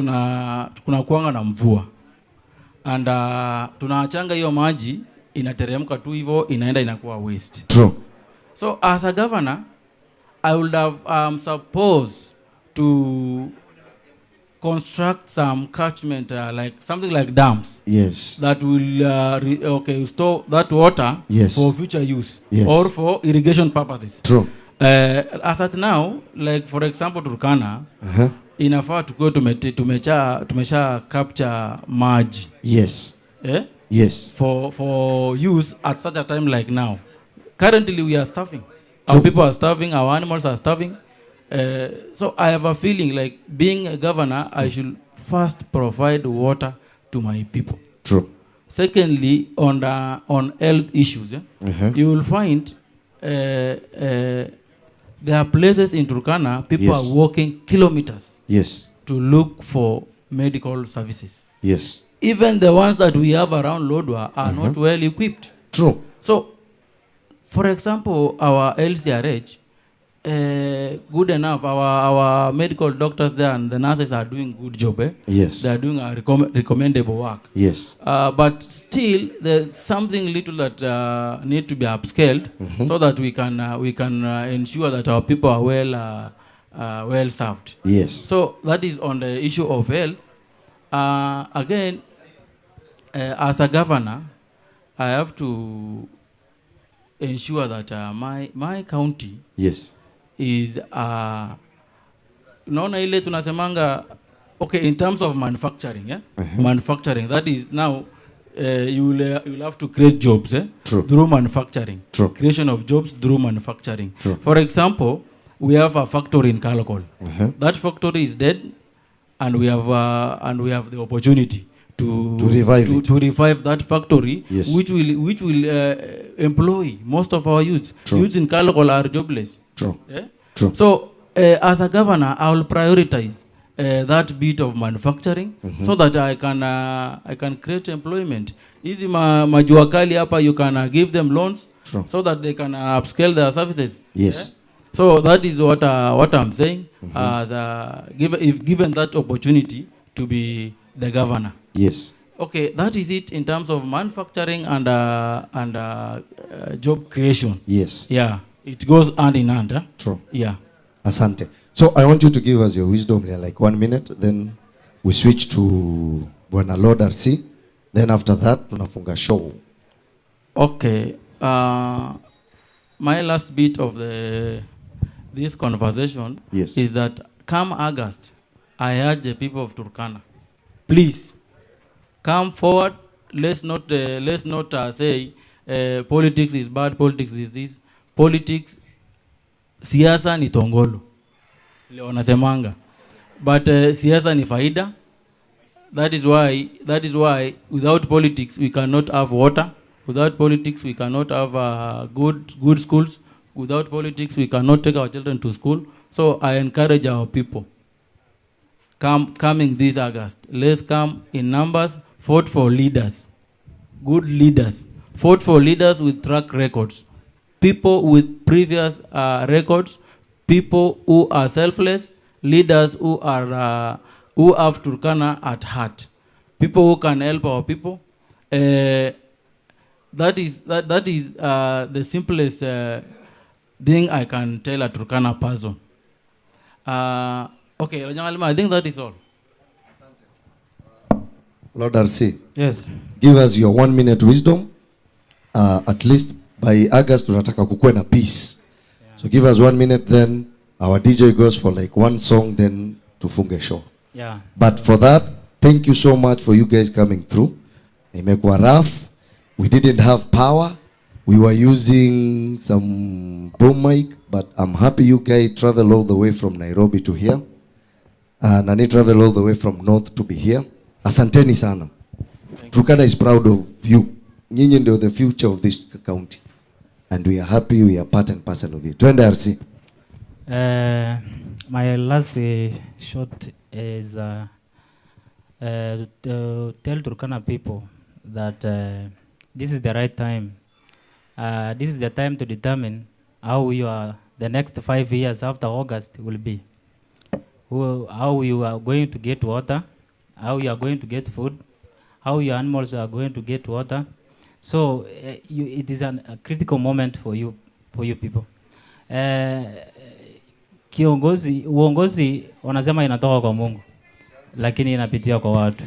kunakuanga na mvua. And tunaachanga hiyo maji inateremka tu hivyo inaenda inakuwa waste. True. So as a governor, I would have supposed to construct some catchment like something like dams. That will store that water for future use or for irrigation purposes. True. As at now, like for example Turkana, inafaa tuko tumesha capture maji. For use at such a time like now. Currently we are starving. Our people are starving, our animals are starving. So I have a feeling like being a governor, I should first provide water to my people. True. Secondly, on health issues, you will find there are places in Turkana, people are walking kilometers to look for medical services. even the ones that we have around Lodwar are not well equipped. True. So, for example, our LCRH, good enough. Our medical doctors there and the nurses are doing good job. Yes. They are doing a recommendable work. Yes. But still, there's something little that need to be upscaled so that we can ensure that our people are well served. Yes. So that is on the issue of health. Again, as a governor, I have to ensure that my county Yes. is unaona ile tunasemanga okay in terms of manufacturing manufacturing, that is now you'll have to create jobs through manufacturing. True. Creation of jobs through manufacturing. True. For example, we have a factory in Kalokol. That factory is dead, and we have the opportunity to revive that factory. Yes. which will employ most of our youths. True. Youths in Kalokol are jobless. True. Yeah? True. So as a governor, I will prioritize that bit of manufacturing so that I can create employment. Hizi majua kali hapa, you can give them loans. True. So that they can upscale their services. Yes. Yeah? So that is what I'm saying. If given that opportunity to be the governor. Yes. Okay, that is it in terms of manufacturing and job creation. Yes. Yeah, it goes hand in hand. True. Yeah. Asante. So I want you to give us your wisdom here, like 1 minute, then we switch to Bwana Lord RC. Then after that, tunafunga show. Okay. My last bit of this conversation is that come August, I urge the people of Turkana, please come forward. Let's not say politics is bad, politics is this. Politics, siasa ni tongolo, ile wanasemanga, but siasa ni faida. That is why without politics we cannot have water. Without politics we cannot have good schools. Without politics we cannot take our children to school. So I encourage our people, coming this August, let's come in numbers, vote for leaders, good leaders, vote for leaders with track records, people with previous records, people who are selfless, leaders who have Turkana at heart, people who can help our people. That is the simplest thing I can tell a Turkana person. Okay, I think that is all. Lord RC. Yes. Give us your 1 minute wisdom. At least by August tunataka kukuwe na peace. Yeah. So give us 1 minute, then our DJ goes for like one song, then tufunge show. Yeah. But for that, thank you so much for you guys coming through. Imekuwa rough. We didn't have power. We were using some boom mic, but I'm happy you guys travel all the way from Nairobi to here. Nani travel all the way from north to be here. Asanteni sana. Turkana is proud of you. Nyinyi ndio the future of this county. And we are happy we are part and parcel of it. Twende RC. My last shot is to tell Turkana people that this is the right time. This is the time to determine how the next 5 years after August will be. How you are going to get water, how you are going to get food, how your animals are going to get water. So it is a critical moment for you people. Uongozi wanasema inatoka kwa Mungu, lakini inapitia kwa watu.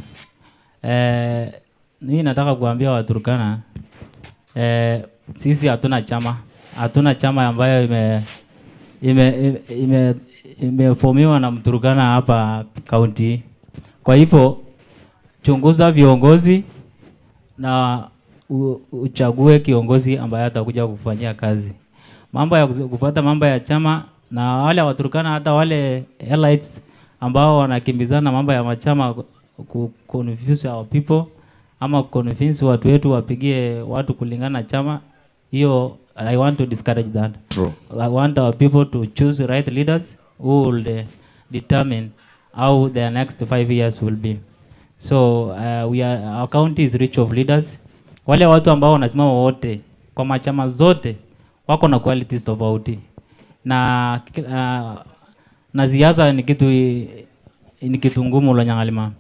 Mimi nataka kuambia Waturkana, sisi hatuna chama ambayo imeformiwa na Mturkana hapa county. Kwa hivyo chunguza viongozi na uchague kiongozi ambaye atakuja kufanyia kazi. Mambo ya kufuata mambo ya chama, na wale Waturkana, hata wale elites ambao wanakimbizana mambo ya machama, confuse our people ama convince watu wetu wapigie watu kulingana chama, hiyo I want to discourage that. True. I want our people to choose the right leaders who will determine how their next 5 years will be. So our county is rich of leaders. Wale watu ambao wanasimama wote kwa machama zote wako na qualities tofauti. Na siasa ni kitu ngumu la nyangalima.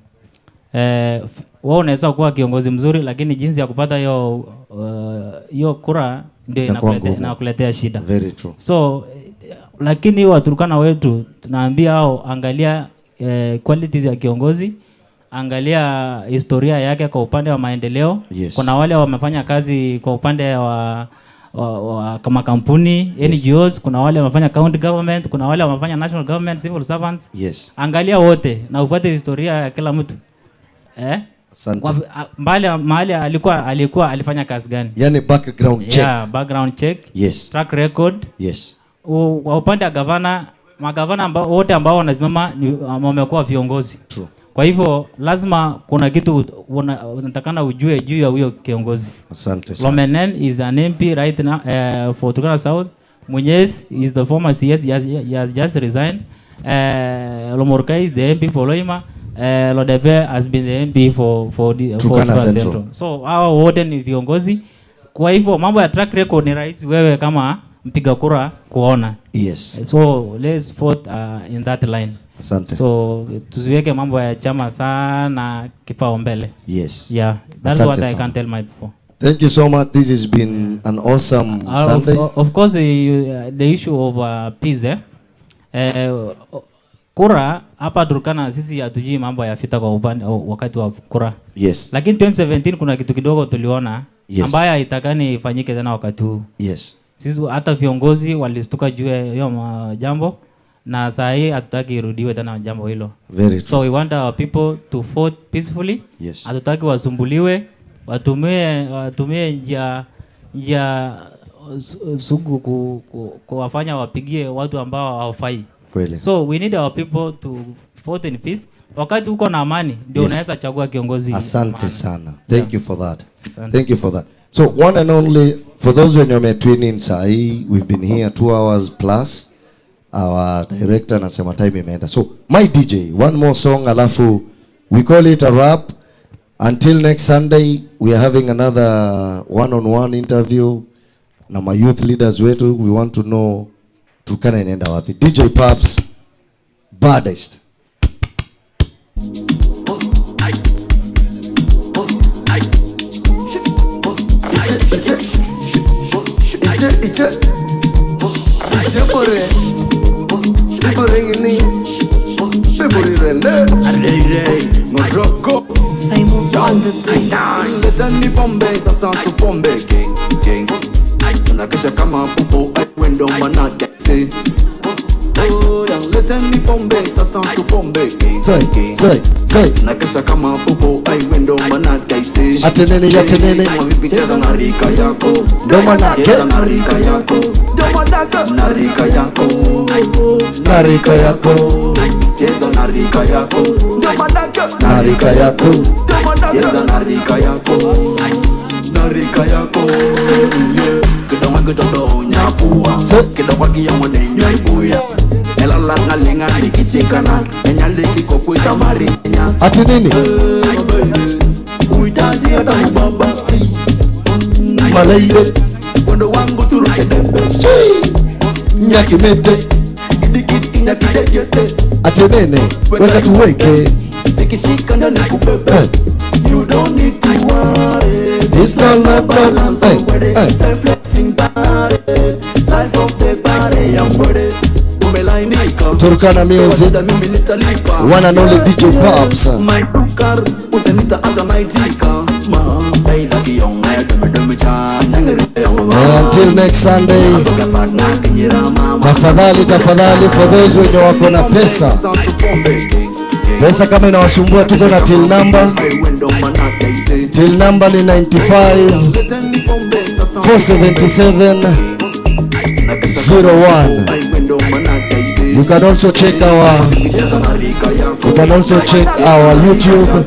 Wao unaweza kuwa kiongozi mzuri lakini jinsi ya kupata hiyo kura ndio inakuletea shida. Very true. So lakini Waturkana wetu tunaambia hao angalia qualities ya kiongozi, angalia historia yake kwa upande wa maendeleo. Yes. Kuna wale wamefanya kazi kwa upande wa kama kampuni, yes. NGOs, kuna wale wamefanya county government, kuna wale wamefanya national government, civil servants. Yes. Angalia wote na ufuate historia ya kila mtu. Mahali alikuwa alifanya kazi gani? Yani background check. Yeah, background check. Yes. Track record. Yes. Kwa upande wa magavana wote ambao wanasimama wamekuwa viongozi. True. Kwa hivyo lazima kuna kitu unatakana ujue juu ya huyo kiongozi. Asante sana. Lomenen is an MP right now for Turkana South. Munyes is the former CS, he has just resigned. Lomorkai is the MP for Loima. Lodeve has been the MP for Turkana Central. So hao wote ni viongozi. Kwa hivyo mambo ya track record ni rahisi wewe kama mpiga kura kuona. Yes. So let's vote in that line. Asante. So tusiweke mambo ya chama sana kipaumbele. Yes. Yeah, that's Asante what I sana. can tell my people. Thank you so much. This has been an awesome Sunday. Of course the issue of peace kura hapa Turkana sisi hatujui mambo ya vita kwa upande wakati wa kura. Yes. Lakini 2017 kuna kitu kidogo tuliona, yes. ambayo haitakani ifanyike tena wakati huu. Yes. Sisi hata viongozi walistuka juu ya hiyo jambo na saa hii hatutaki irudiwe tena jambo hilo. Very true. So we want our people to vote peacefully. Yes. Hatutaki wasumbuliwe, watumie njia sugu kuwafanya wapigie watu ambao hawafai. Kweli. So we need our people to vote in peace. Wakati uko na amani ndio yes. unaweza chagua kiongozi. Asante sana. Thank you for that. Asante. Thank you for that. So one and only for those when you're tuning sahi, we've been here 2 hours plus. Our director anasema time imeenda. So my DJ, one more song alafu we call it a wrap. Until next Sunday we are having another one-on-one interview na my youth leaders wetu. We want to know Turkana inaenda wapi. DJ Paps, baddest. Letani pombe sasa tupombe gang tunakesha kama pupo wendo manake say oh young letani pombe sasa tupombe Say nakesha kama pupo wendo manake say atenene cheza na rika yako ndo manake cheza na rika yako ndo manake na rika yako na rika yako cheza na rika yako ndo manake na rika yako cheza na rika yako na rika yako kidonga kitoto nyapua kidonga kiyango nenyo ibuya elala ngalenga nikichikana enyaliki kokuita mari nyas ati nini uitaji hata mbaba si malaile wendo wangu turuke dembe nyakimete dikiti nyakidegete ati nene weka tuweke zikishika ndani kubebe you don't need to worry it's not like balance stay flexing body life of the party I'm ready umelainika Turkana music one and only DJ Pops my car utanita hata naitika ma baida kiyonga ya dumi cha nangere until next Sunday tafadhali for those wenye wako na pesa kama inawasumbua tuko na till number ni 95 477 01. You can also check our YouTube.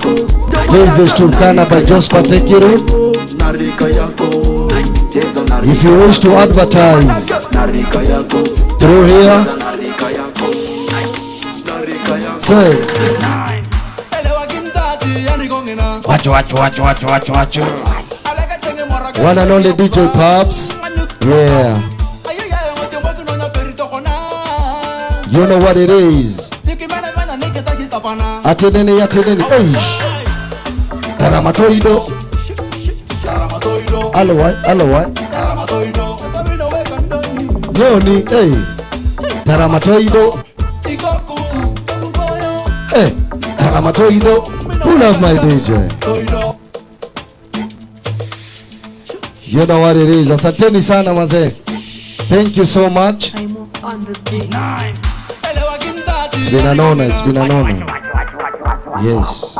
This is Turkana by Joseph Tekiru. If you wish to advertise through here, say One and only DJ Pops. Yeah. You know what it is. Atenene. Hey. Taramatoido. Alowai. Yoni. Hey. Taramatoido. Hey. Taramatoido. Pull up my DJ. You know what it is. Asanteni sana mazee. Thank you so much. It's been an honor. Yes.